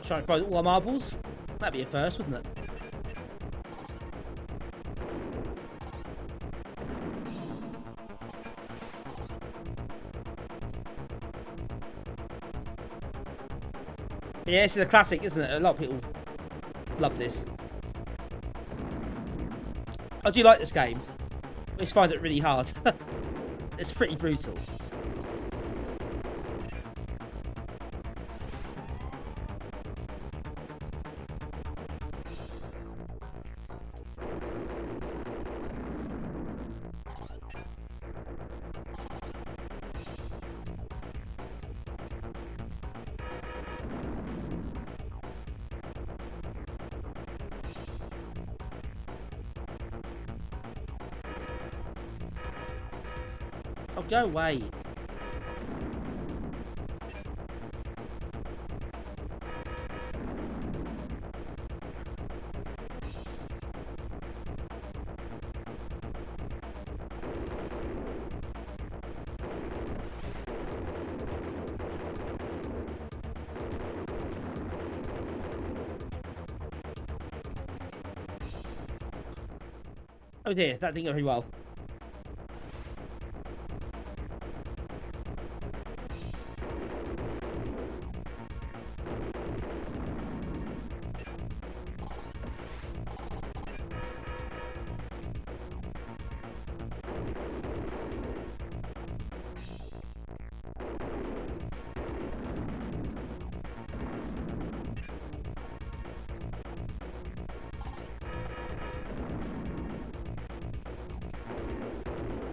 Trying to throw all our marbles. That'd be a first, wouldn't it? Yeah, this is a classic, isn't it? A lot of people love this. I do like this game. I just find it really hard. It's pretty brutal. Oh, go away. Oh dear, that didn't go very well.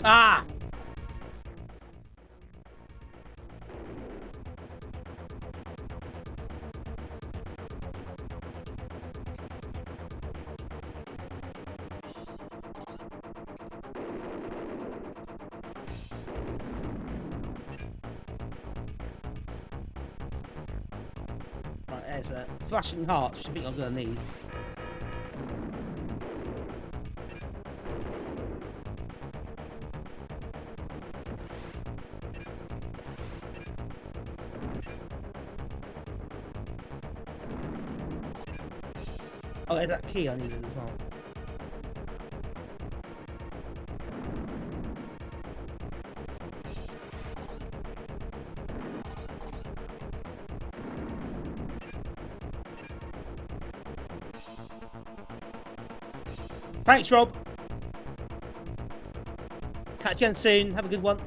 Ah! Right, there's a flashing heart, which I think I'm going to need. Oh, there's that key I needed as well. Thanks, Rob. Catch you again soon. Have a good one.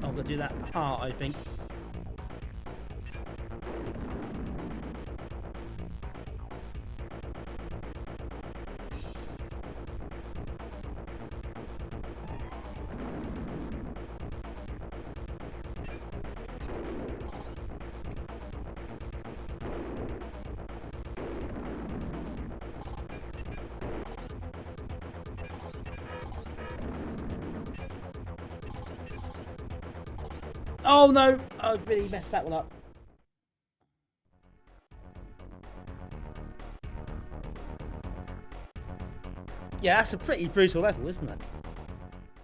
I'm gonna do that heart, I think. Oh no! I really messed that one up. Yeah, that's a pretty brutal level, isn't it?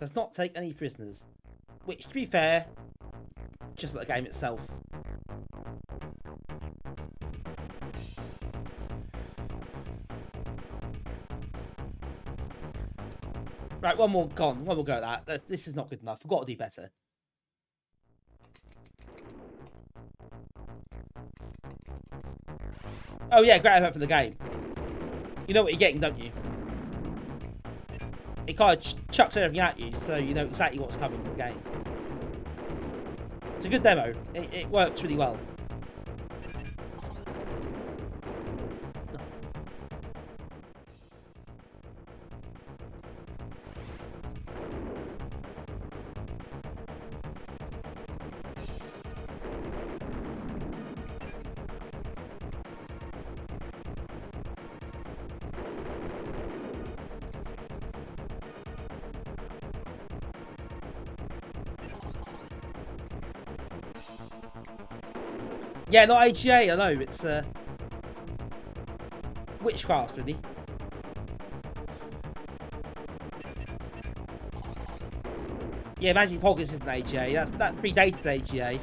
Does not take any prisoners. Which, to be fair, just like the game itself. Right, one more gone. One more go at that. This is not good enough. We've got to do better. Oh yeah, great effort for the game. You know what you're getting, don't you? It kind of chucks everything at you, so you know exactly what's coming in the game. It's a good demo. It works really well. Yeah, not AGA, I know, it's witchcraft, really. Yeah, Magic Pockets isn't AGA, that predated AGA.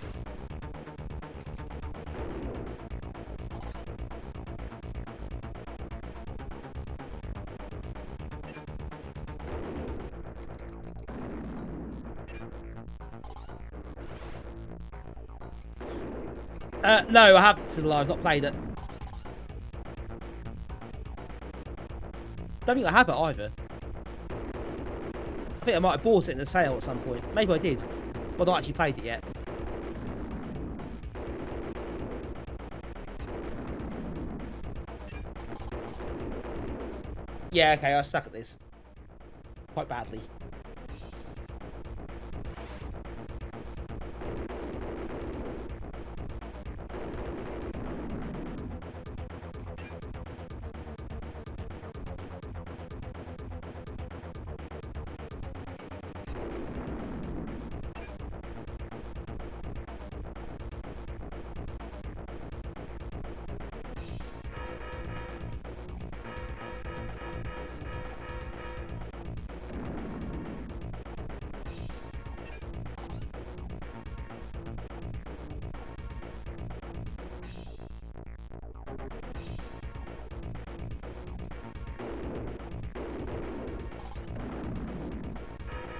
No, I haven't still alive, not played it. Don't think I have it either. I think I might have bought it in a sale at some point. Maybe I did. But not actually played it yet. Yeah, okay, I suck at this. Quite badly.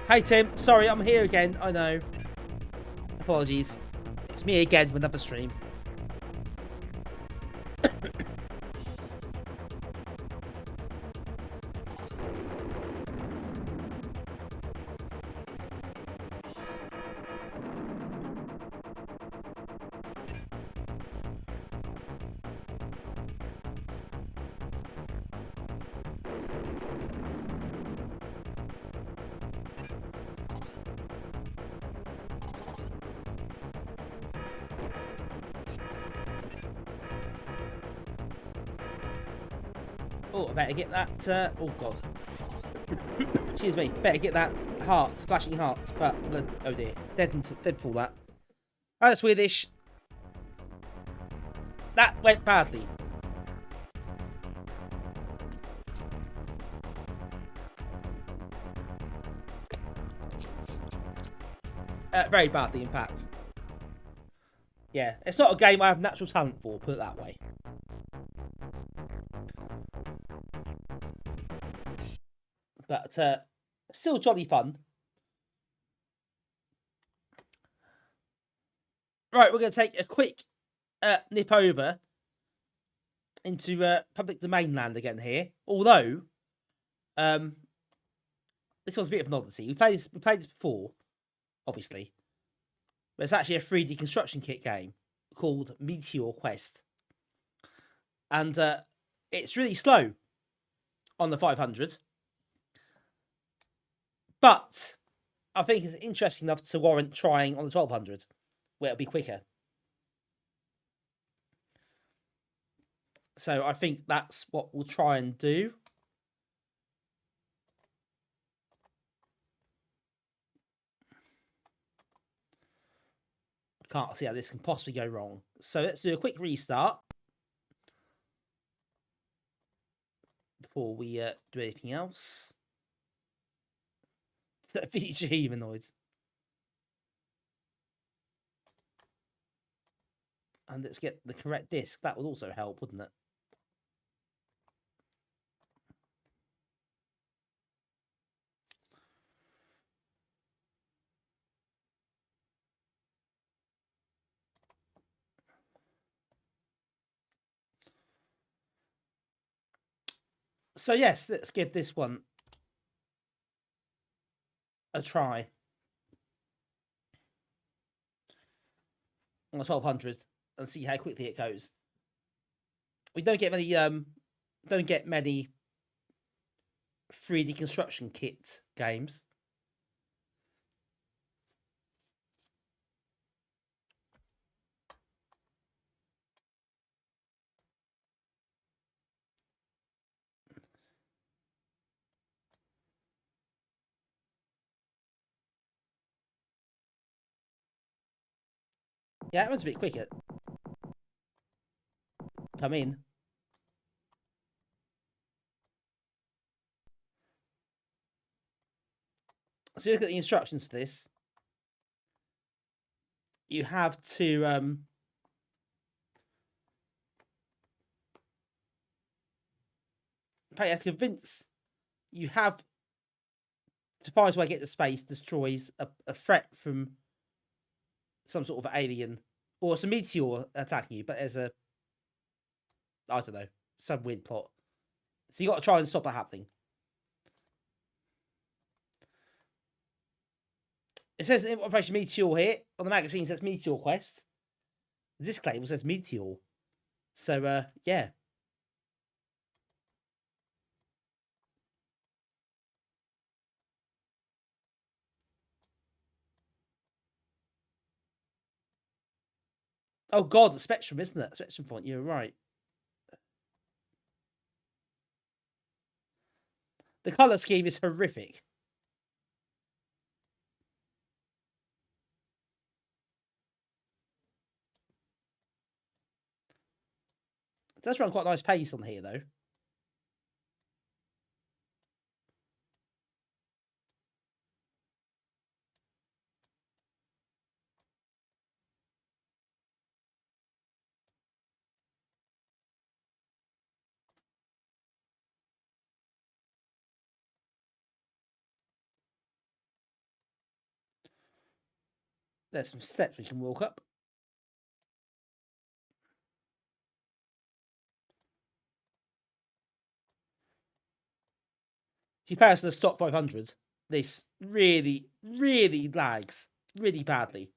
Hey Tim, sorry, I'm here again, I know. Apologies. It's me again with another stream. Oh, I better get that. Oh god. Excuse me. Better get that heart, flashing heart. But oh dear, dead for that. Oh, that's weirdish. That went badly. Very badly, in fact. Yeah, it's not a game I have natural talent for, put it that way. But still jolly fun. Right, we're going to take a quick nip over into public domain land again here. Although, this was a bit of an oddity. We played this before, obviously. But it's actually a 3D construction kit game called Meteor Quest. And it's really slow on the 500. But I think it's interesting enough to warrant trying on the 1200, where it'll be quicker. So I think that's what we'll try and do. I can't see how this can possibly go wrong. So let's do a quick restart before we do anything else. Feature humanoids. And let's get the correct disc. That would also help, wouldn't it? So yes, let's give this one a try on the 1200 and see how quickly it goes. We don't get many 3D construction kit games. Yeah, that one's a bit quicker. Come in. So look at the instructions for this. You have to convince. You have to find a way to get to space destroys a threat from some sort of alien or it's a meteor attacking you, but there's I don't know, some weird plot. So you got to try and stop that happening. It says Operation Meteor here on the magazine. It says Meteor Quest. The disclaimer says Meteor. So yeah. Oh god, the Spectrum, isn't it? Spectrum font. You're right. The color scheme is horrific. It does run quite a nice pace on here, though. There's some steps we can walk up. If you pair us to the stock 500, this really, really lags really badly.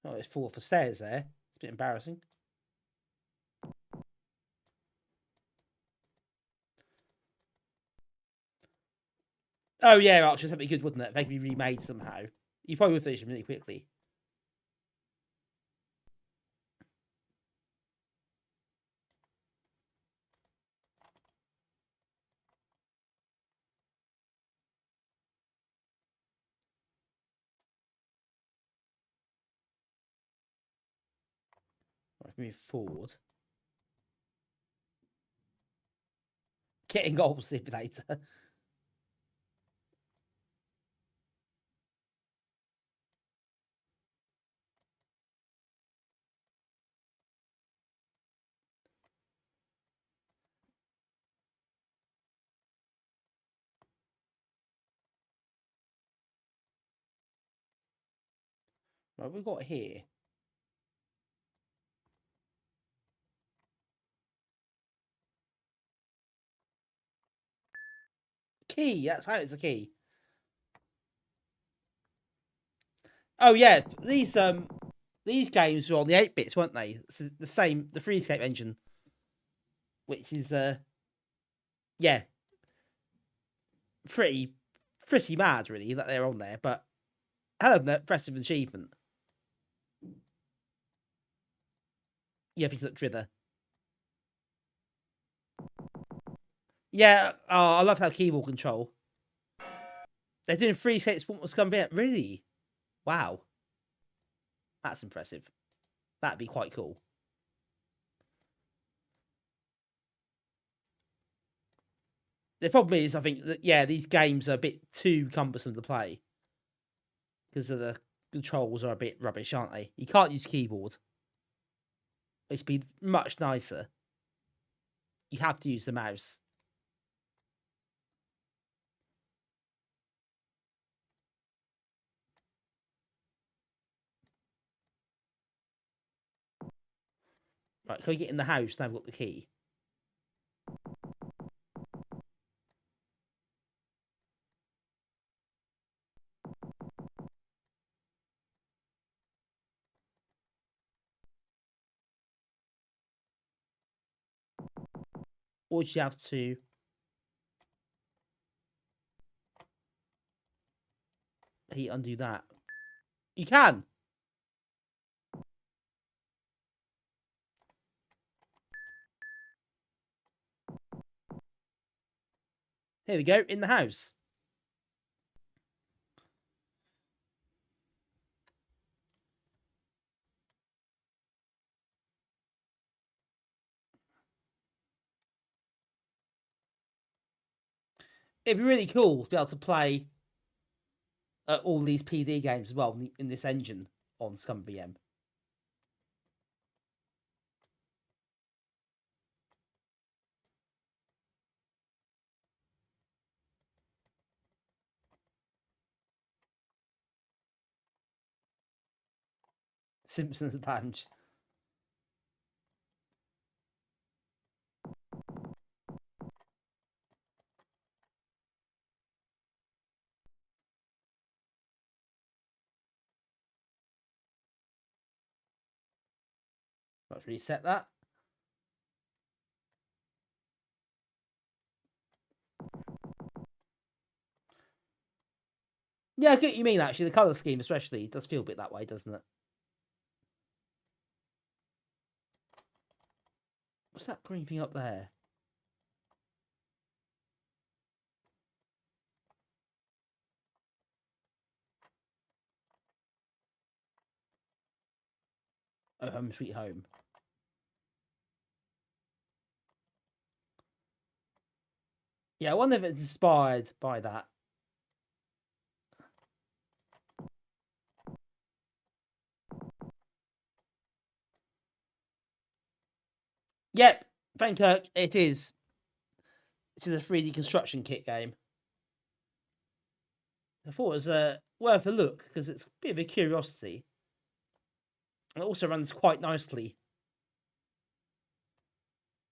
Oh, it's fall for stairs there. It's a bit embarrassing. Oh yeah, Archers, that'd be good, wouldn't it? They could be remade somehow. You probably would finish them really quickly. Right, move forward. Getting goal simulator. Right, what we got here? Key. That's how it's a key. Oh yeah, these games were on the 8-bits, weren't they? So the same, the Freescape engine, which is yeah, pretty mad really that they're on there. But hell of an impressive achievement. Yeah, piece of Drither. Yeah, oh, I love that keyboard control. They're doing Freescape Sport was coming in. Really? Wow. That's impressive. That'd be quite cool. The problem is, I think that, yeah, these games are a bit too cumbersome to play. Because of the controls are a bit rubbish, aren't they? You can't use keyboard. It'd be much nicer. You have to use the mouse. Right, can we get in the house? Now I've got the key. Or do you have to... undo that? You can! Here we go, in the house. It'd be really cool to be able to play all these PD games as well in this engine on Scum VM. Simpsons Punch. Let's reset that. Yeah, I get what you mean, actually. The colour scheme especially does feel a bit that way, doesn't it? What's that green thing up there? Oh, Home Sweet Home. Yeah, I wonder if it's inspired by that. Yep, thank Kirk, it is. It's a 3D construction kit game. I thought it was worth a look because it's a bit of a curiosity. And it also runs quite nicely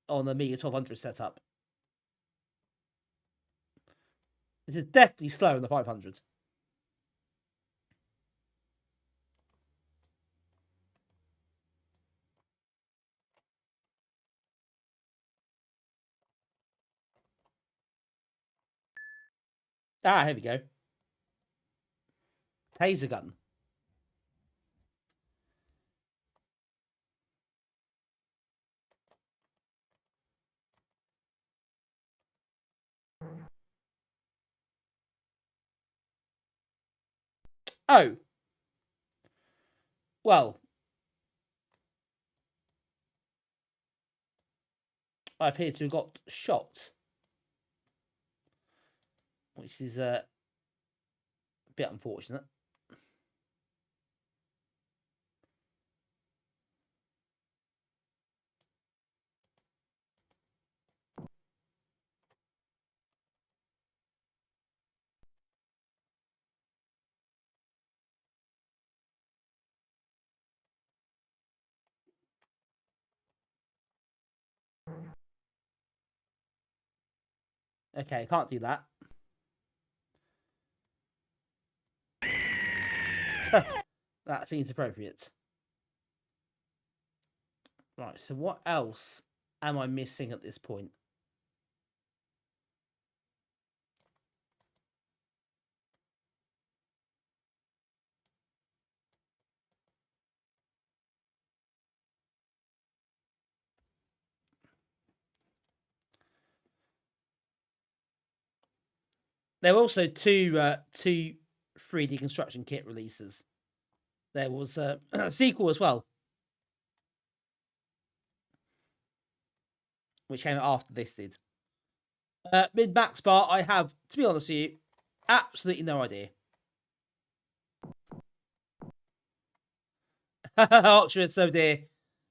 on the Amiga 1200 setup. It's definitely slow on the 500. Ah, here we go. Taser gun. Oh. Well. I appear to have got shot. Which is a bit unfortunate. Okay, can't do that. That seems appropriate. Right, so what else am I missing at this point? There were also two 3D construction kit releases. There was a sequel as well, which came out after this did. Mid Max Bar, I have, to be honest with you, absolutely no idea. Archer, so dear.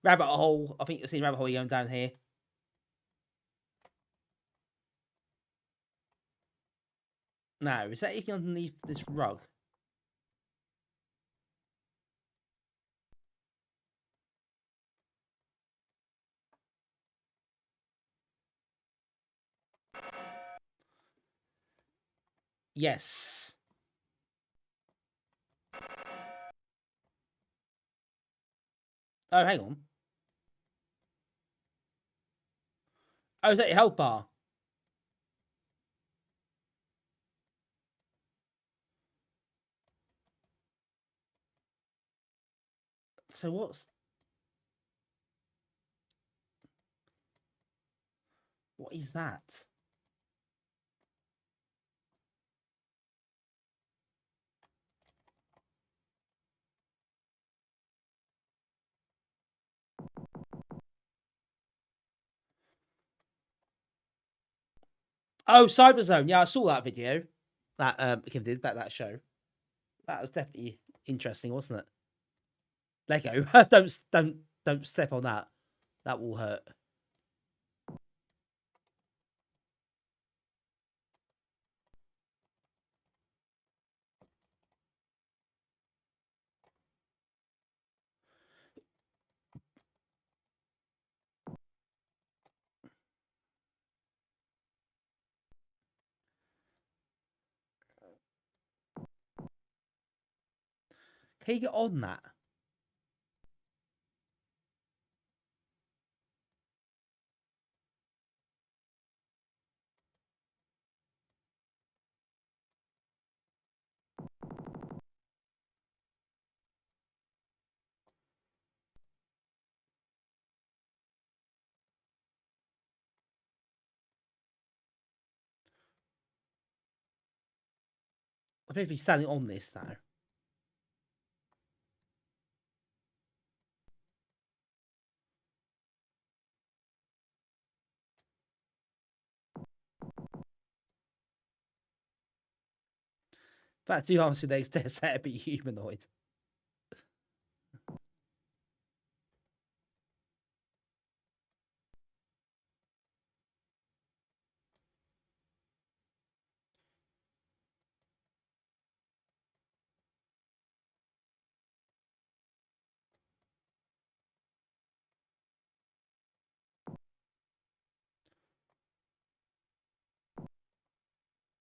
Rabbit hole. I think you've seen rabbit hole going down here. No, is that anything underneath this rug? Yes. Oh, hang on. Oh, is that your health bar? So what is that? Oh, Cyberzone. Yeah, I saw that video. That Kim did about that show. That was definitely interesting, wasn't it? Lego. don't step on that. That will hurt. Can you get on that? I appear to be standing on this now. That do answer the next set to be humanoid.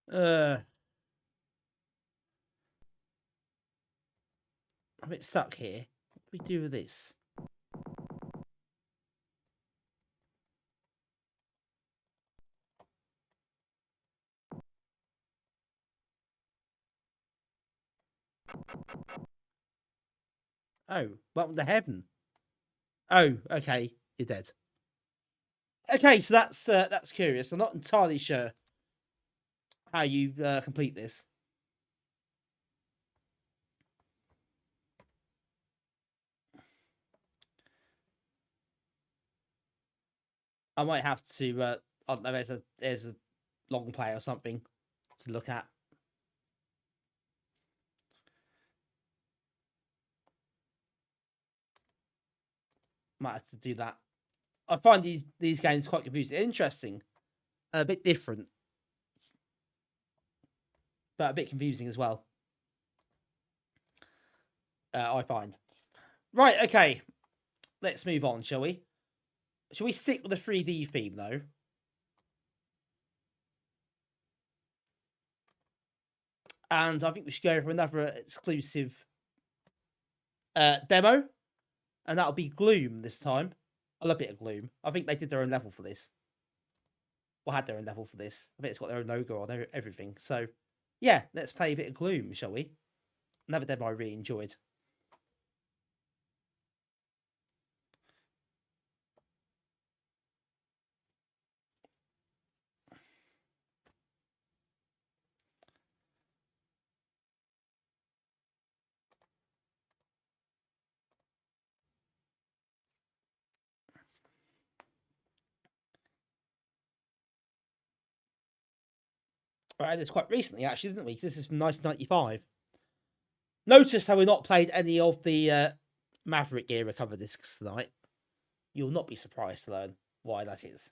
I'm a bit stuck here. What do we do with this? Oh, welcome to heaven. Oh, okay, you're dead. Okay, so that's curious. I'm not entirely sure how you complete this. I might have to. I don't know. There's a long play or something to look at. Might have to do that. I find these games quite confusing, interesting, and a bit different, but a bit confusing as well. I find. Right. Okay. Let's move on, shall we? Shall we stick with the 3D theme though? And I think we should go for another exclusive demo, and that'll be Gloom this time. I love a bit of Gloom. I think they did their own level for this. Or had their own level for this. I think it's got their own logo on everything. So, yeah, let's play a bit of Gloom, shall we? Another demo I really enjoyed. Right, this quite recently, actually, didn't we? This is from 1995. Notice how we've not played any of the Maverick era cover discs tonight. You'll not be surprised to learn why that is.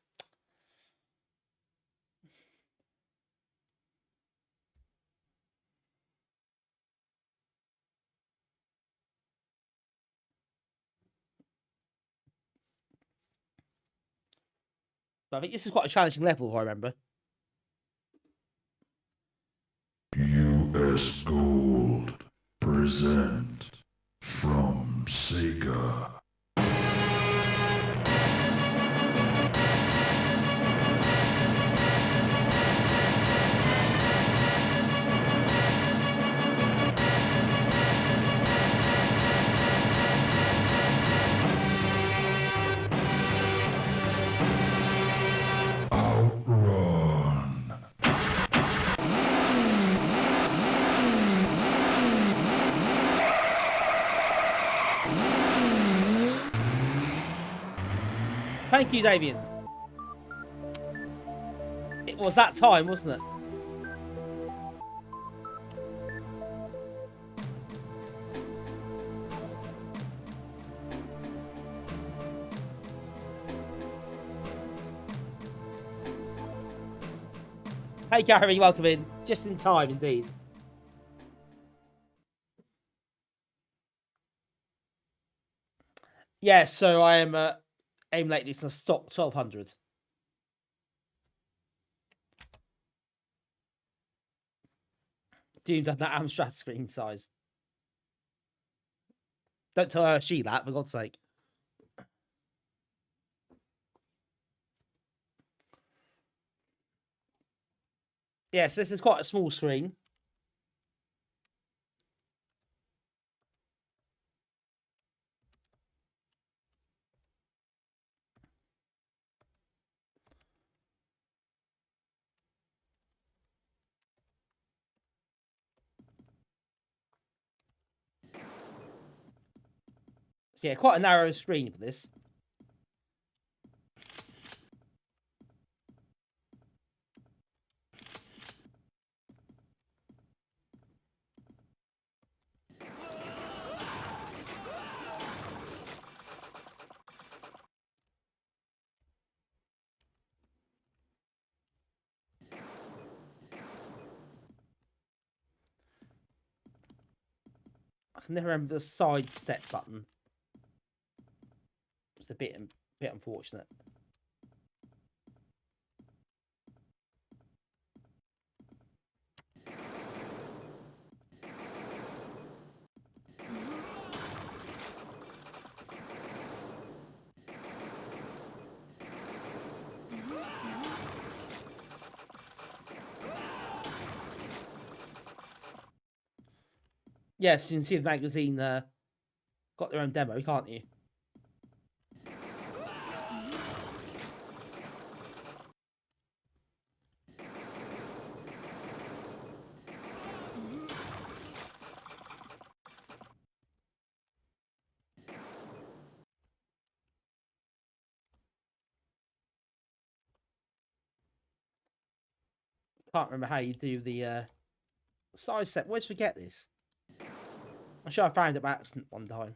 But I think this is quite a challenging level, I remember. US Gold present from Sega. Outrun. Thank you, Damien. It was that time, wasn't it? Hey, Gary, welcome in. Just in time, indeed. Yeah, so I am emulating this on stock 1200. Doom does that Amstrad screen size. Don't tell her she that, for God's sake. Yes, this is quite a small screen. Yeah, quite a narrow screen for this. I can never remember the side step button. It's a bit unfortunate. Yes, you can see the magazine got their own demo, can't you? Can't remember how you do the size set. Always forget this. I'm sure I found it by accident one time.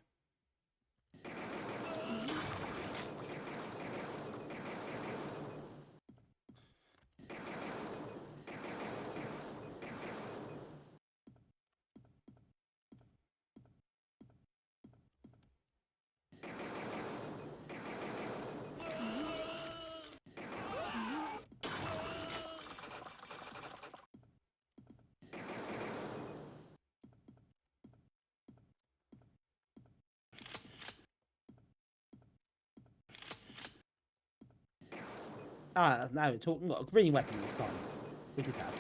Ah, now we're talking. Got a green weapon this time. We did that.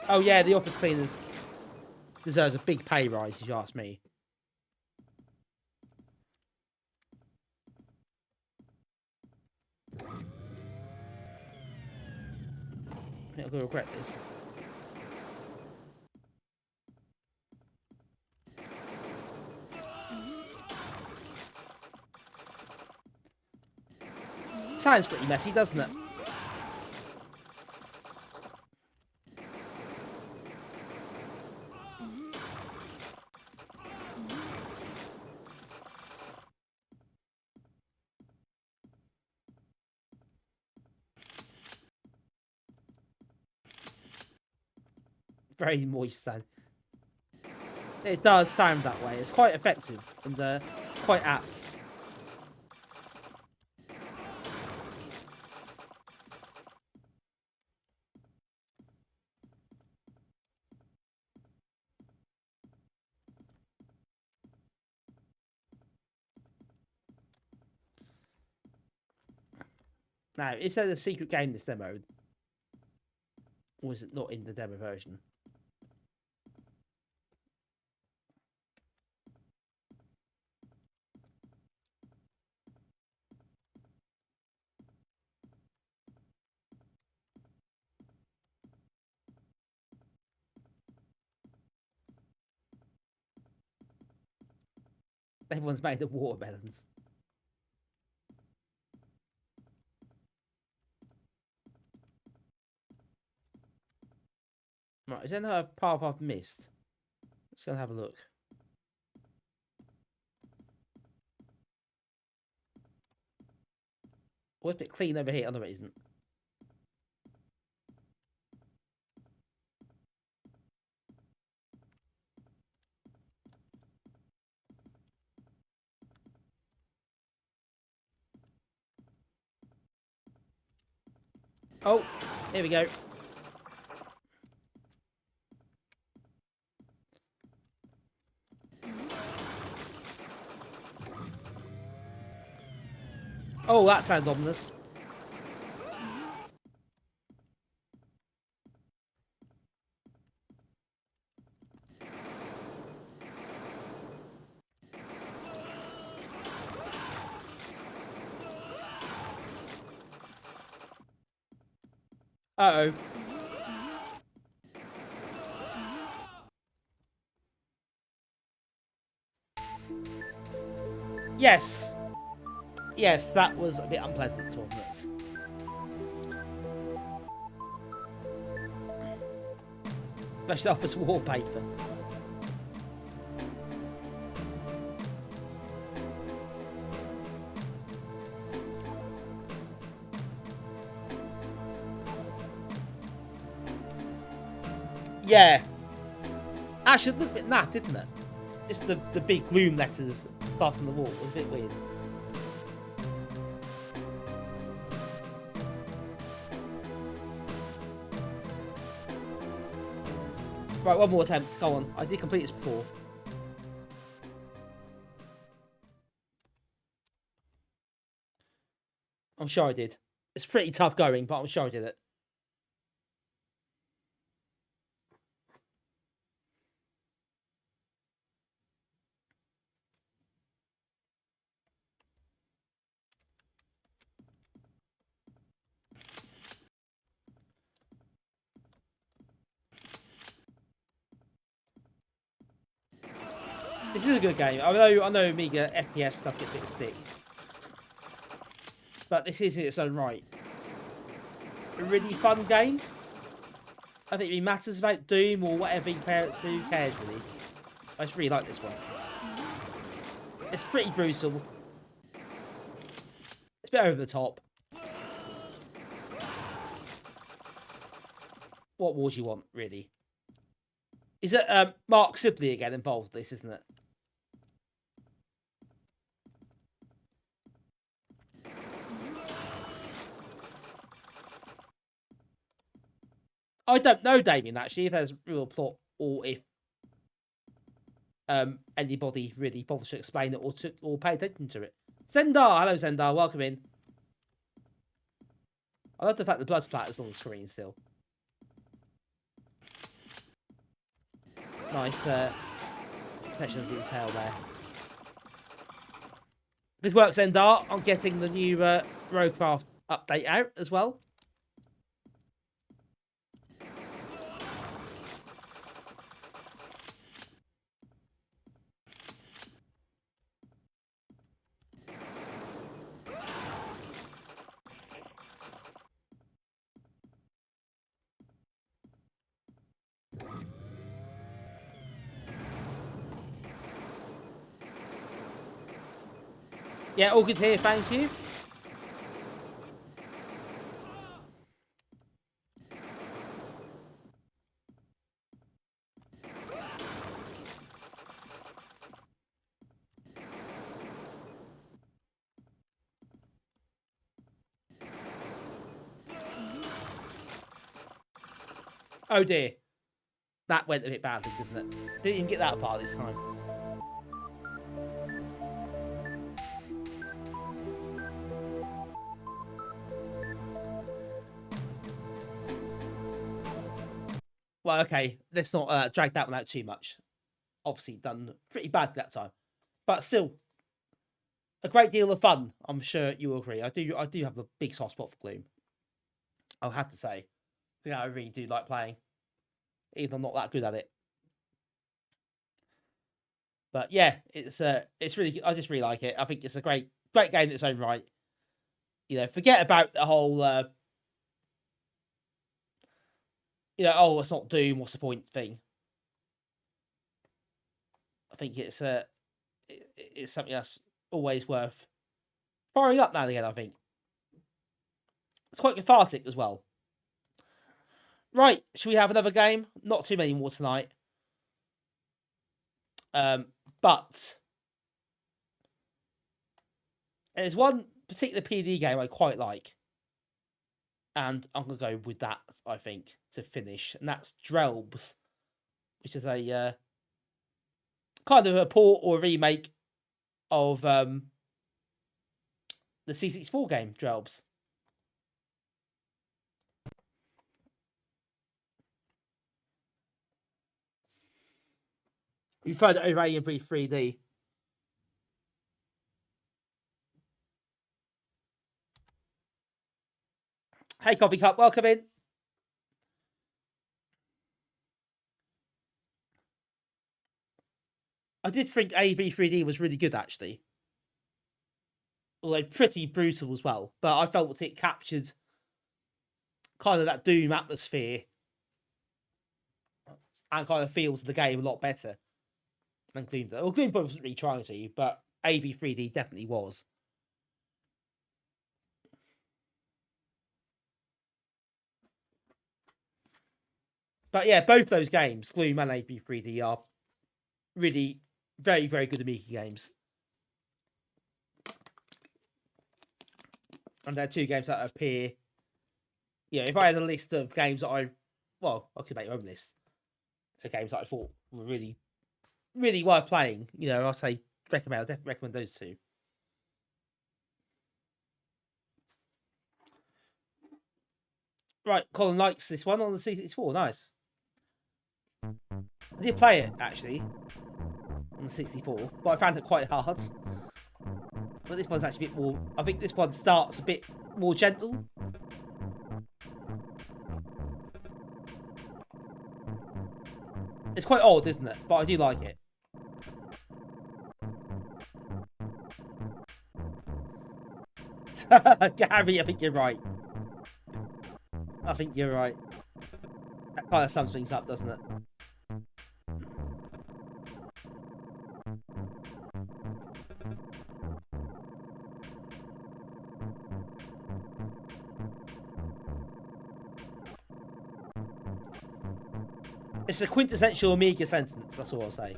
Oh yeah, the office cleaners deserves a big pay rise, if you ask me. I think I'm gonna regret this. Sounds pretty messy, doesn't it? Very moist then. It does sound that way. It's quite effective and quite apt. Now, is there a secret game in this demo? Or is it not in the demo version? Everyone's made of watermelons. Right, is there another path I've missed? Let's go and have a look. Oh, it's a bit clean over here. Oh, no, it isn't. Oh, here we go. Oh, that sounds ominous. Uh-oh. Yes. Yes, that was a bit unpleasant, wasn't it? Especially office wallpaper. Yeah. Actually, it looked a bit naff, didn't it? Just the big Gloom letters plastered on the wall was a bit weird. Right, one more attempt. Go on. I did complete this before. I'm sure I did. It's pretty tough going, but I'm sure I did it. This is a good game. I know Amiga FPS stuff gets a bit of stick. But this is in its own right. A really fun game. I think it really matters about Doom or whatever you compare it to. Who cares, really? I just really like this one. It's pretty brutal. It's a bit over the top. What more do you want, really? Is it Mark Sibley again involved in this, isn't it? I don't know, Damien, actually, if there's real plot or if anybody really bothers to explain it or pay attention to it. Zendar! Hello, Zendar. Welcome in. I love the fact the blood splatter's on the screen still. Nice attention to detail there. Good work, Zendar, on getting the new Roadcraft update out as well. Yeah, all good here, thank you. Oh dear. That went a bit badly, didn't it? Didn't even get that far this time. Well, okay, let's not drag that one out too much. Obviously done pretty bad that time. But still, a great deal of fun, I'm sure you will agree. I do have a big soft spot for Gloom. I'll have to say. So yeah, I really do like playing. Even though I'm not that good at it. But yeah, it's really, I just really like it. I think it's a great game in its own right. You know, forget about the whole you know, oh, it's not Doom, what's the point thing. I think it's something that's always worth firing up now and again, I think. It's quite cathartic as well. Right, should we have another game? Not too many more tonight. But there's one particular PD game I quite like. And I'm going to go with that, I think, to finish. And that's Drelbs, which is a kind of a port or a remake of the C64 game, Drelbs. You've heard it over AMV 3D. Hey, Coffee Cup, welcome in. I did think AV3D was really good, actually. Although pretty brutal as well. But I felt it captured kind of that Doom atmosphere and kind of feels the game a lot better than Gloom did. Well, Gloom wasn't really trying to, but AV3D definitely was. But yeah, both those games, Gloom and AV3D, are really very, very good Amiga games. And they're two games that appear. Yeah, if I had a list of games that I could make my own list of games that I thought were really, really worth playing. You know, I'd say I'll definitely recommend those two. Right, Colin likes this one on the C64. Nice. I did play it, actually, on the 64, but I found it quite hard. But this one's actually a bit more... I think this one starts a bit more gentle. It's quite odd, isn't it? But I do like it. Gary, I think you're right. I think you're right. That kind of sums things up, doesn't it? It's a quintessential Amiga sentence, that's all I'll say.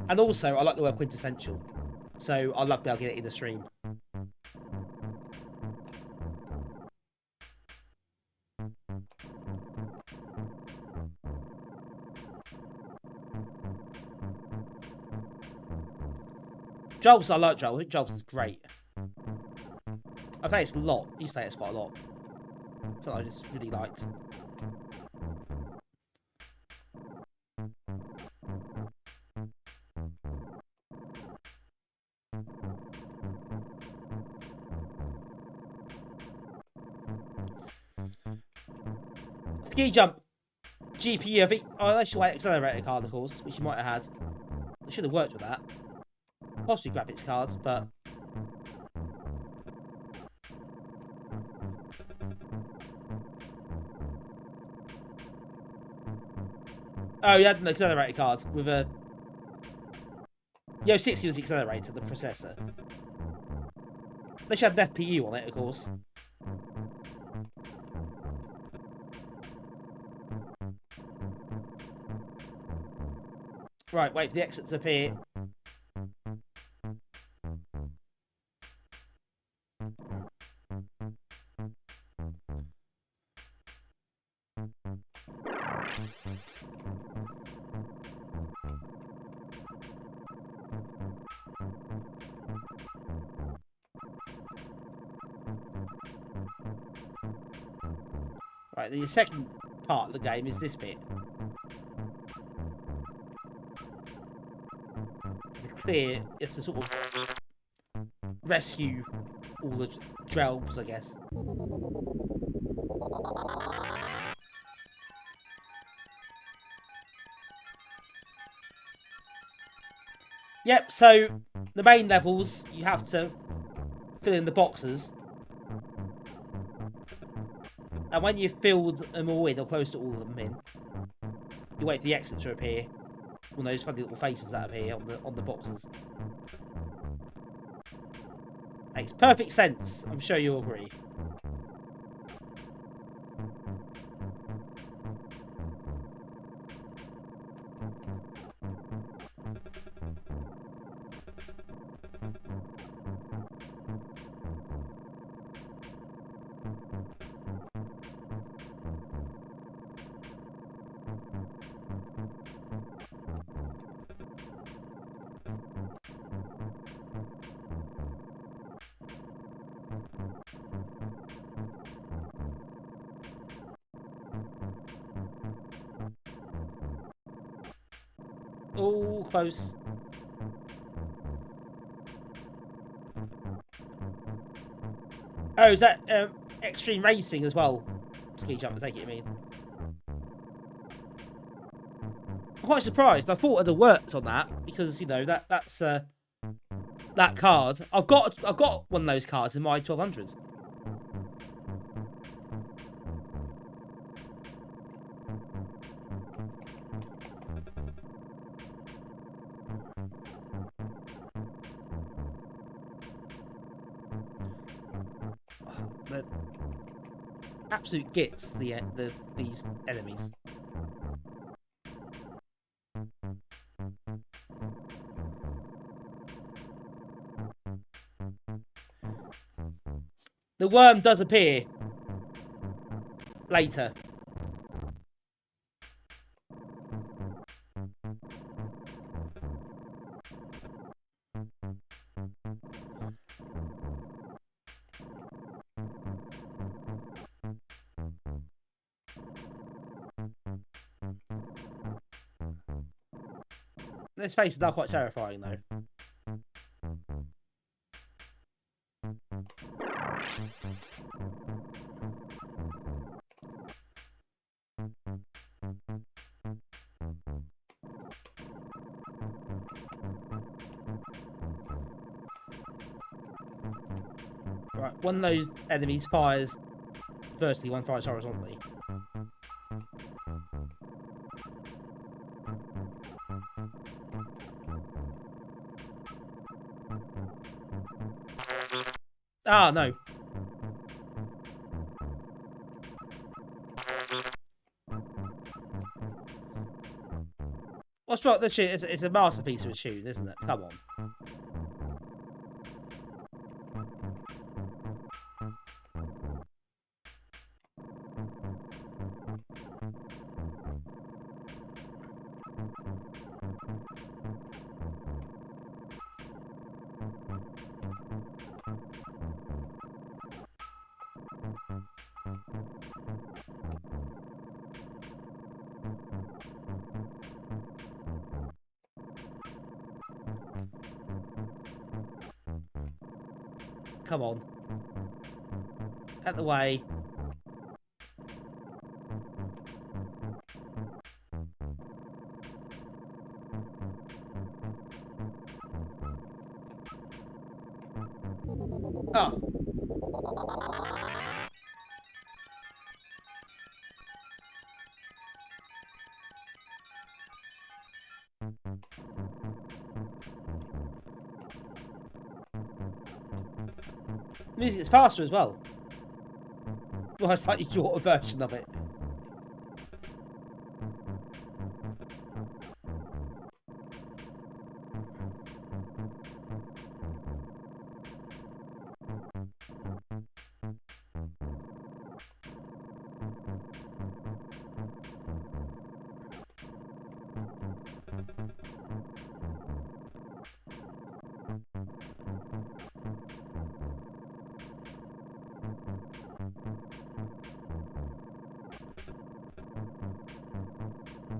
And also, I like the word quintessential. So I'd love to be able to get it in the stream. Drelbs, I like Drelbs. I think Drelbs is great. I play this a lot. I used to play this quite a lot. So I just really liked. Ski jump. GPU, I think. Oh, that's your accelerator card, of course, which you might have had. I should have worked with that. Possibly graphics cards, but. Oh, you had an accelerator card with a. Yo, 60 was the accelerator, the processor. They should have an FPU on it, of course. Right, wait for the exit to appear. Right, the second part of the game is this bit. It's to sort of rescue all the Drelbs, I guess. Yep, so the main levels, you have to fill in the boxes. And when you've filled them all in, or close to all of them in, you wait for the exit to appear. All those funny little faces that appear on the boxes. Makes perfect sense. I'm sure you'll agree. All close. Oh, is that extreme racing as well? Ski jump, I take it you mean. I'm quite surprised. I thought I'd have worked on that because you know that's that card. I've got one of those cards in my 1200s. They're absolute gits, these enemies. The worm does appear later. Let's face it, they're quite terrifying though. Right, one of those enemies fires vertically, one fires horizontally. Ah, no. What's wrong? This shit is a masterpiece of a tune, isn't it? Come on. Come on. Out the way. Oh. Music is faster as well. Well, a slightly shorter version of it.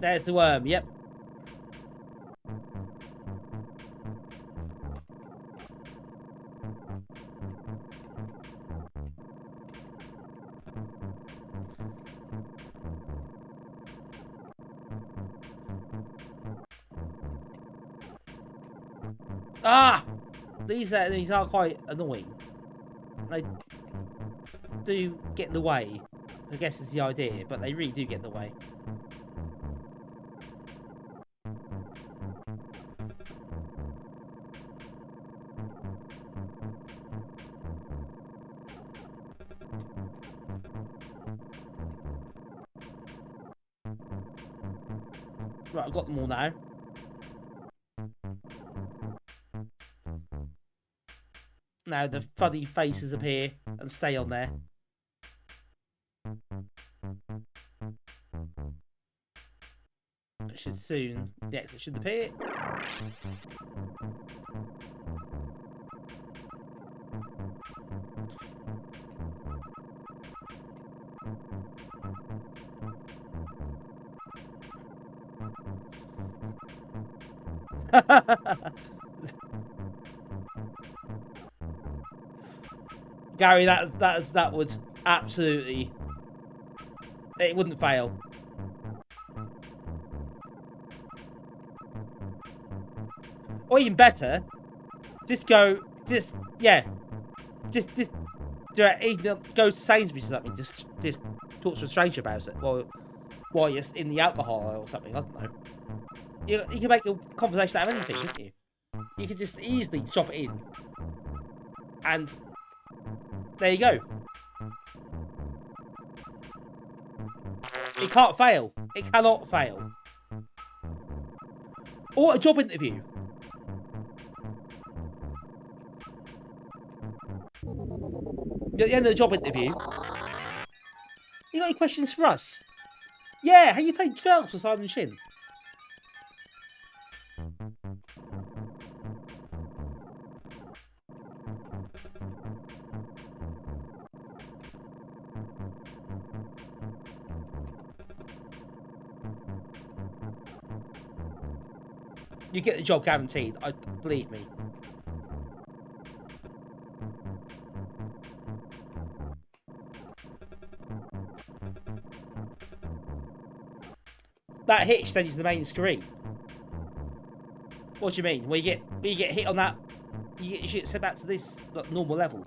There's the worm, yep. Ah! These are quite annoying. They do get in the way. I guess is the idea, but they really do get in the way. Right, I've got them all now. Now the funny faces appear and stay on there. It should soon, the exit should appear. Gary, that would absolutely, it wouldn't fail. Or even better, just do it. Even go to Sainsbury's or something. Just talk to a stranger about it while you're in the alcohol aisle or something. I don't know. You can make a conversation out of anything, couldn't you? You could just easily chop it in, and there you go. It can't fail. It cannot fail. Or a job interview. At the end of the job interview, you got any questions for us? Yeah, how you played Drelbs for Simon Shin? You get the job guaranteed. Believe me. That hitch sends you to the main screen. What do you mean? When you get hit on that, you get your shit set back to this normal level.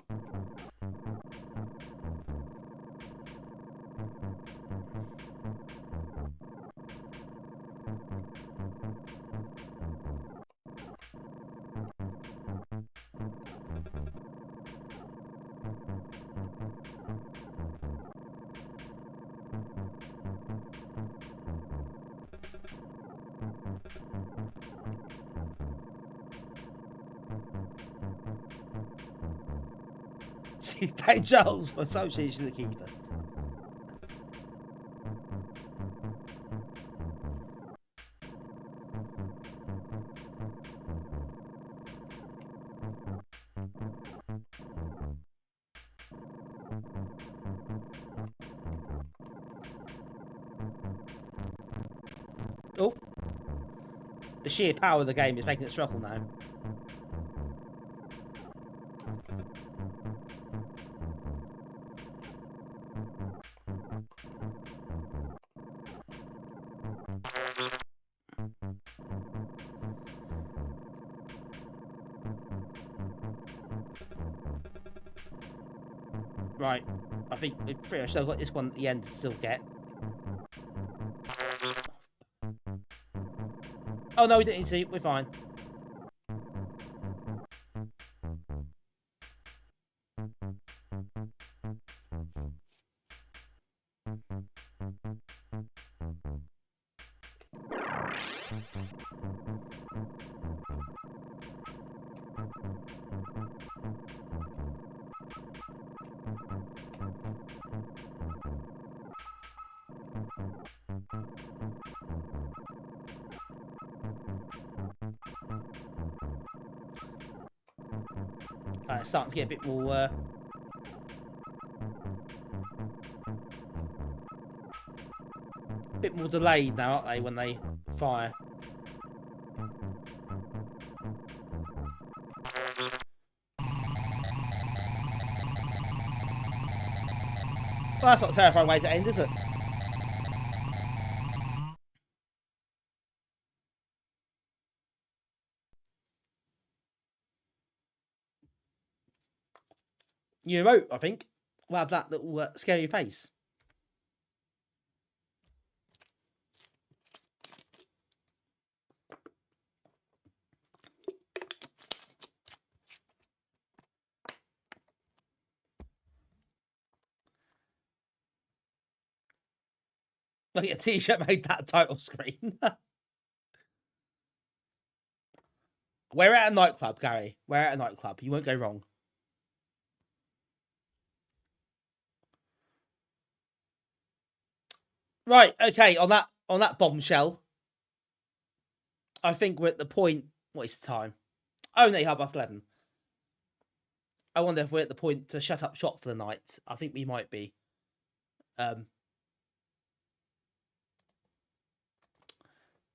She paid Charles for association with the keeper. Oh. The sheer power of the game is making it struggle now. Right, I think we've pretty much still got this one at the end to still get. Oh no, we didn't need to. We're fine. It's starting to get a bit more delayed now, aren't they, when they fire? Well, that's not a terrifying way to end, is it? New remote, I think. We'll have that little scary face. Look, a t-shirt made that title screen. We're at a nightclub, Gary. We're at a nightclub. You won't go wrong. Right, okay, on that bombshell, I think we're at the point. What is the time? Oh, no, 11:30. I wonder if we're at the point to shut up shop for the night. I think we might be.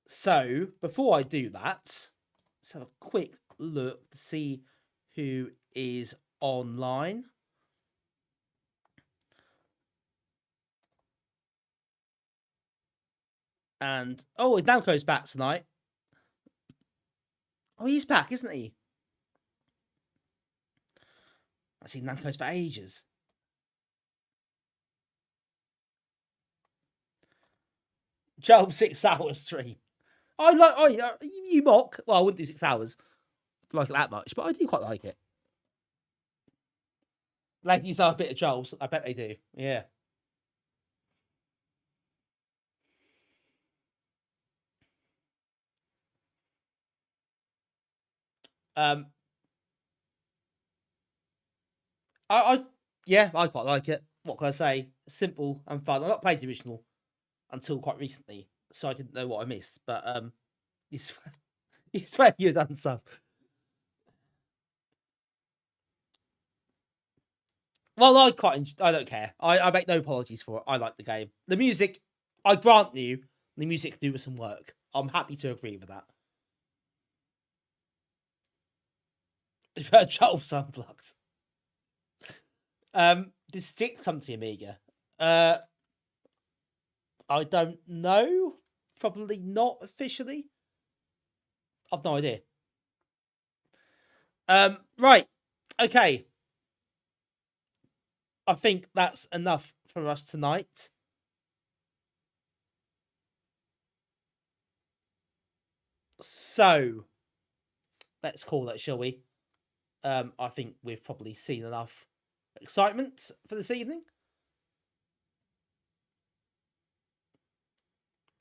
So, before I do that, let's have a quick look to see who is online. And, oh, Namco's back tonight. Oh, he's back, isn't he? I've seen Namco's for ages. Job 6 hours stream. You mock. Well, I wouldn't do 6 hours. Like it that much, but I do quite like it. Ladies love a bit of Joel's. I bet they do. Yeah. I quite like it. What can I say? Simple and fun. I've not played the original until quite recently, so I didn't know what I missed. But you swear you've done some. Well, I don't care. I make no apologies for it. I like the game. The music, I grant you, the music can do with some work. I'm happy to agree with that. Joel's unplugged. Did Stick come to the Amiga? I don't know. Probably not officially. I've no idea. Right. Okay. I think that's enough for us tonight. So, let's call it, shall we? I think we've probably seen enough excitement for this evening.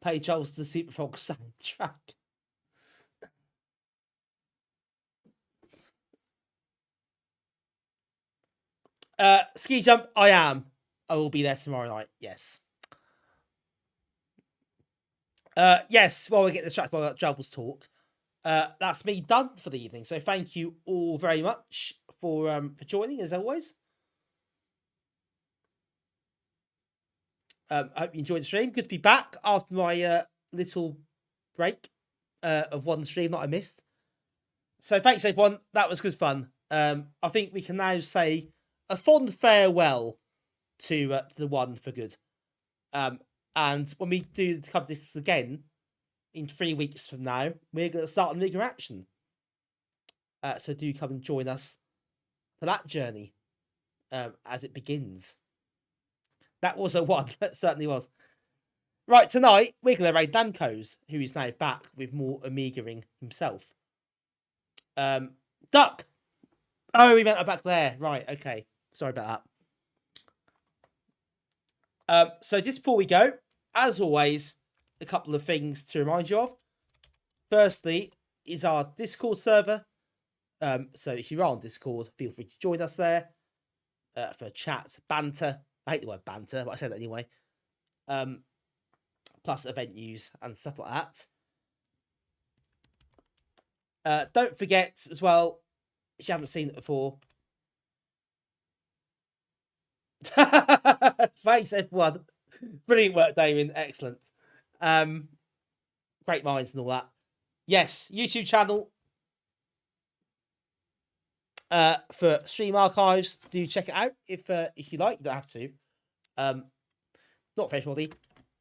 Play Charles the Superfrog soundtrack. Ski jump, I am. I will be there tomorrow night. Yes. Yes, while we get distracted by that Drelbs talk, that's me done for the evening. So thank you all very much for joining, as always. I hope you enjoyed the stream. Good to be back after my little break of one stream that I missed. So thanks, everyone. That was good fun. I think we can now say a fond farewell to the One for good. And when we do cover this again in 3 weeks from now, we're going to start an Amiga action. So do come and join us for that journey as it begins. That was a one. That certainly was. Right, tonight we're going to raid Namco's, who is now back with more Amiga-ing himself. Duck! Oh, we went back there. Right, okay. Sorry about that. So just before we go, as always, a couple of things to remind you of. Firstly, is our Discord server. So if you're on Discord, feel free to join us there for chat, banter. I hate the word banter, but I said that anyway. Plus event news and stuff like that. Don't forget as well, if you haven't seen it before. Thanks, everyone. Brilliant work, Damien. Excellent. Great minds and all that. Yes, YouTube channel for stream archives. Do check it out if you like. You don't have to. Not for everybody.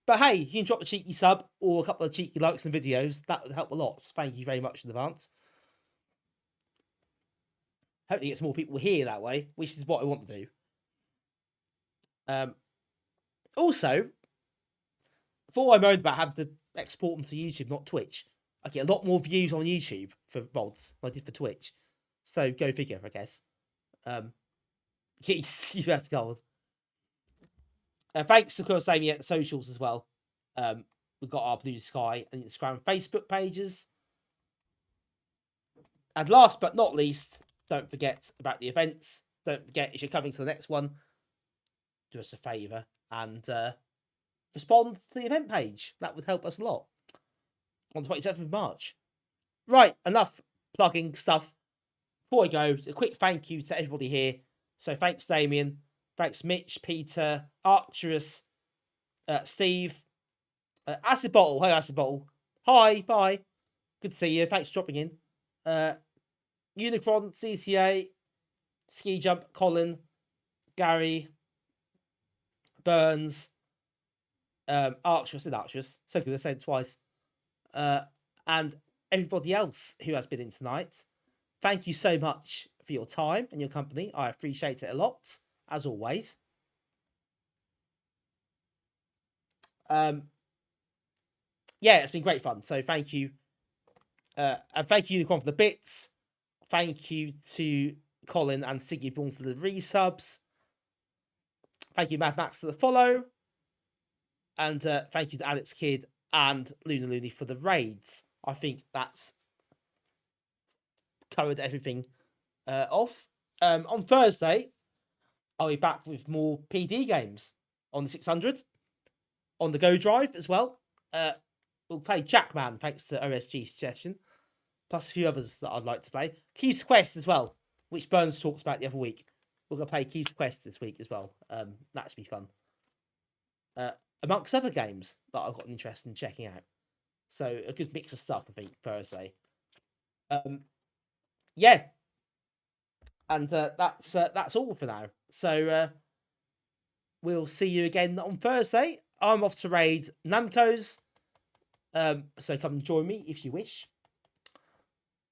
But hey, you can drop a cheeky sub or a couple of cheeky likes and videos. That would help a lot. Thank you very much in advance. Hopefully get some more people here that way, which is what I want to do. Also, before I moaned about having to export them to YouTube, not Twitch, I get a lot more views on YouTube for VODs than I did for Twitch. So go figure, I guess. Yes, US gold. Thanks, of course, Amy at the socials as well. We've got our Blue Sky and Instagram, Facebook pages. And last but not least, don't forget about the events. Don't forget, if you're coming to the next one, do us a favour and respond to the event page. That would help us a lot. On the 27th of March. Right, enough plugging stuff. Before I go, a quick thank you to everybody here. So thanks, Damien. Thanks, Mitch, Peter, Arcturus, Steve, Acid Bottle. Hey, Acid Bottle. Hi, bye. Good to see you. Thanks for dropping in. Unicron, CTA, Ski Jump, Colin, Gary, Burns, Arcturus and Arcturus. So good, I said it twice. And everybody else who has been in tonight. Thank you so much for your time and your company. I appreciate it a lot, as always. Yeah, it's been great fun. So thank you. And thank you, Unicron, for the bits. Thank you to Colin and Siggy Bourne for the resubs. Thank you, Mad Max, for the follow. And thank you to Alex Kidd and Luna Looney for the raids. I think that's covered everything off. On Thursday, I'll be back with more PD games on the 600. On the Go Drive as well. We'll play Jackman, thanks to OSG's suggestion. Plus a few others that I'd like to play. Keys Quest as well, which Burns talked about the other week. We're going to play Keys Quest this week as well. That should be fun. Amongst other games that I've got an interest in checking out. So a good mix of stuff, I think, Thursday. Yeah. And that's all for now. So we'll see you again on Thursday. I'm off to raid Namco's. So come and join me if you wish.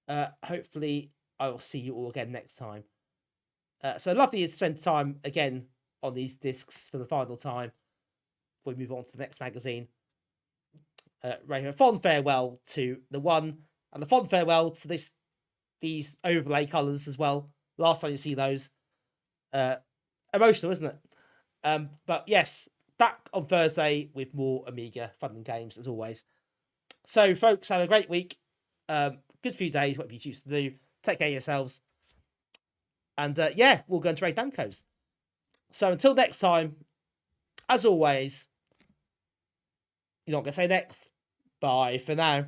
Hopefully I will see you all again next time. So lovely to spend time again on these discs for the final time before we move on to the next magazine. A fond farewell to the One, and a fond farewell to these overlay colours as well. Last time you see those. Emotional, isn't it? But yes, back on Thursday with more Amiga fun and games as always. So folks, have a great week. Good few days, whatever you choose to do. Take care of yourselves. And yeah, we'll go and trade Namco's. So until next time, as always, you're not going to say next. Bye for now.